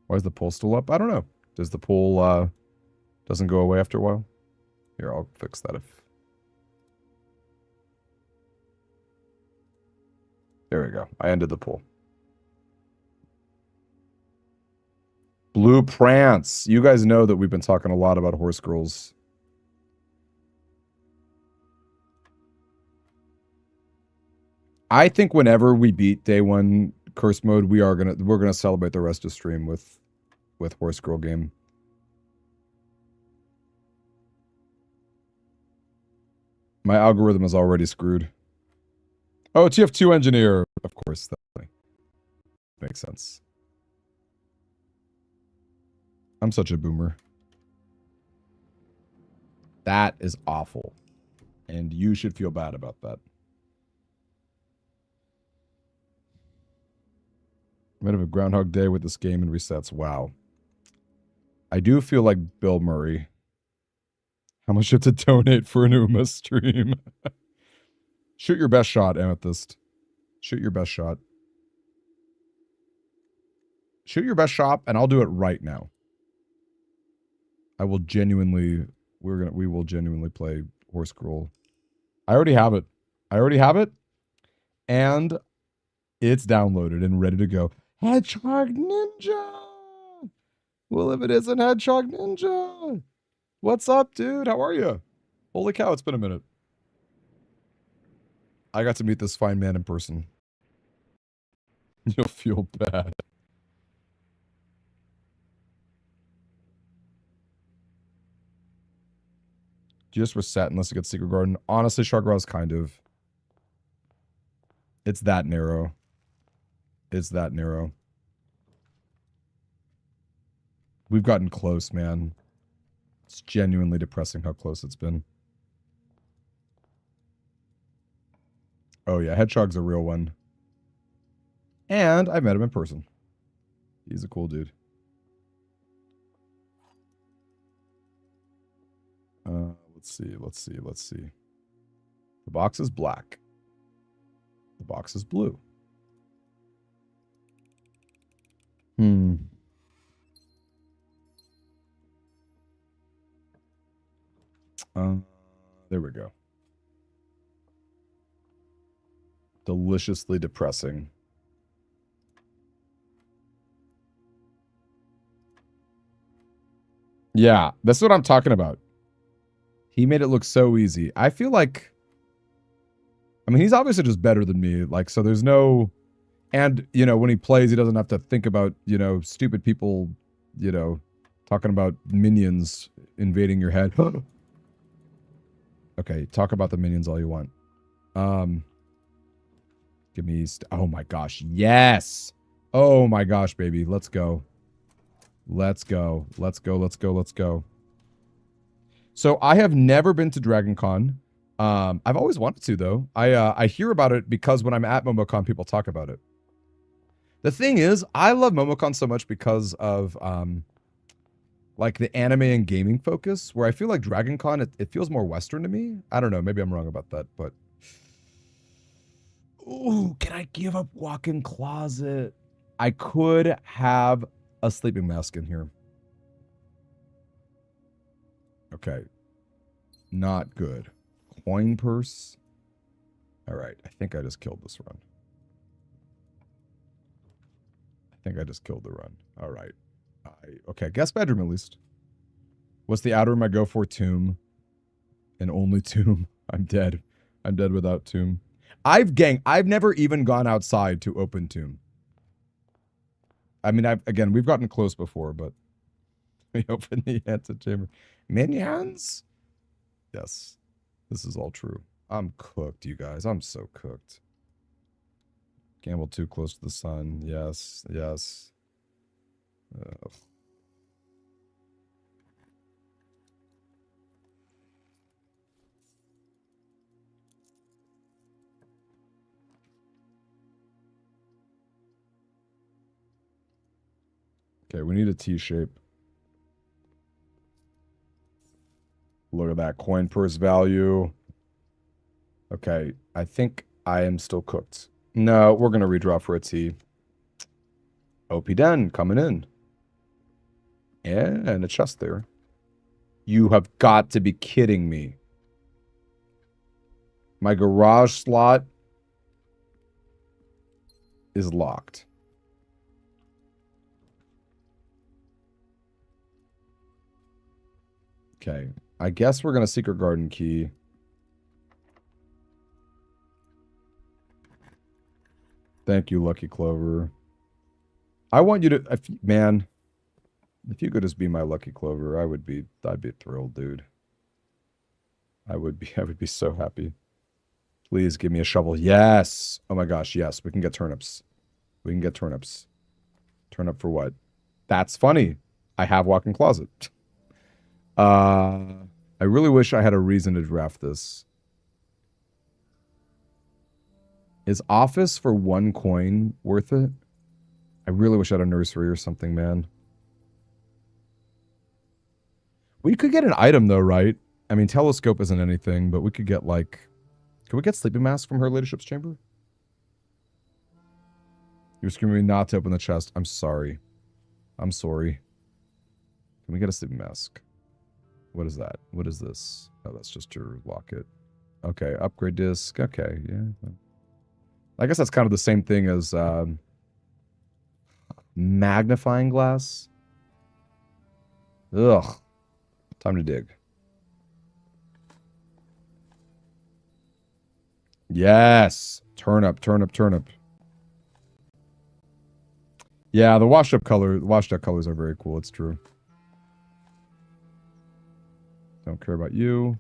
Why is the poll still up? I don't know. Does the poll, doesn't go away after a while? Here, I'll fix that if... There we go. I ended the poll. Blue Prance. You guys know that we've been talking a lot about horse girls. I think whenever we beat day one curse mode, we're gonna celebrate the rest of stream with horse girl game. My algorithm is already screwed. Oh, TF2 engineer. Of course, that makes sense. I'm such a boomer. That is awful. And you should feel bad about that. I'm gonna have a Groundhog Day with this game and resets. Wow. I do feel like Bill Murray. How much you have to donate for an Uma stream? Shoot your best shot, Amethyst. Shoot your best shot. Shoot your best shot, and I'll do it right now. I will genuinely... We will genuinely play Horse Girl. I already have it. And it's downloaded and ready to go. Hedgehog Ninja! Well, if it isn't Hedgehog Ninja! What's up, dude? How are you? Holy cow, it's been a minute. I got to meet this fine man in person. You'll feel bad. Just reset unless you get Secret Garden. Honestly, Sharkraw's kind of... It's that narrow. It's that narrow. We've gotten close, man. It's genuinely depressing how close it's been. Oh yeah, Hedgehog's a real one. And I met him in person. He's a cool dude. Let's see. The box is black. The box is blue. There we go. Deliciously depressing. Yeah, that's what I'm talking about. He made it look so easy. I feel like... I mean, he's obviously just better than me. Like, so there's no... And, you know, when he plays, he doesn't have to think about, you know, stupid people, you know, talking about minions invading your head. Okay, talk about the minions all you want. Give me... Oh my gosh, yes! Oh my gosh, baby. Let's go. Let's go. Let's go, let's go, let's go. So I have never been to Dragon Con. I've always wanted to, though. I hear about it because when I'm at MomoCon, people talk about it. The thing is, I love MomoCon so much because of, like, the anime and gaming focus, where I feel like Dragon Con, it feels more Western to me. I don't know. Maybe I'm wrong about that, but... Ooh, can I give up walk-in closet? I could have a sleeping mask in here. Okay. Not good. coin purse. All right, I think I just killed this run. I think I just killed the run. All right. Okay, guest bedroom at least. What's the outer room I go for? Tomb. And only tomb. I'm dead. I'm dead without tomb. I've never even gone outside to open tomb. I mean, again, we've gotten close before, but we open the antechamber. Minions? Yes. This is all true. I'm cooked, you guys. I'm so cooked. Gamble too close to the sun. Yes. Yes. Ugh. Okay, we need a T-shape. Look at that coin purse value. Okay, I think I am still cooked. No, we're going to redraw for a T. Obra Dinn coming in. And a chest there. You have got to be kidding me. My garage slot is locked. Okay, I guess we're going to secret garden key. Thank you, Lucky Clover. I want you to, man, if you could just be my Lucky Clover, I'd be thrilled, dude. I would be so happy. Please give me a shovel. Yes. Oh my gosh, yes. We can get turnips. We can get turnips. Turnip for what? That's funny. I have walk-in closet. I really wish I had a reason to draft this. Is office for 1 coin worth it? I really wish I had a nursery or something, man. We could get an item though, right? I mean, telescope isn't anything, but we could get like... Can we get sleeping mask from her ladyship's chamber? You're screaming me not to open the chest. I'm sorry. I'm sorry. Can we get a sleeping mask? What is that? What is this? Oh, that's just your locket. Okay, upgrade disc. Okay, yeah. I guess that's kind of the same thing as magnifying glass. Ugh. Time to dig. Yes. Turnip, turnip, turnip. Yeah, the washed up colors are very cool. It's true. Don't care about you.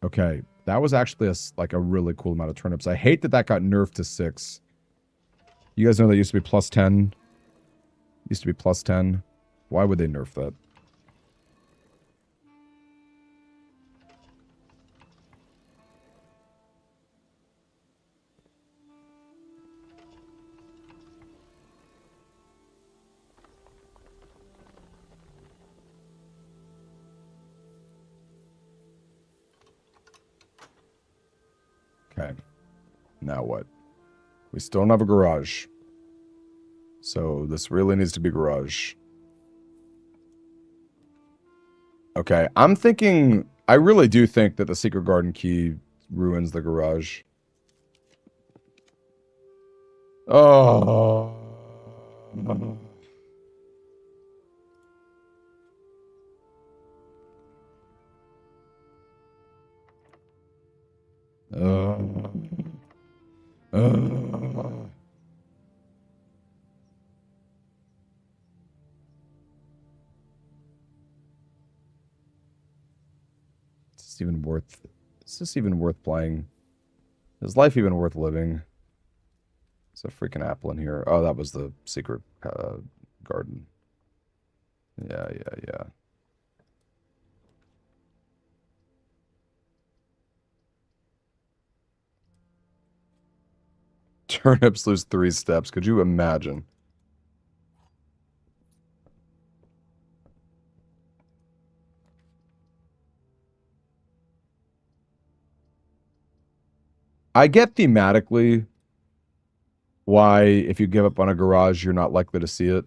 Okay, that was actually a really cool amount of turnips. I hate that got nerfed to 6. You guys know that used to be plus 10? Used to be plus 10. Why would they nerf that? Okay. Now what? We still don't have a garage. So this really needs to be garage. Okay, I'm thinking... I really do think that the secret garden key ruins the garage. Oh... Is this even worth playing? Is life even worth living? There's a freaking apple in here. Oh, that was the secret garden. Yeah. Turnips lose 3 steps. Could you imagine? I get thematically why if you give up on a garage, you're not likely to see it.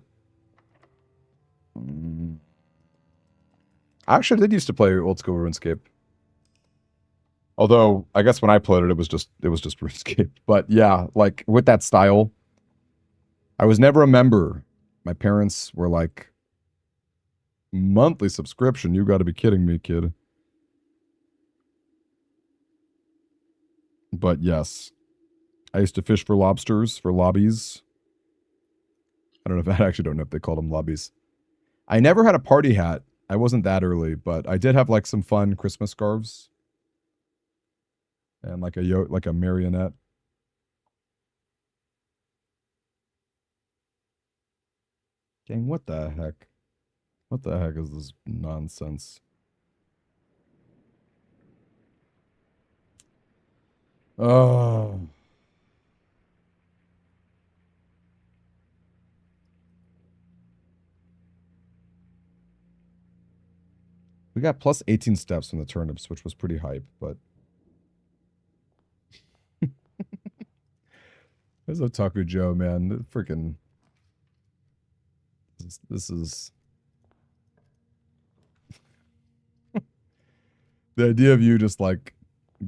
I actually did used to play old school RuneScape. Although I guess when I played it, it was just RuneScape. But yeah, like with that style, I was never a member. My parents were like, monthly subscription. You got to be kidding me, kid. But yes, I used to fish for lobsters for lobbies. I don't know if I actually don't know if they called them lobbies. I never had a party hat. I wasn't that early, but I did have like some fun Christmas scarves and like a marionette. Dang, what the heck? What the heck is this nonsense? Oh. We got plus 18 steps from the turnips, which was pretty hype, but there's Otaku Joe, man. Freaking this is the idea of you just like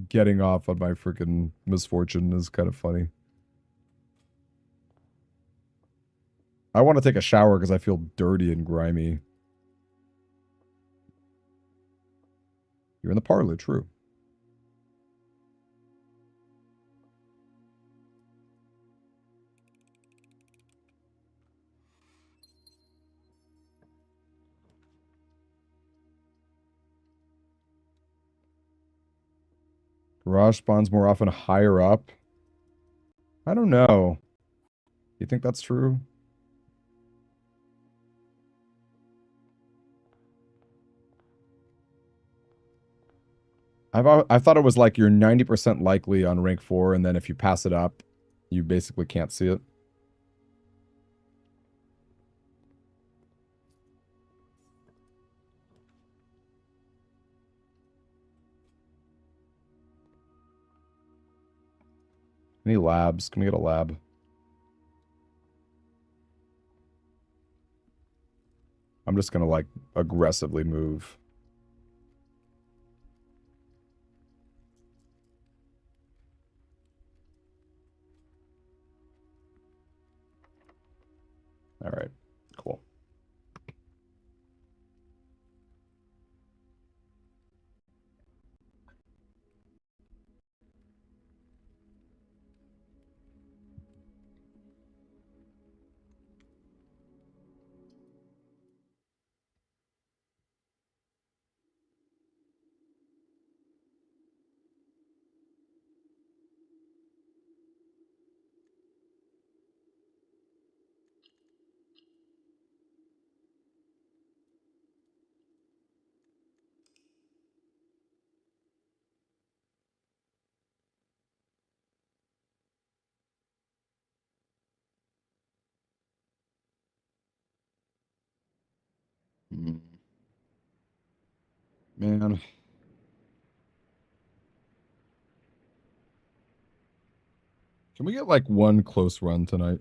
getting off on my freaking misfortune is kind of funny. I want to take a shower because I feel dirty and grimy. You're in the parlor, true. Garage spawns more often higher up. I don't know. You think that's true? I thought it was like you're 90% likely on rank 4, and then if you pass it up, you basically can't see it. Any labs? Can we get a lab? I'm just gonna like aggressively move. All right, cool. Man. Can we get like one close run tonight?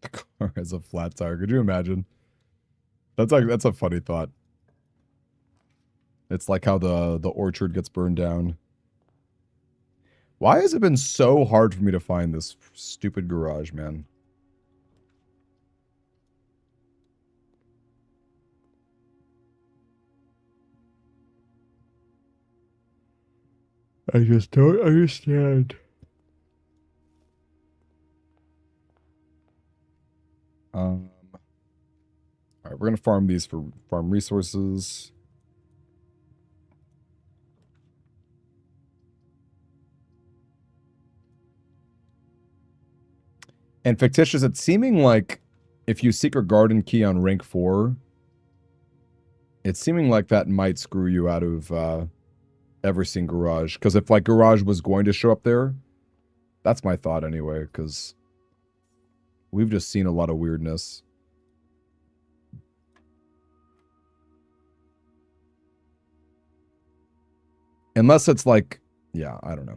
The car has a flat tire. Could you imagine? That's a funny thought. It's like how the orchard gets burned down. Why has it been so hard for me to find this stupid garage, man? I just don't understand. All right, we're gonna farm these for farm resources. And fictitious, it's seeming like if you secret garden key on rank 4, it's seeming like that might screw you out of ever seeing garage. Because if like garage was going to show up there, That's my thought anyway, because we've just seen a lot of weirdness. Unless it's like, yeah, I don't know.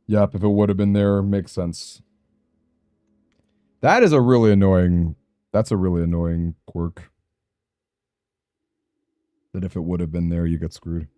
Yep, if it would have been there, makes sense. That is a really annoying, that's a really annoying quirk. That if it would have been there, you get screwed.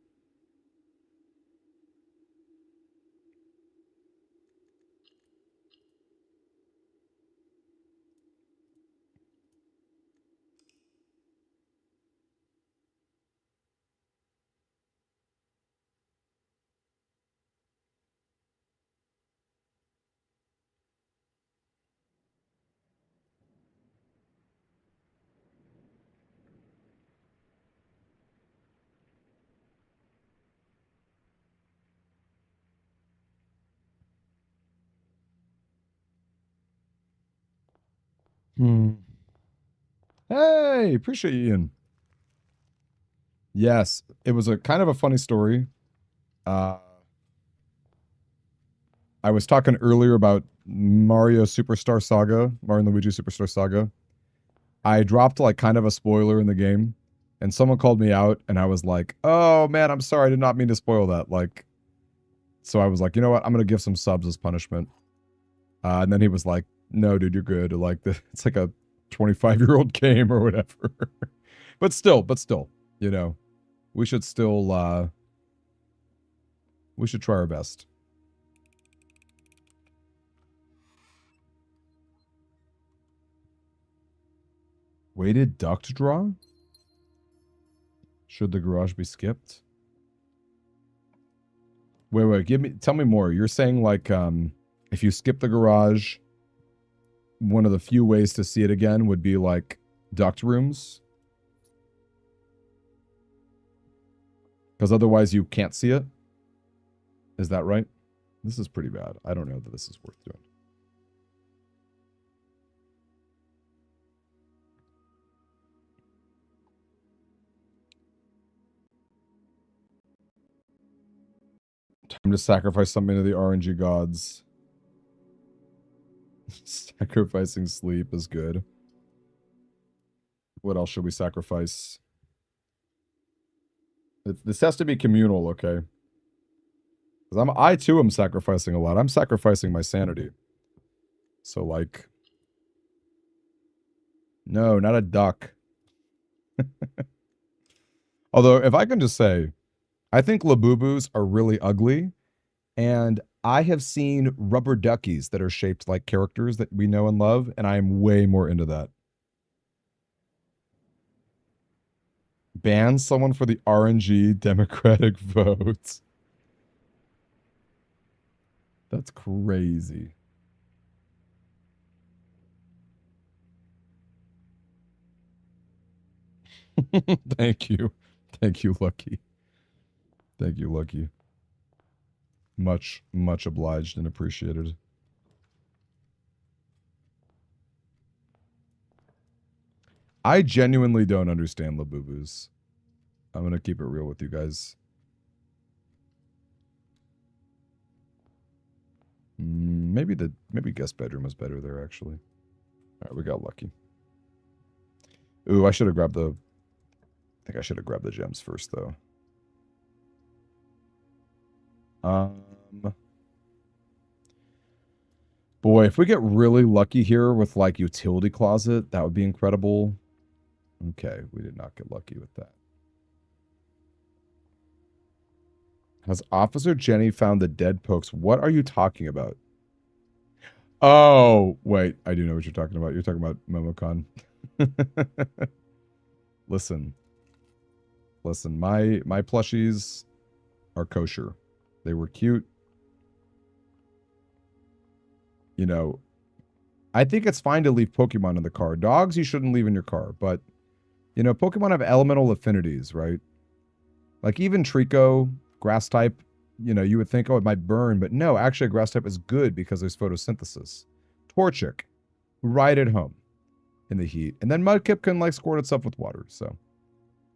Hey, appreciate you, Ian. Yes, it was a kind of a funny story. I was talking earlier about Mario Superstar Saga, Mario and Luigi Superstar Saga. I dropped like kind of a spoiler in the game, and someone called me out, and I was like, "Oh man, I'm sorry, I did not mean to spoil that." Like, so I was like, you know what? I'm gonna give some subs as punishment. And then he was like, "No, dude, you're good." Like, it's like a 25-year-old game or whatever. but still, you know, we should still we should try our best. Weighted duct draw? Should the garage be skipped? Wait, tell me more. You're saying like if you skip the garage, one of the few ways to see it again would be like duct rooms? Because otherwise you can't see it? Is that right? This is pretty bad. I don't know that this is worth doing. Time to sacrifice something to the RNG gods. Sacrificing sleep is good. What else should we sacrifice? This has to be communal, okay? Because I too am sacrificing a lot. I'm sacrificing my sanity. So like, no, not a duck. Although, if I can just say, I think Labubus are really ugly, and I have seen rubber duckies that are shaped like characters that we know and love, and I am way more into that. Ban someone for the RNG Democratic votes. That's crazy. Thank you. Thank you, Lucky. Thank you, Lucky. Much, much obliged and appreciated. I genuinely don't understand Labubus. I'm going to keep it real with you guys. Maybe guest bedroom is better there, actually. All right, we got lucky. Ooh, I should have grabbed the... I think I should have grabbed the gems first, though. Boy, if we get really lucky here with, like, utility closet, that would be incredible. Okay, we did not get lucky with that. Has Officer Jenny found the dead pokes? What are you talking about? Oh, wait. I do know what you're talking about. You're talking about Momocon. Listen. Listen, my plushies are kosher. They were cute. You know, I think it's fine to leave Pokemon in the car. Dogs you shouldn't leave in your car, but you know, Pokemon have elemental affinities, right? Like even Trico, grass type, you know, you would think, oh, it might burn, but no, actually a grass type is good because there's photosynthesis. Torchic, right at home in the heat. And then Mudkip can like squirt itself with water. So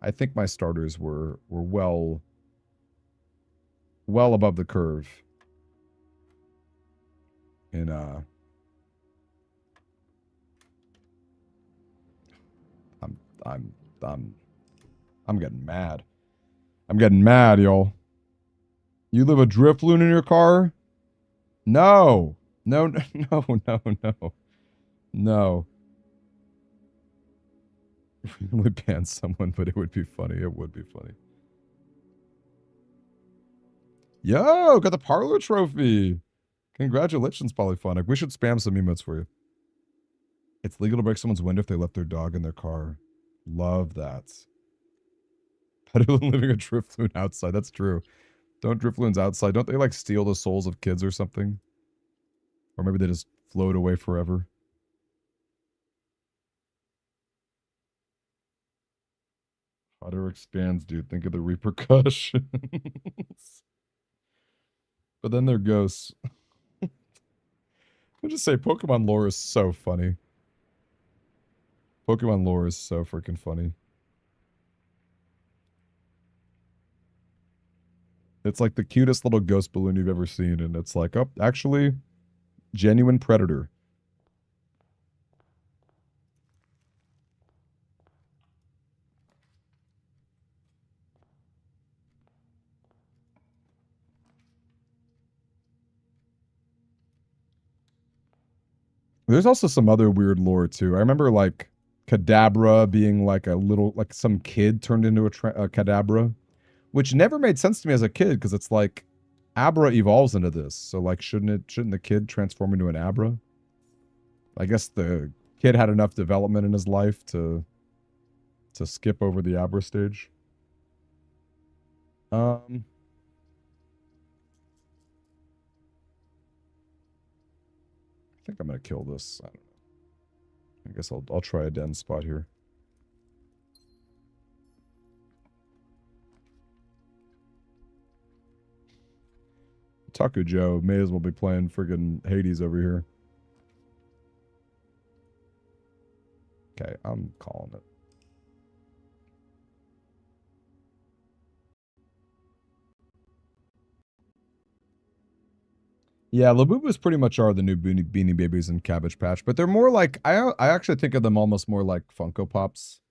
I think my starters were well above the curve in I'm I'm I'm I'm getting mad. I'm getting mad, y'all. You live a Drifloon in your car? No. No, no, no, no, no. No. We ban someone, but it would be funny. It would be funny. Yo, got the parlor trophy. Congratulations, Polyphonic. We should spam some emotes for you. It's legal to break someone's window if they left their dog in their car. Love that. Better than living a Drifloon outside. That's true. Don't Drifloons outside. Don't they like steal the souls of kids or something? Or maybe they just float away forever. Otter expands, dude. Think of the repercussions. But then they're ghosts. I just say Pokemon lore is so funny. Pokemon lore is so freaking funny. It's like the cutest little ghost balloon you've ever seen, and it's like, oh, actually, genuine predator. There's also some other weird lore too. I remember like Kadabra being like a little, like some kid turned into a Kadabra, which never made sense to me as a kid because it's like Abra evolves into this. So like, shouldn't the kid transform into an Abra? I guess the kid had enough development in his life to skip over the Abra stage. I think I'm gonna kill this. I don't know. I guess I'll try a den spot here. Taco Joe may as well be playing friggin' Hades over here. Okay, I'm calling it. Yeah, Labubas pretty much are the new Beanie Babies and Cabbage Patch, but they're more like, I actually think of them almost more like Funko Pops.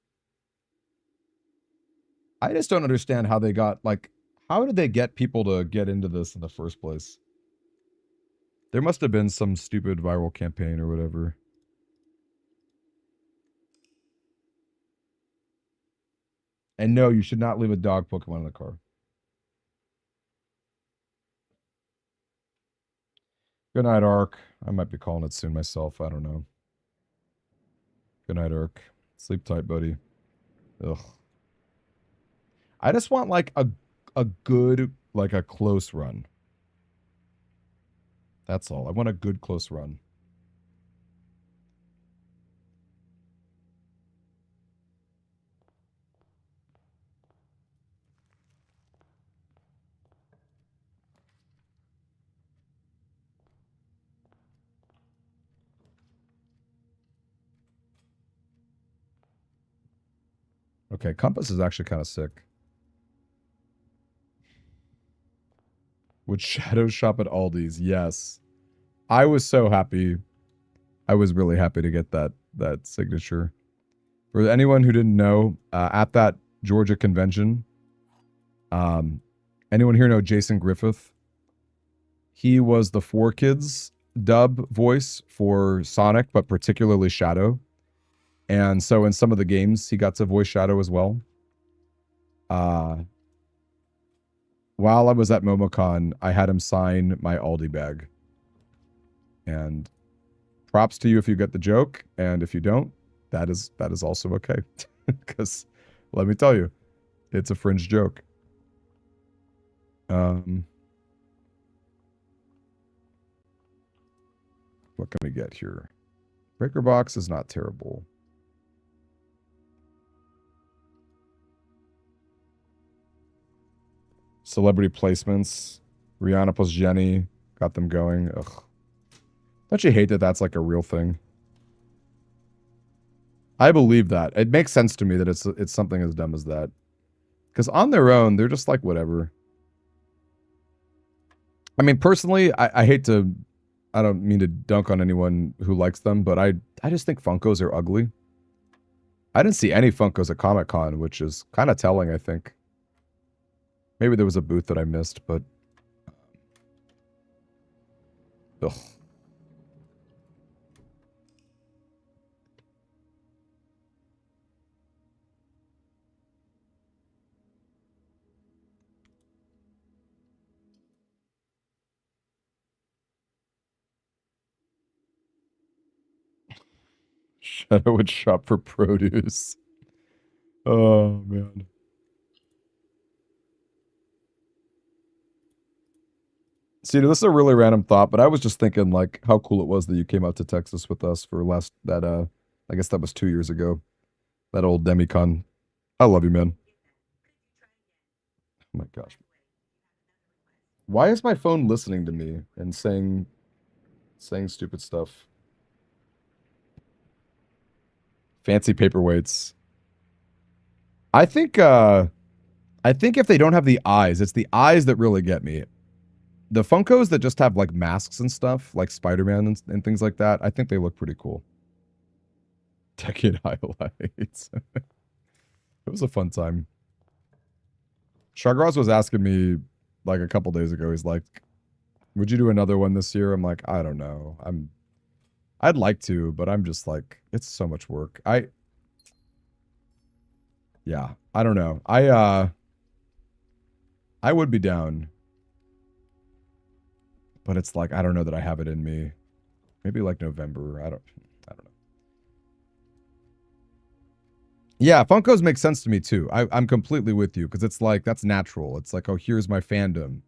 I just don't understand how they got, like, how did they get people to get into this in the first place? There must have been some stupid viral campaign or whatever. And no, you should not leave a dog Pokemon in the car. Good night, Ark. I might be calling it soon myself. I don't know. Good night, Ark. Sleep tight, buddy. Ugh. I just want like a good, like a close run. That's all. I want a good close run. Okay, Compass is actually kind of sick. Would Shadow shop at Aldi's? Yes. I was so happy. I was really happy to get that signature. For anyone who didn't know, at that Georgia convention, anyone here know Jason Griffith? He was the 4Kids dub voice for Sonic, but particularly Shadow. And so in some of the games, he got to voice Shadow as well. While I was at MomoCon, I had him sign my Aldi bag. And props to you if you get the joke, and if you don't, that is also okay. Because let me tell you, it's a fringe joke. What can we get here? Breaker box is not terrible. Celebrity placements. Rihanna plus Jenny. Got them going. Ugh. Don't you hate that that's like a real thing? I believe that. It makes sense to me that it's something as dumb as that. Because on their own, they're just like whatever. I mean, personally, I hate to... I don't mean to dunk on anyone who likes them, but I just think Funkos are ugly. I didn't see any Funkos at Comic-Con, which is kind of telling, I think. Maybe there was a booth that I missed, but... Ugh. Shadow would shop for produce. Oh, man. See, this is a really random thought, but I was just thinking, like, how cool it was that you came out to Texas with us for I guess that was 2 years ago. That old Demi-Con. I love you, man. Oh my gosh. Why is my phone listening to me and saying stupid stuff? Fancy paperweights. I think if they don't have the eyes, it's the eyes that really get me. The Funkos that just have like masks and stuff, like Spider-Man and things like that, I think they look pretty cool. Decade highlights. It was a fun time. Shagraz was asking me like a couple days ago, he's like, would you do another one this year? I'm like, I don't know. I'd like to, but I'm just like, it's so much work. Yeah, I don't know. I would be down. But it's like, I don't know that I have it in me. Maybe like November. I don't know. Yeah, Funkos make sense to me too. I'm completely with you because it's like, that's natural. It's like, oh, here's my fandom.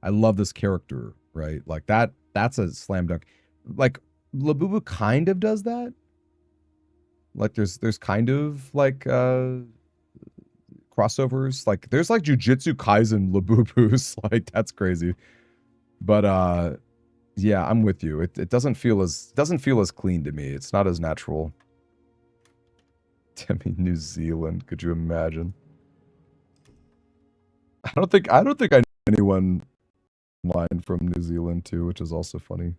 I love this character, right? Like that's a slam dunk. Like Labubu kind of does that. Like there's kind of like crossovers. Like there's like Jujutsu Kaisen Labubus. Like that's crazy. But yeah, I'm with you. It doesn't feel as clean to me. It's not as natural. Demi, New Zealand. Could you imagine? I don't think I know anyone online from New Zealand too, which is also funny.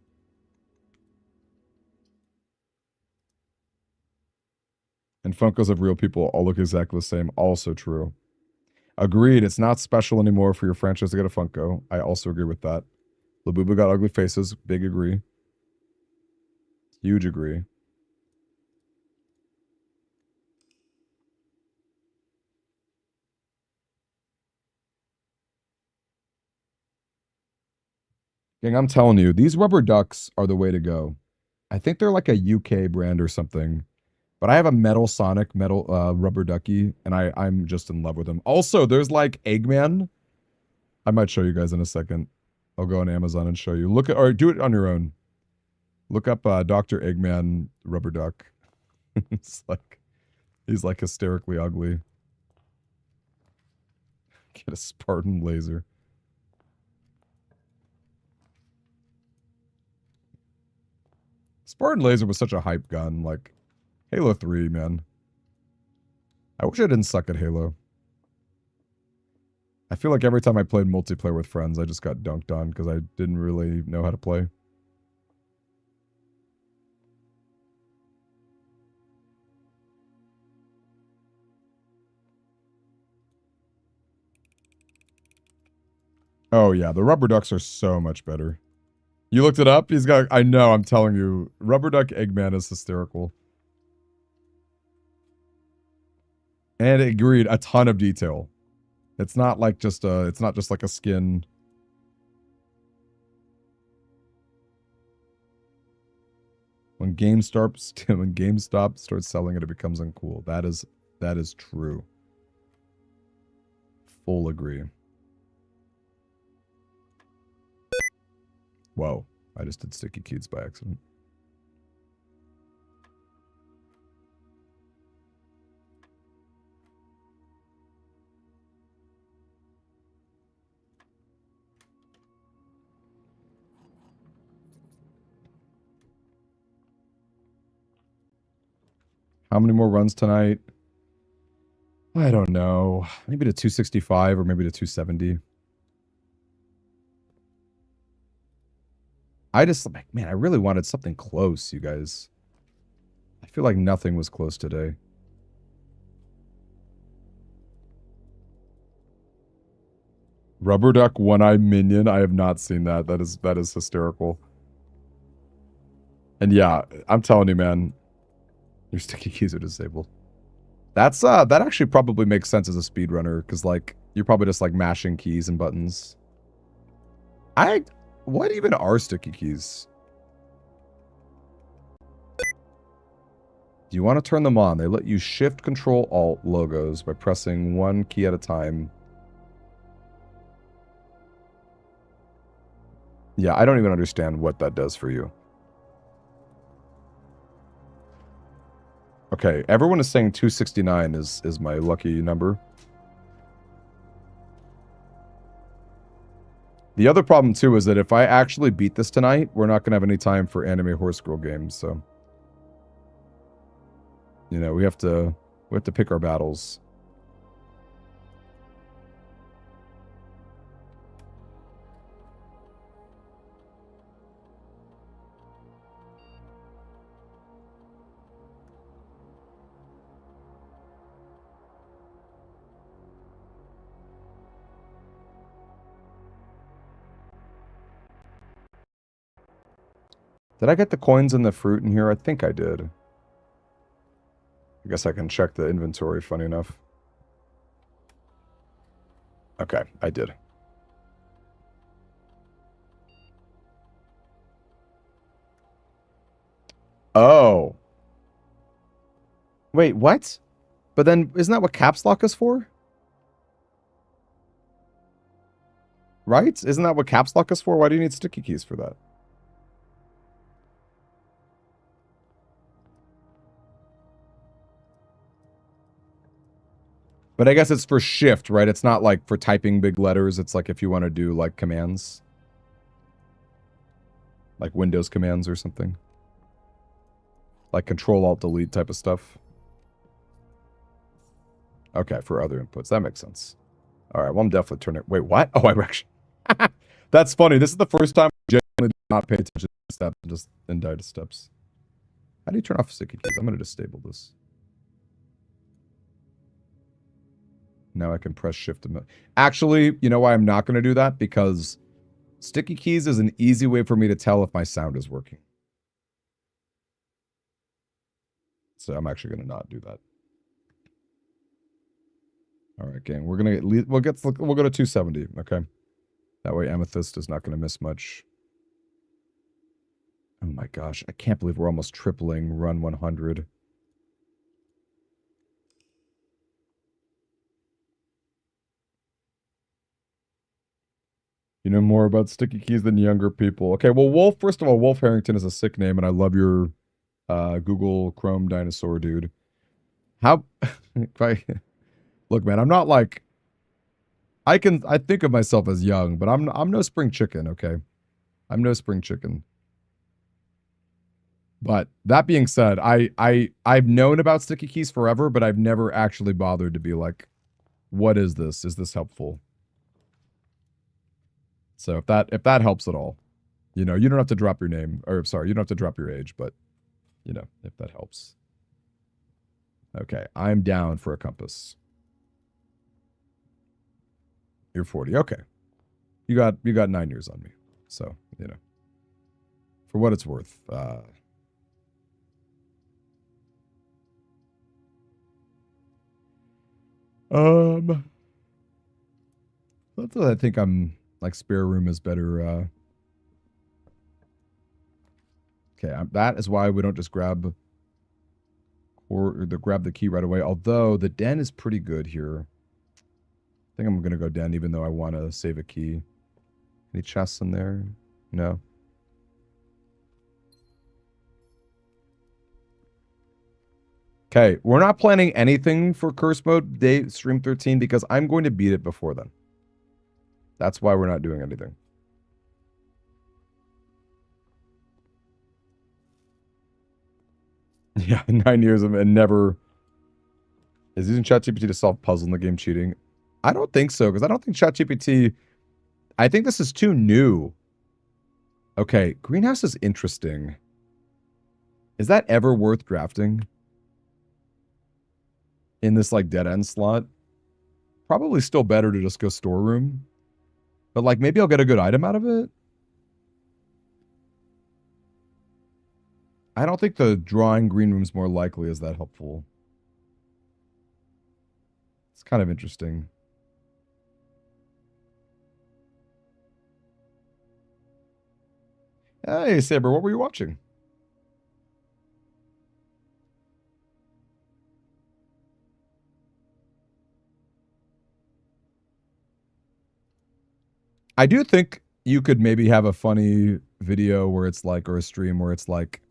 And Funkos of real people all look exactly the same. Also true. Agreed. It's not special anymore for your franchise to get a Funko. I also agree with that. Labubu got ugly faces. Big agree. Huge agree. Gang, I'm telling you, these rubber ducks are the way to go. I think they're like a UK brand or something. But I have a metal Sonic metal rubber ducky, and I'm just in love with them. Also, there's like Eggman. I might show you guys in a second. I'll go on Amazon and show you. Look at or do it on your own. Look up Dr. Eggman rubber duck. It's like he's like hysterically ugly. Get a Spartan laser. Spartan laser was such a hype gun. Like Halo 3, man. I wish I didn't suck at Halo. I feel like every time I played multiplayer with friends, I just got dunked on because I didn't really know how to play. Oh yeah, the rubber ducks are so much better. You looked it up? He's got, I know, I'm telling you, Rubber Duck Eggman is hysterical. And it agreed, a ton of detail. It's not like just it's not just like a skin. When GameStop starts selling it, it becomes uncool. That is true. Full agree. Whoa, I just did sticky keys by accident. How many more runs tonight? I don't know. Maybe to 265 or maybe to 270. I just, like, man, I really wanted something close, you guys. I feel like nothing was close today. Rubber Duck One-Eye Minion. I have not seen that. That is hysterical. And yeah, I'm telling you, man, your sticky keys are disabled. That actually probably makes sense as a speedrunner, because like you're probably just like mashing keys and buttons. What even are sticky keys? Do you want to turn them on? They let you shift control alt logos by pressing one key at a time. Yeah, I don't even understand what that does for you. Okay, everyone is saying 269 is my lucky number. The other problem too is that if I actually beat this tonight, we're not going to have any time for anime horse girl games, so you know, we have to pick our battles. Did I get the coins and the fruit in here? I think I did. I guess I can check the inventory, funny enough. Okay, I did. Oh. Wait, what? But then, isn't that what caps lock is for? Right? Isn't that what caps lock is for? Why do you need sticky keys for that? But I guess it's for shift, right? It's not like for typing big letters. It's like if you want to do like commands. Like Windows commands or something. Like Control-Alt-Delete type of stuff. Okay, for other inputs. That makes sense. All right, well, I'm definitely turning... Wait, what? Oh, I actually... That's funny. This is the first time I genuinely did not pay attention to steps and just indicted steps. How do you turn off sticky keys? I'm going to disable this. Now I can press shift. Actually, you know why I'm not going to do that? Because sticky keys is an easy way for me to tell if my sound is working. So I'm actually going to not do that. All right, gang. We're going to we'll go to 270, okay? That way Amethyst is not going to miss much. Oh my gosh, I can't believe we're almost tripling run 100. You know more about sticky keys than younger people. Okay, well, Wolf, first of all, Wolf Harrington is a sick name, and I love your Google Chrome dinosaur, dude. How... Look, man, I'm not like... I think of myself as young, but I'm no spring chicken, okay? I'm no spring chicken. But that being said, I've known about sticky keys forever, but I've never actually bothered to be like, what is this? Is this helpful? So if that helps at all, you know, you don't have to drop your name, or sorry, you don't have to drop your age, but you know, if that helps. Okay, I'm down for a compass. You're 40. Okay. You got 9 years on me. So, you know. For what it's worth. That's what I think I'm like spare room is better. Okay, that is why we don't just grab grab the key right away. Although the den is pretty good here. I think I'm gonna go den even though I want to save a key. Any chests in there? No. Okay, we're not planning anything for Curse Mode day stream 13 because I'm going to beat it before then. That's why we're not doing anything. Yeah, 9 years of and never is using ChatGPT to solve puzzle in the game cheating. I don't think so, because I don't think ChatGPT. I think this is too new. Okay, greenhouse is interesting. Is that ever worth drafting? In this like dead end slot? Probably still better to just go storeroom. But like maybe I'll get a good item out of it. I don't think the drawing green room's more likely is that helpful. It's kind of interesting. Hey, Saber, what were you watching? I do think you could maybe have a funny video where it's like, or a stream where it's like,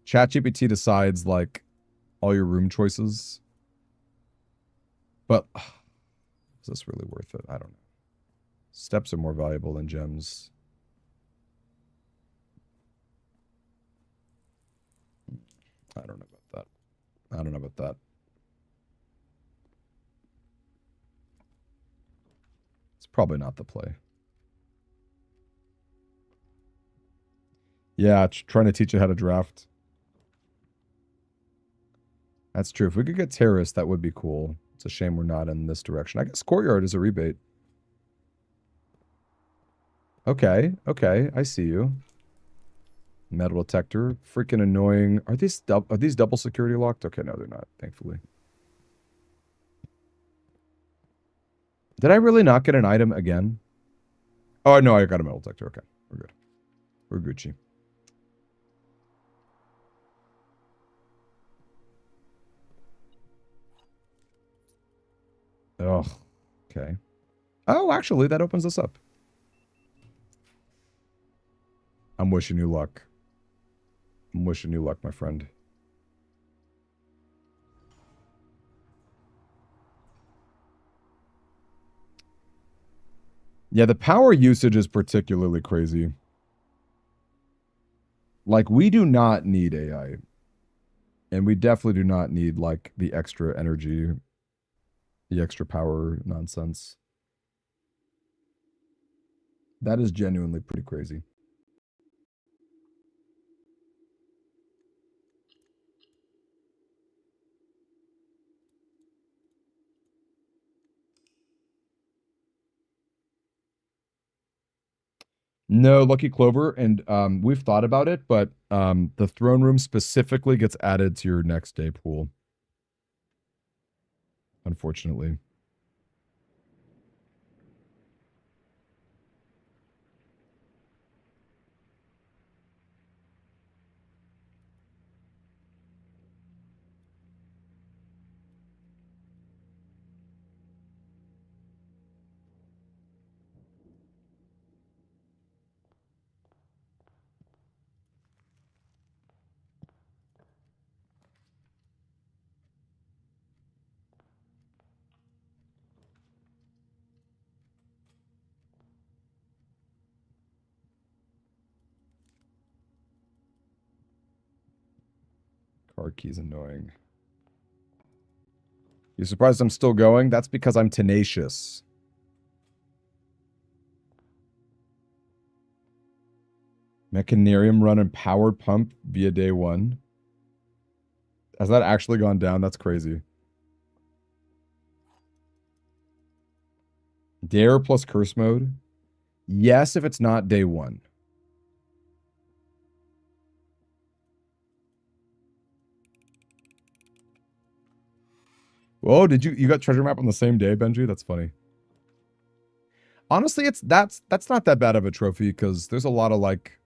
ChatGPT decides like all your room choices. But is this really worth it? I don't know. Steps are more valuable than gems. I don't know about that. I don't know about that. It's probably not the play. Yeah, trying to teach it how to draft. That's true. If we could get terrorists, that would be cool. It's a shame we're not in this direction. I guess courtyard is a rebate. Okay, okay, I see you. Metal detector, freaking annoying. Are these double security locked? Okay, no, they're not. Thankfully. Did I really not get an item again? Oh no, I got a metal detector. Okay, we're good. We're Gucci. Oh, okay. Oh, actually, that opens us up. I'm wishing you luck. I'm wishing you luck, my friend. Yeah, the power usage is particularly crazy. Like, we do not need AI. And we definitely do not need, like, the extra energy, the extra power nonsense. That is genuinely pretty crazy. No, Lucky Clover, and we've thought about it, but the throne room specifically gets added to your next day pool. Unfortunately. Card key's annoying. You surprised I'm still going? That's because I'm tenacious. Mechanarium run and powered pump via day one. Has that actually gone down? That's crazy. Dare plus curse mode? Yes, if it's not day one. Whoa, you got treasure map on the same day, Benji? That's funny. Honestly, that's not that bad of a trophy because there's a lot of like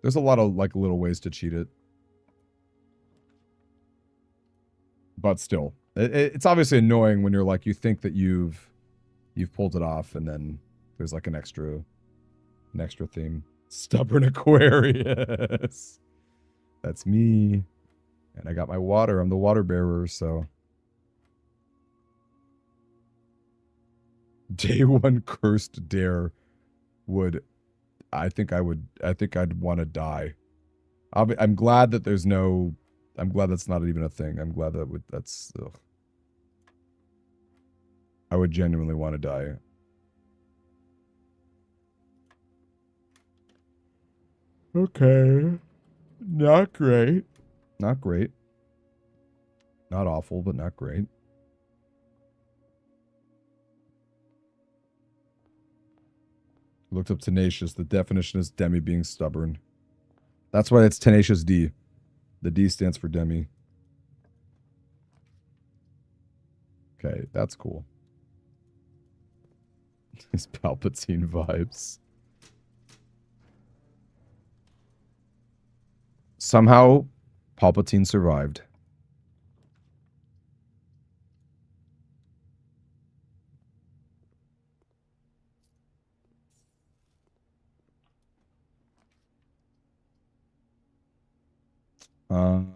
little ways to cheat it. But still, it's obviously annoying when you're like you think that you've pulled it off and then there's like an extra theme. Stubborn Aquarius. That's me. And I got my water. I'm the water bearer, so day one cursed dare would I think I'd want to die. I'm glad that there's no I'm glad that's not even a thing. I'm glad that's... Ugh. I would genuinely want to die. Okay. Not great. Not great. Not awful, but not great. Looked up tenacious. The definition is Demi being stubborn. That's why it's tenacious D. The D stands for Demi. Okay, that's cool. These Palpatine vibes. Somehow, Palpatine survived.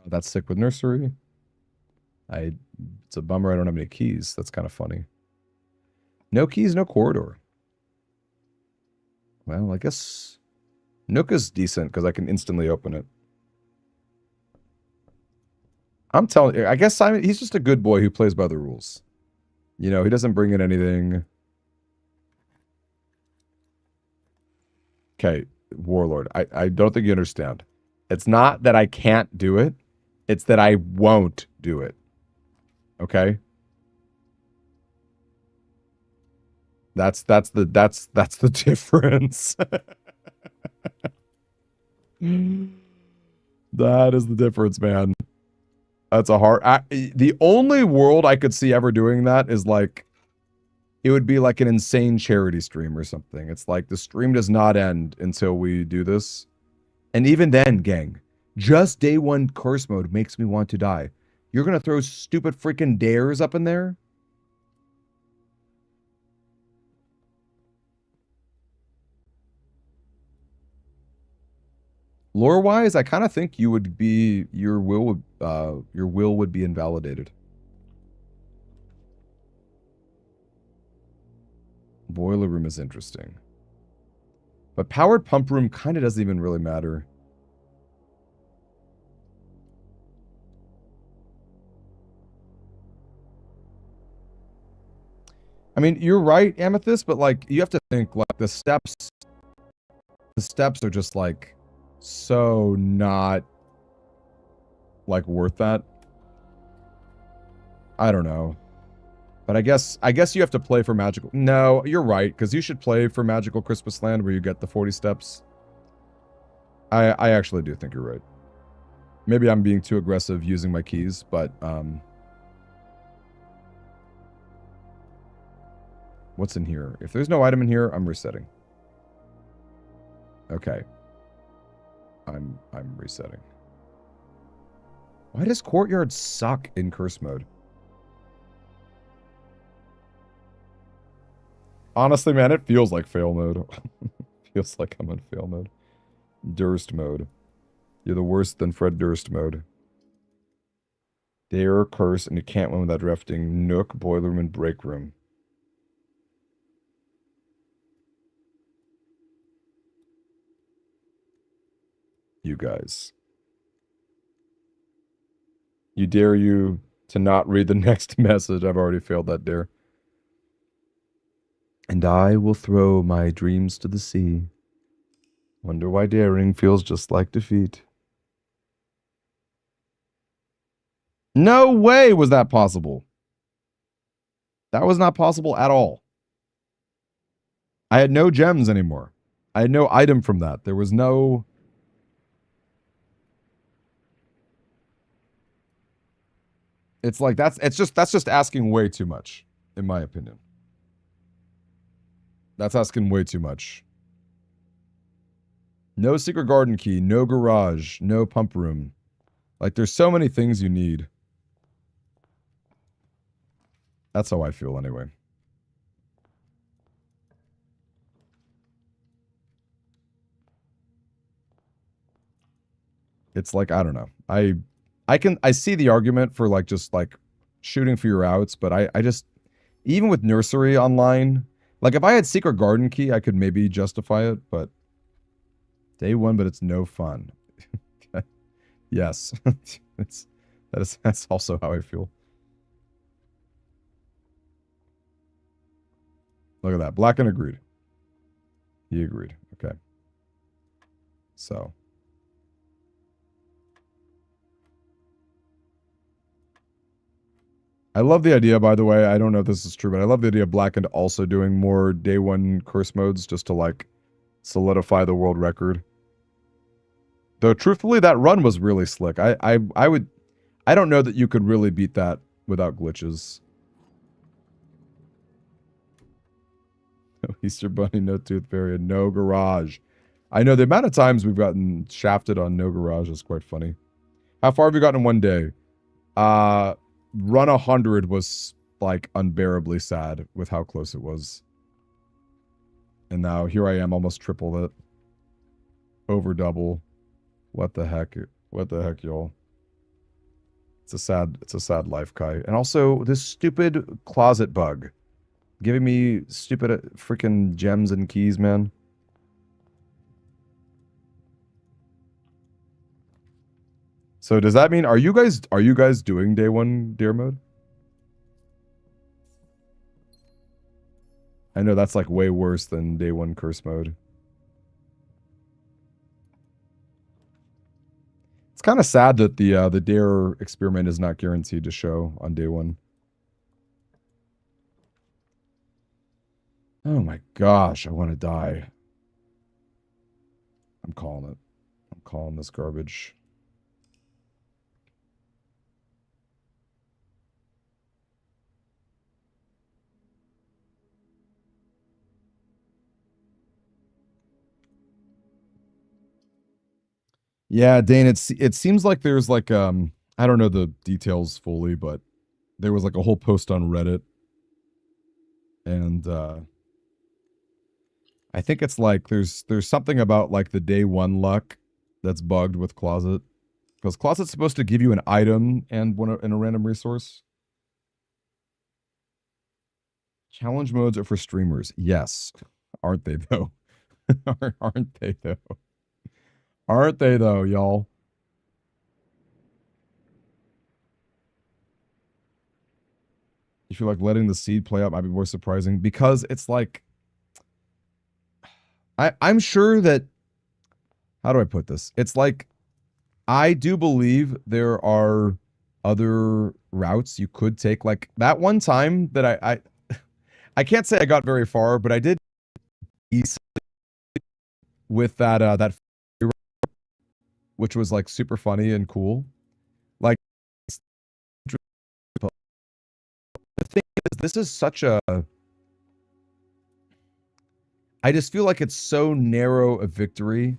That's sick with nursery. It's a bummer I don't have any keys. That's kind of funny. No keys, no corridor. Well, I guess Nook is decent because I can instantly open it. I'm telling you, I guess Simon, he's just a good boy who plays by the rules. You know, he doesn't bring in anything. Okay, Warlord, I don't think you understand. It's not that I can't do it. It's that I won't do it. Okay? That's the difference. That is the difference, man. That's a hard... the only world I could see ever doing that is like... It would be like an insane charity stream or something. It's like the stream does not end until we do this. And even then, gang, just day one curse mode makes me want to die. You're going to throw stupid freaking dares up in there? Lore-wise, I kind of think you would be... Your will would be invalidated. Boiler room is interesting. But powered pump room kind of doesn't even really matter. I mean, you're right, Amethyst, but like, you have to think, like, the steps are just like, so not, like, worth that. I don't know. But I guess you have to play for magical... No, you're right, because you should play for Magical Christmas Land where you get the 40 steps. I actually do think you're right. Maybe I'm being too aggressive using my keys, but... What's in here? If there's no item in here, I'm resetting. Okay. I'm resetting. Why does Courtyard suck in curse mode? Honestly, man, it feels like fail mode. Feels like I'm in fail mode. Durst mode. You're the worse than Fred Durst mode. Dare, curse, and you can't win without drafting Nook, Boiler Room, and Break Room. You guys. You dare you to not read the next message. I've already failed that dare. And I will throw my dreams to the sea. Wonder why daring feels just like defeat. No way was that possible. That was not possible at all. I had no gems anymore. I had no item from that. There was no... It's like, that's just asking way too much, in my opinion. That's asking way too much. No secret garden key, no garage, no pump room. Like, there's so many things you need. That's how I feel anyway. It's like, I don't know. I see the argument for like just like shooting for your outs, but I just, even with nursery online, like if I had secret garden key, I could maybe justify it, but day one, but it's no fun. Yes. That's also how I feel. Look at that. Blacken agreed. He agreed. Okay. So. I love the idea, by the way. I don't know if this is true, but I love the idea of Blackened also doing more day one curse modes just to like solidify the world record. Though truthfully, that run was really slick. I don't know that you could really beat that without glitches. No Easter Bunny, no Tooth Fairy, and no garage. I know the amount of times we've gotten shafted on no garage is quite funny. How far have you gotten in one day? Run 100 was like unbearably sad with how close it was. And now here I am, almost triple it. Over double. What the heck? What the heck, y'all? It's a sad life, Kai. And also this stupid closet bug. Giving me stupid freaking gems and keys, man. So does that mean are you guys doing day one deer mode? I know that's like way worse than day one curse mode. It's kind of sad that the dare experiment is not guaranteed to show on day one. Oh my gosh, I want to die. I'm calling it. I'm calling this garbage. Yeah, Dane, it seems like there's like I don't know the details fully, but there was like a whole post on Reddit, and I think it's like there's something about like the day one luck that's bugged with Closet, because Closet's supposed to give you an item and a random resource. Challenge modes are for streamers, yes, aren't they though? Aren't they though? Aren't they though, y'all? You feel like letting the seed play out might be more surprising because it's like I'm sure that how do I put this? It's like I do believe there are other routes you could take. Like that one time that I can't say I got very far, but I did easily with that which was like super funny and cool. Like the thing is, this is such a I just feel like it's so narrow a victory,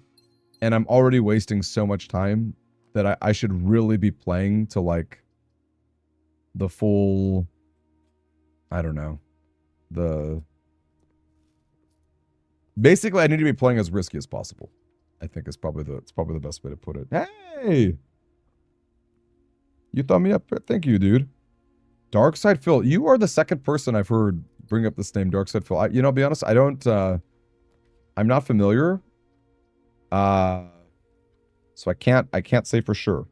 and I'm already wasting so much time that I should really be playing to like the full, I don't know, basically I need to be playing as risky as possible. I think it's probably the best way to put it. Hey, you thumb me up. Thank you, dude. Darkside Phil, you are the second person I've heard bring up this name, Darkside Phil. I'll be honest, I don't. I'm not familiar. So I can't say for sure.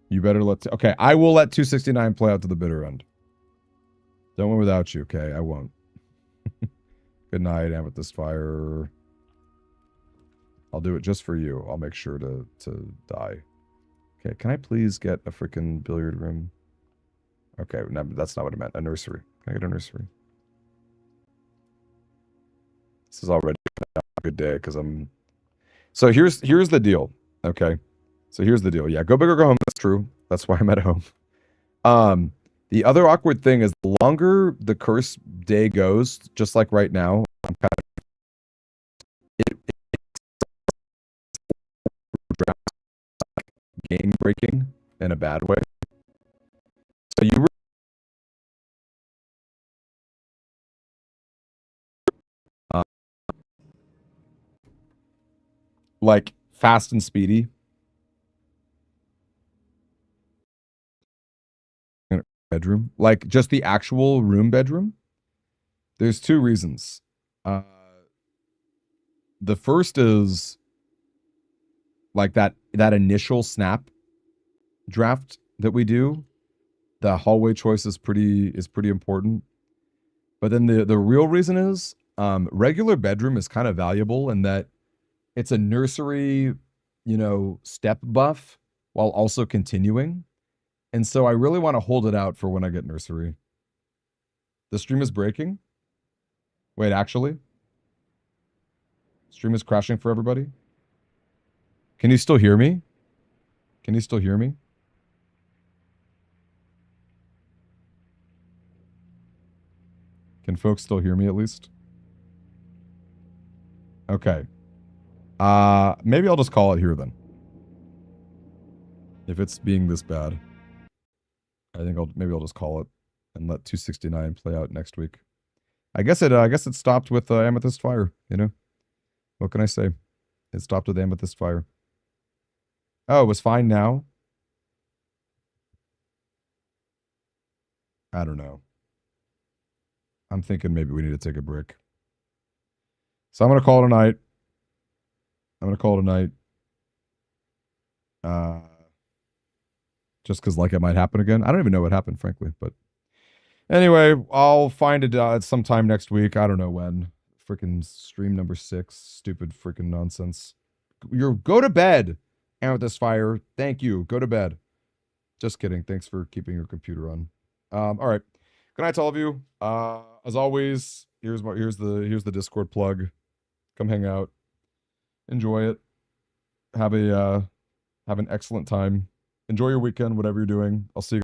You better okay, I will let 269 play out to the bitter end. Don't win without you, okay? I won't. Good night, Amethyst Fire. I'll do it just for you. I'll make sure to die. Okay, can I please get a freaking billiard room? Okay, no, that's not what I meant. A nursery. Can I get a nursery? This is already a good day because I'm... So here's the deal, okay? So here's the deal. Yeah, go big or go home. That's true. That's why I'm at home. The other awkward thing is the longer the curse day goes, just like right now, I'm kind of... game breaking in a bad way. So you like fast and speedy. Bedroom, like just the actual room bedroom. There's two reasons. The first is like that initial snap draft that we do, the hallway choice is pretty important. But then the real reason is regular bedroom is kind of valuable in that it's a nursery, step buff while also continuing. And so I really want to hold it out for when I get nursery. The stream is breaking. Wait, actually? Stream is crashing for everybody. Can you still hear me? Can you still hear me? Can folks still hear me at least? Okay. Maybe I'll just call it here then. If it's being this bad. I think maybe I'll just call it and let 269 play out next week. I guess it stopped with Amethyst Fire, What can I say? It stopped with Amethyst Fire. Oh, it was fine now? I don't know. I'm thinking maybe we need to take a break. So I'm going to call it a night. Just because like it might happen again. I don't even know what happened, frankly. But anyway, I'll find it sometime next week. I don't know when. Freaking stream number 6. Stupid freaking nonsense. Go to bed, Amethyst Fire. Thank you. Go to bed. Just kidding. Thanks for keeping your computer on. All right. Good night to all of you. As always, here's the Discord plug. Come hang out. Enjoy it. Have an excellent time. Enjoy your weekend, whatever you're doing. I'll see you.